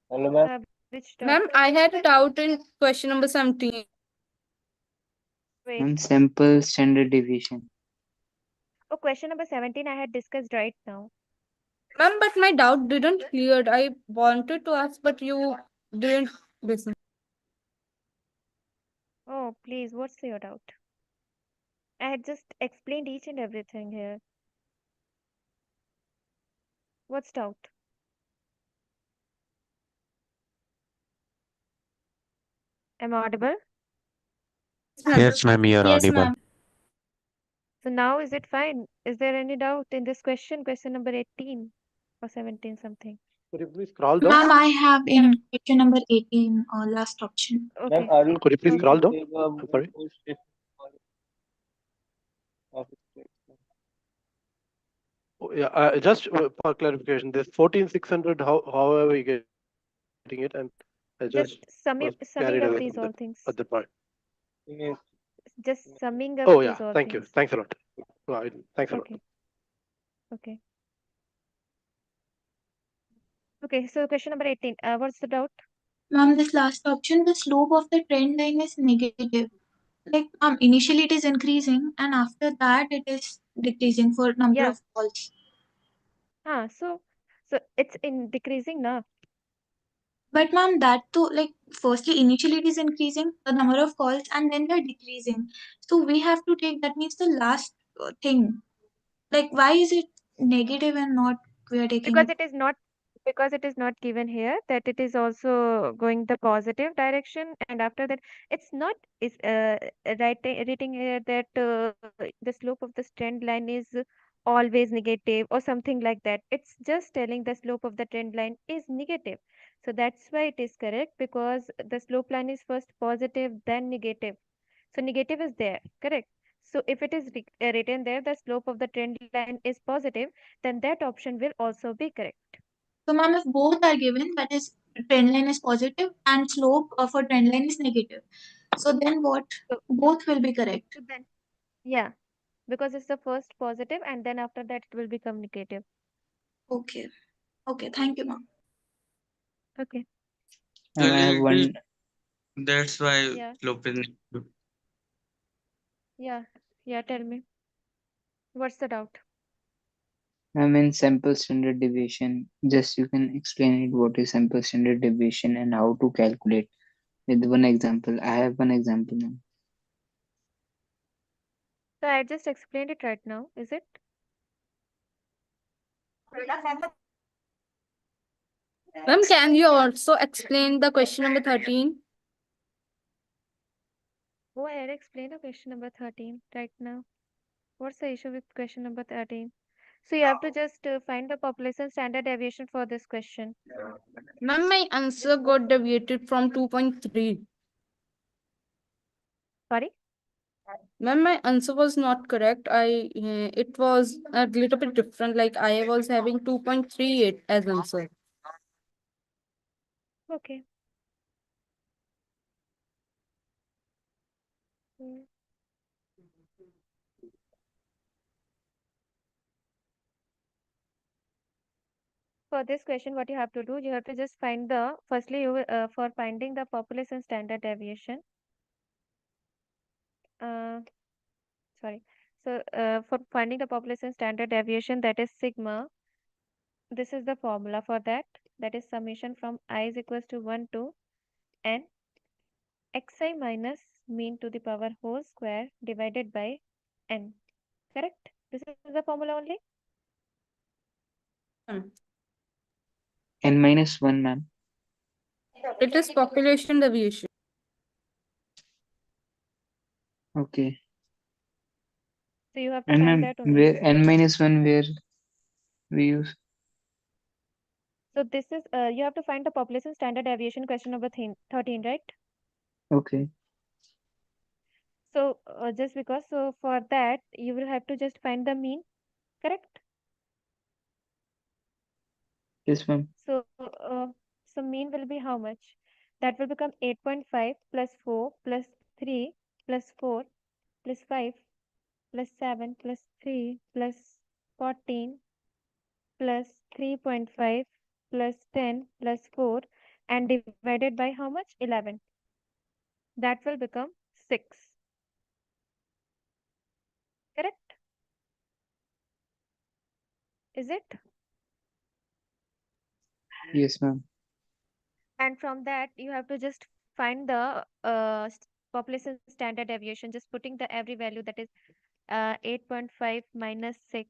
Hello, ma'am. Which Ma'am, doubt? I had a doubt in question number 17. Wait. Ma'am, sample standard deviation. Oh, question number 17 I had discussed right now. Ma'am, but my doubt didn't cleared. I wanted to ask, but you didn't listen. Oh, please, what's your doubt? I had just explained each and everything here. What's doubt? Am I audible? Yes, ma'am, you are Yes, audible. ma'am. So now is it fine? Is there any doubt in this question? Question number 18 or 17 something? Could you please scroll down? Ma'am, I have in question number 18, last option. Ma'am, Okay. are you Could you please Okay. scroll down? take a I'm sorry. full statement of its text? Oh, yeah, just for clarification, this 14,600, how are we getting it? And I Just just was summing carried up away these from all that things. at that point. Yes. Just summing up Oh these yeah, all thank you. things. Thanks a lot. Thanks a lot. Okay. Okay. Okay. So question number 18. What's the doubt? Ma'am, this last option, the slope of the trend line is negative. Like, initially it is increasing, and after that it is decreasing for number Yeah. of calls. So it's in decreasing now. But ma'am, that too, like, firstly, initially it is increasing the number of calls, and then they're decreasing. So we have to take that means the last thing. Like, why is it negative and not we are taking Because it? it is not given here that it is also going the positive direction, and after that it's not is writing here that the slope of the trend line is always negative or something like that. It's just telling the slope of the trend line is negative. So that's why it is correct, because the slope line is first positive then negative. So negative is there, correct? So if it is written there, the slope of the trend line is positive, then that option will also be correct. So ma'am, if both are given, that is trend line is positive and slope for trend line is negative. So then what? So, Both will be correct. so then, yeah, because it's the first positive and then after that it will become negative. Okay. Okay. Thank you, ma'am. Okay. So And I have one. that's why Yeah. slope is. Yeah. Yeah. Tell me. What's the doubt? I'm in sample standard deviation. Just you can explain it what is sample standard deviation and how to calculate with one example. I have one example now. So I just explained it right now, is it? Ma'am, can you also explain the question number 13? Oh, I had explained the question number 13 right now. What's the issue with question number 13? So you have to just find the population standard deviation for this question. Ma'am, my answer got deviated from 2.3. Sorry? Ma'am, my answer was not correct. It was a little bit different. Like I was having 2.38 as answer. Okay. Hmm. For this question, what you have to do, you have to just find the, firstly, for finding the population standard deviation. Uh, sorry. So for finding the population standard deviation, that is sigma, this is the formula for that. That is summation from I is equals to 1 to n xi minus mean to the power whole square divided by n. Correct? This is the formula only? N minus 1, ma'am. It is population deviation. Okay. So you have to And find ma'am, that only. where N minus 1 where we use? So this is, you have to find the population standard deviation question number 13, right? Okay. So just because, so for that, you will have to just find the mean, correct? Yes, ma'am. So mean will be how much? That will become 8.5 plus 4 plus 3 plus 4 plus 5 plus 7 plus 3 plus 14 plus 3.5 plus 10 plus 4 and divided by how much? 11. That will become 6. Correct? Is it? Yes, ma'am. And from that, you have to just find the population standard deviation, just putting the every value, that is 8.5 minus 6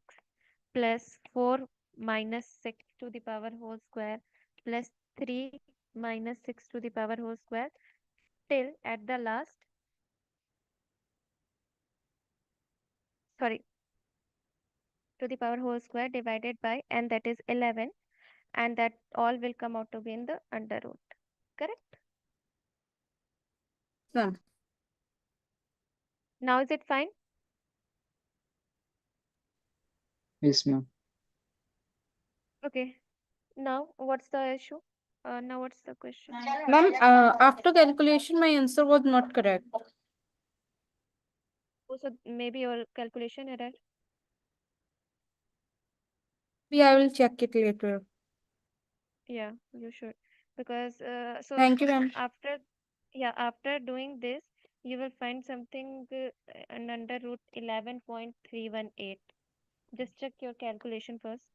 plus 4 minus 6 to the power whole square plus 3 minus 6 to the power whole square till at the last, sorry, to the power whole square divided by n, that is 11, and that all will come out to be in the under root. Correct? Ma'am. Now is it fine? Yes, ma'am. Okay. Now what's the issue? Now what's the question? Ma'am, after calculation, my answer was not correct. Oh, so maybe your calculation error. I will check it later. Yeah, you should. Because so Thank you, ma'am. after doing this, you will find something under root 11.318. Just check your calculation first.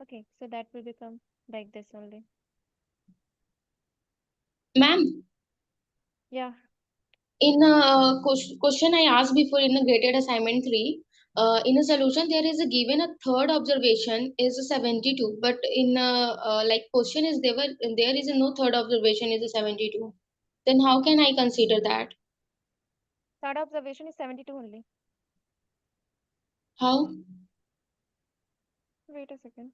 Okay, so that will become like this only. Ma'am, Yeah. in a question I asked before in the graded assignment 3, in a solution there is a given a third observation is a 72, but in like question is there is no third observation is a 72. Then how can I consider that? Third observation is 72 only. How? Wait a second.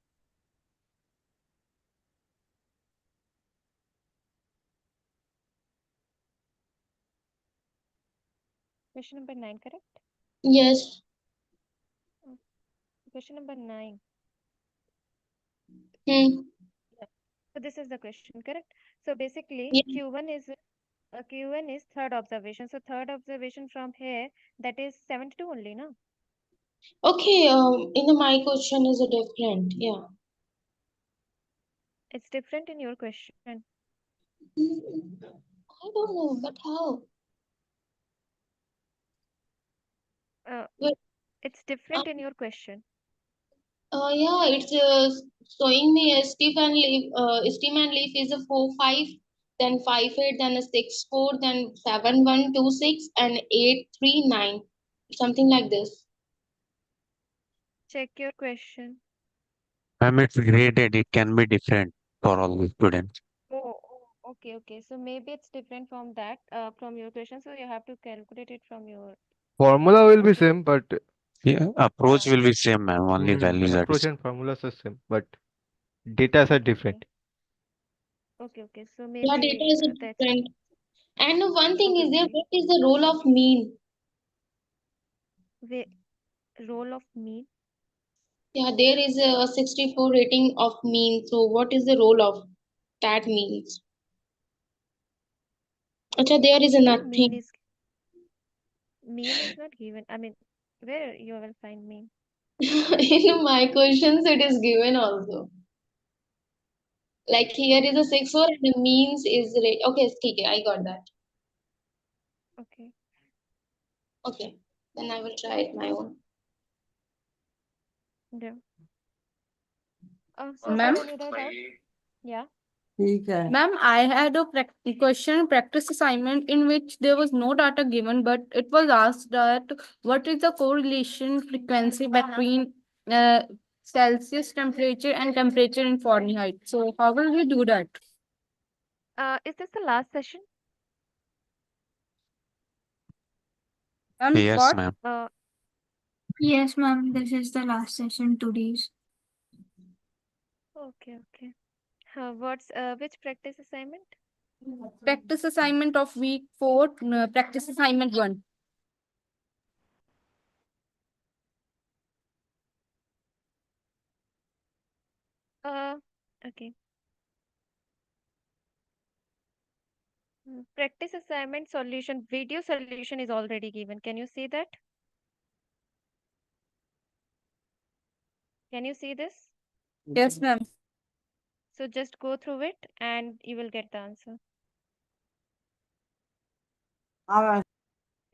Question number 9, correct? Yes. Question number 9. Hmm. Yeah. So this is the question, correct? So basically, Yeah. Q1 is third observation. So third observation from here, that is 72 only, no? Okay, in the my question is a different, yeah. It's different in your question. I don't know, but how? Wait, It's different in your question. yeah, it's showing me a steam and leaf is a 4 5, then 5 8, then a 6 4, then 7 1 2 6, and 8 3 9, something like this. Check your question. Ma'am, it's graded. It can be different for all the students. Okay. So maybe it's different from that, from your question. So you have to calculate it from your Formula will be same, but Yeah, approach will be same, ma'am. Only values are approach different. and formulas are same, but data are different. Okay. So Yeah, data maybe is that's different. And one thing is there, okay. what is the role of mean? The role of mean. Yeah, there is a 64 rating of mean. So what is the role of that means? Acha, there is Where nothing. mean is not given. I mean, where you will find mean? In my questions, it is given also. Like here is a 6 4 and the means is rate. Okay, okay, I got that. Okay. Okay, then I will try it my own. Yeah. So Ma'am? sir, any other doubt? Yeah. Ma'am, I had a question practice assignment in which there was no data given, but it was asked that what is the correlation frequency between Celsius temperature and temperature in Fahrenheit? So how will we do that? Is this the last session? Yes, What? ma'am. Yes, ma'am. This is the last session today's. Okay. What's which practice assignment? Practice assignment of week 4, practice assignment 1. Okay. Practice assignment solution, video solution is already given. Can you see that? Can you see this? Yes, ma'am. So just go through it and you will get the answer.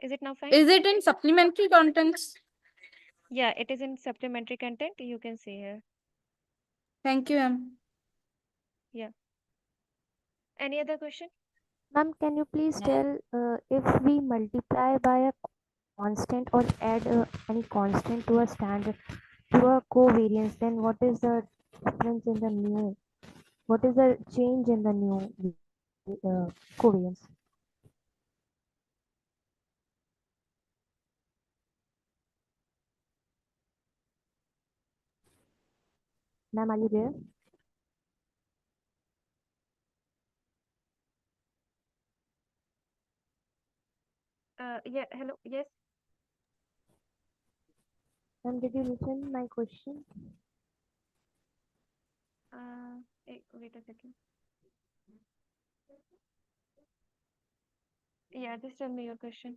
Is it now fine? Is it in supplementary contents? Yeah, it is in supplementary content. You can see here. Thank you, ma'am. Yeah. Any other question? Ma'am, can you please tell if we multiply by a constant or add any constant to a standard to a covariance, then what is the difference in the new? What is the change in the new covariance? Ma'am, are you there? Yeah, hello. Yes. Ma'am, did you listen my question? Wait a second. Yeah, just tell me your question.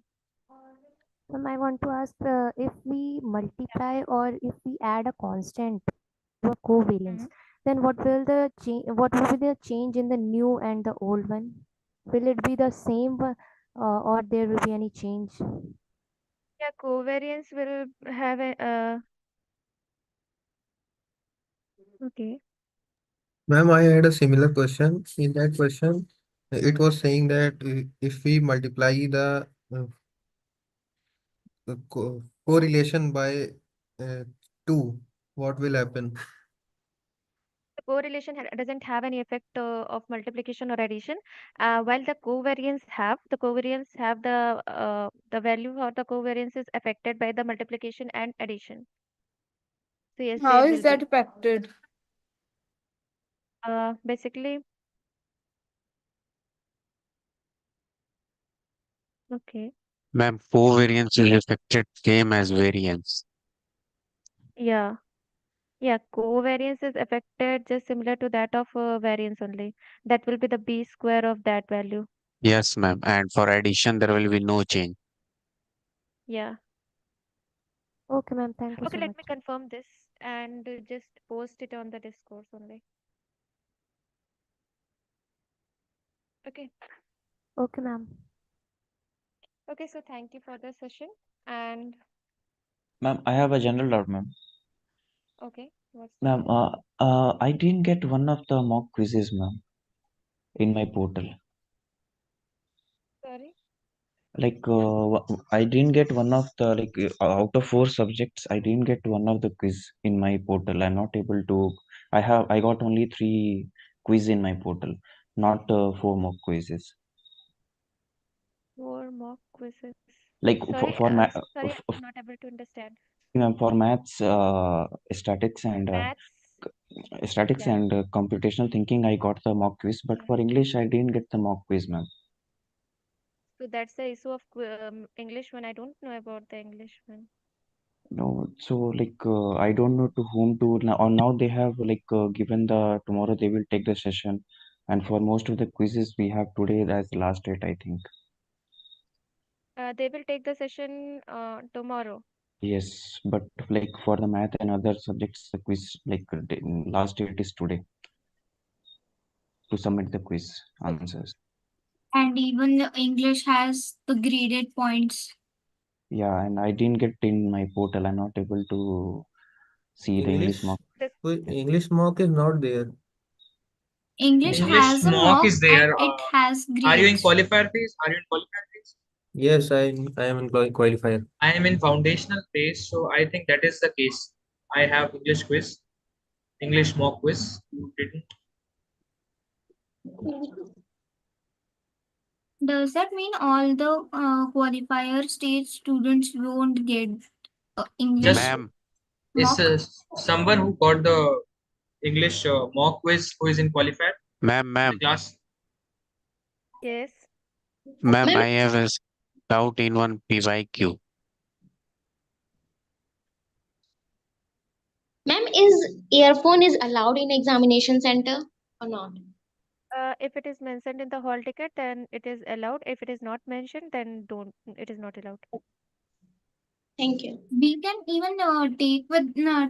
Ma'am, I want to ask if we multiply or if we add a constant to a covariance, then what will the change? What will be the change in the new and the old one? Will it be the same one, or there will be any change? Yeah, covariance will have a okay. Ma'am, I had a similar question. In that question, it was saying that if we multiply the correlation by 2, what will happen? The correlation doesn't have any effect of multiplication or addition. While the covariance have the value for the covariance is affected by the multiplication and addition. So yes, How there is will that be. affected? Basically, okay. Ma'am, covariance is affected same as variance. Yeah. Yeah, covariance is affected just similar to that of variance only. That will be the b square of that value. Yes, ma'am. And for addition, there will be no change. Yeah. Okay, ma'am. Thank you Okay, so let much. me confirm this and just post it on the discourse only. Okay. Okay, ma'am. Okay, so thank you for the session. And Ma'am, I have a general doubt, ma'am. okay, what's that? Ma'am, I didn't get one of the mock quizzes, ma'am, in my portal. Sorry. Like, I didn't get one of the, like, out of 4 subjects, I didn't get one of the quiz in my portal. I'm not able to. I got only 3 quiz in my portal, not 4 mock quizzes. 4 mock quizzes. Like Sorry, sorry, I'm not able to understand. ma'am, for maths, statics and Maths. statics Yeah. and computational thinking, I got the mock quiz, but Yeah. for English, I didn't get the mock quiz, ma'am. So that's the issue of English one. I don't know about the English one. No, so like I don't know to whom to now. Or now they have like given the tomorrow they will take the session, and for most of the quizzes we have today as the last date, I think. They will take the session tomorrow. Yes, but like for the math and other subjects, the quiz like last date is today to submit the quiz answers. And even the English has the graded points. Yeah, and I didn't get in my portal. I'm not able to see the English English, mock. English mock is not there. English English has a mock mock is and there. it has Are you in grades. qualifier phase? Are you in qualifier phase? Yes, I am in qualifier. I am in foundational phase, so I think that is the case. I have English quiz, English mock quiz. You didn't. Does that mean all the qualifier stage students won't get English Just Ma'am, is mock? someone who got the English mock quiz who is in qualifier ma'am, in the ma'am, class. Yes. ma'am, I have a doubt in one PYQ. Ma'am, is earphone is allowed in examination center or not? If it is mentioned in the hall ticket, then it is allowed. If it is not mentioned, then don't. It is not allowed. Thank you. We can even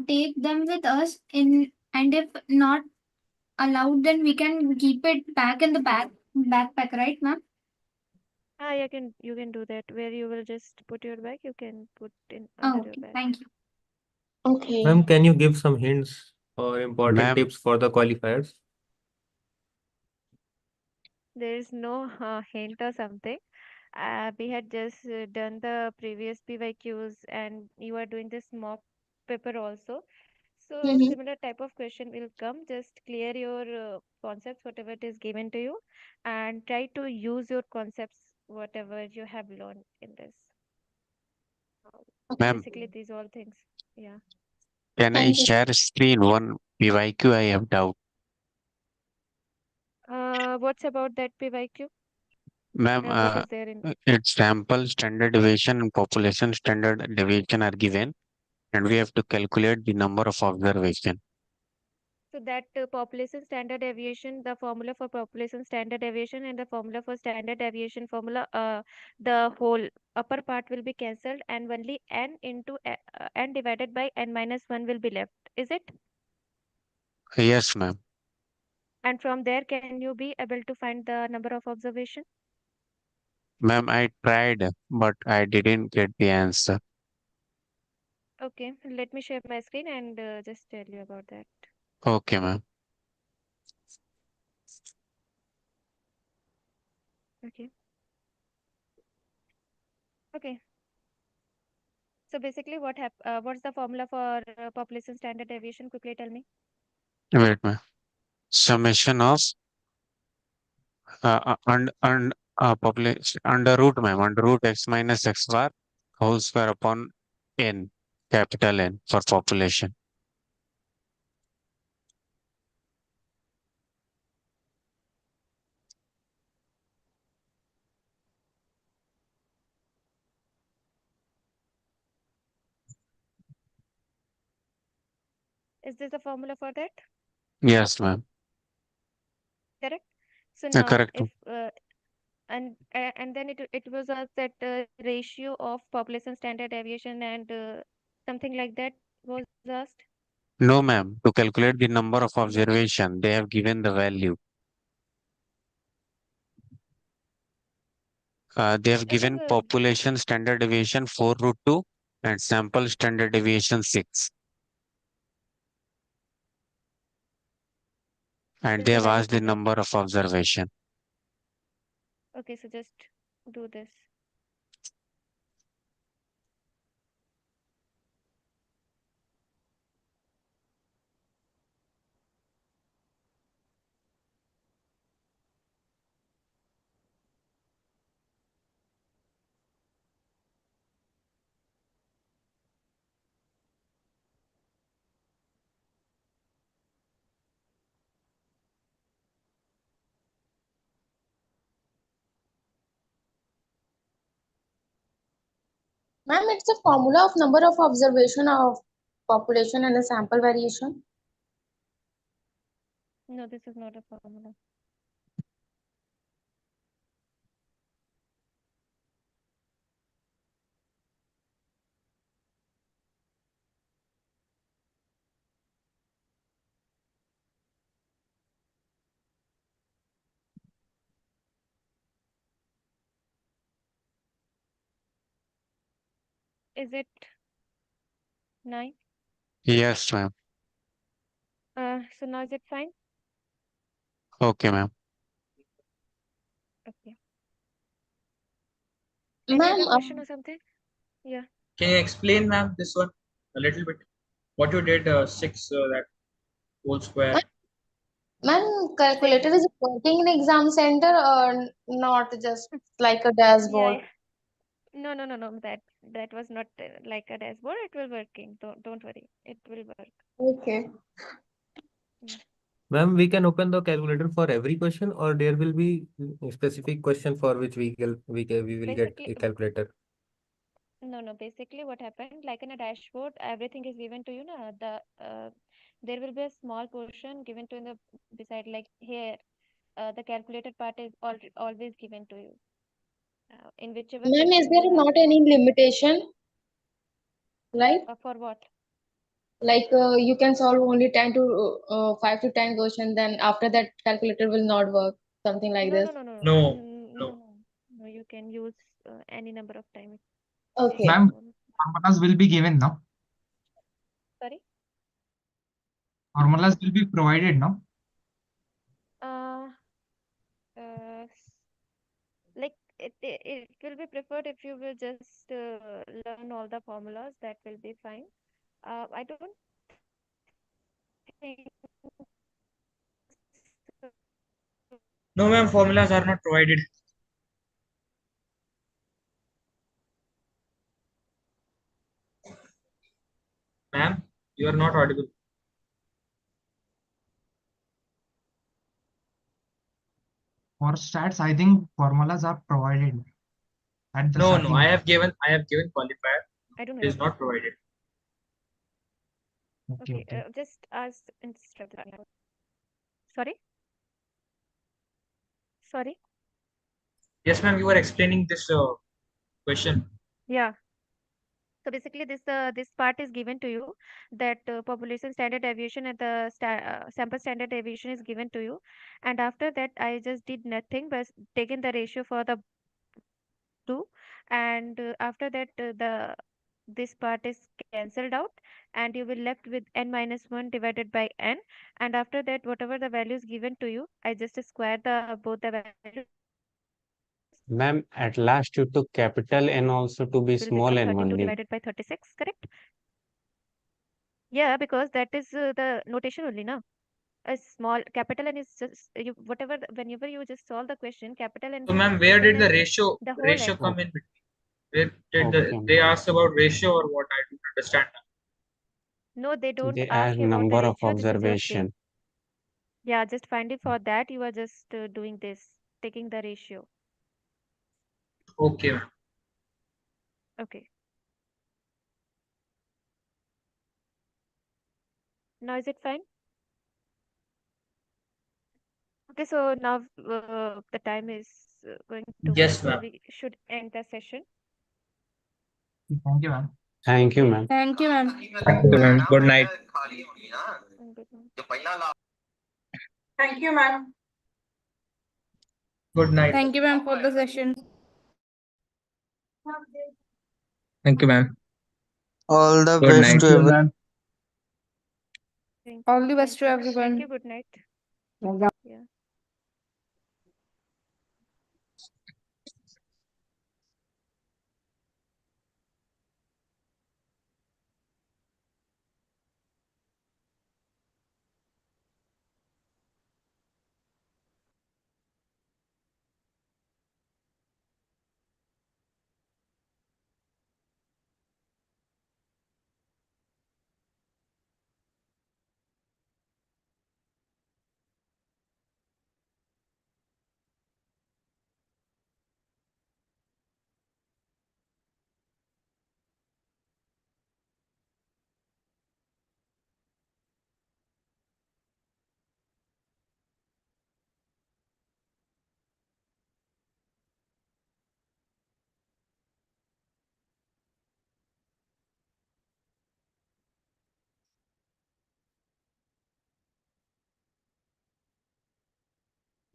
take them with us in, and if not allowed, then we can keep it back in the backpack, right, ma'am? You can do that. Where you will just put your bag, you can put in under Oh, your okay. bag. Thank you. Okay. Ma'am, can you give some hints or important Ma'am, tips for the qualifiers? There is no hint or something. We had just done the previous PYQs, and you are doing this mock paper also. So Mm-hmm. similar type of question will come. Just clear your concepts, whatever it is given to you, and try to use your concepts, whatever you have learned in this. ma'am, Basically, these all things. Yeah. can I Thank you. share screen one PYQ, I have doubt. What's about that PYQ? Ma'am, What is there in? its sample standard deviation and population standard deviation are given, and we have to calculate the number of observation. So that population standard deviation, the formula for population standard deviation and the formula for standard deviation formula, the whole upper part will be cancelled and only n into n divided by n minus 1 will be left. Is it? Yes, ma'am. And from there, can you be able to find the number of observation? Ma'am, I tried, but I didn't get the answer. Okay, let me share my screen and just tell you about that. Okay, ma'am. Okay. Okay. So basically, what's the formula for population standard deviation? Quickly tell me. Wait, ma'am. Summation of population under root, ma'am, under root x minus x bar whole square upon n, capital N for population. Is this the formula for that? Yes, ma'am. Correct. So now, Correct. if and then it was asked that ratio of population standard deviation and something like that was asked. No, ma'am. To calculate the number of observation, they have given the value. They have That is given a population standard deviation 4 root 2 and sample standard deviation 6. And is they the have value asked for the that. number of observation. Okay, so just do this. Ma'am, it's the formula of number of observation of population and the sample variation. No, this is not a formula. Is it 9? Yes, ma'am. So now is it fine? Okay, ma'am. Okay. Any Ma'am, other question or something? Yeah. Can you explain, ma'am, this one a little bit? What you did, 6, that whole square. ma'am, Six. calculator is working in exam center or not just like a Yeah, dashboard? yeah. No, no, no, no. That was not like a dashboard. It will working. Don't worry. It will work. Okay. Mm. Ma'am, we can open the calculator for every question, or there will be a specific question for which we will get Basically, a calculator. no, no. Basically, what happened? Like in a dashboard, everything is given to you. Na there will be a small portion given to in the beside. Like here, the calculated part is always given to you. In whichever Ma'am, is question there was not asked any limitation? Like, for what? you can solve only 10 to 5 to 10 questions, then after that calculator will not work. Something like No, this. no, no, no, No, no, no. no. No, you can use any number of time. It Okay. Ma'am, won't. formulas will be given now. Sorry. Formulas will be provided now. Uh, like it will be preferred if you will just learn all the formulas. That will be fine. I don't think No, ma'am, formulas are not provided. Ma'am, you are not audible. For stats, I think formulas are provided at the No, starting. I have given qualifier. I don't know It is about not that. provided. Okay, just ask instead. Sorry? Sorry? Yes, ma'am. You were explaining this question. Yeah. So basically, this part is given to you that population standard deviation and the sample standard deviation is given to you, and after that, I just did nothing but taken the ratio for the two, and after that, the this part is cancelled out, and you will left with n minus 1 divided by n, and after that, whatever the value is given to you, I just square the both the values. Ma'am, at last you took capital N also to be Will small become n 32 only. divided by 36, correct? Yeah, because that is the notation only, no? A small capital N is just you whatever whenever you just solve the question, capital N So, is ma'am, just where taken did the as ratio the whole N. come in between? Where did Okay, they ma'am. ask about ratio or what? I don't understand. No, they don't They add ask about number the of ratio. This is your skill. observation. Yeah, just finding for that you are just doing this, taking the ratio. Okay, ma'am. Okay. Now is it fine? Okay, so now the time is going to go, Yes, so ma'am. we should end the session. Thank you, ma'am. Thank you, Okay. ma'am. Thank you, ma'am. Thank you, ma'am. Good night. And good night. Thank you, ma'am. Good night. Thank you, ma'am, for the session. Thank you, ma'am. All the Good best night. to Thank you, everyone. ma'am. Thank All you. the best to Thank everyone. you. Good night. Yeah.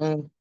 Mm.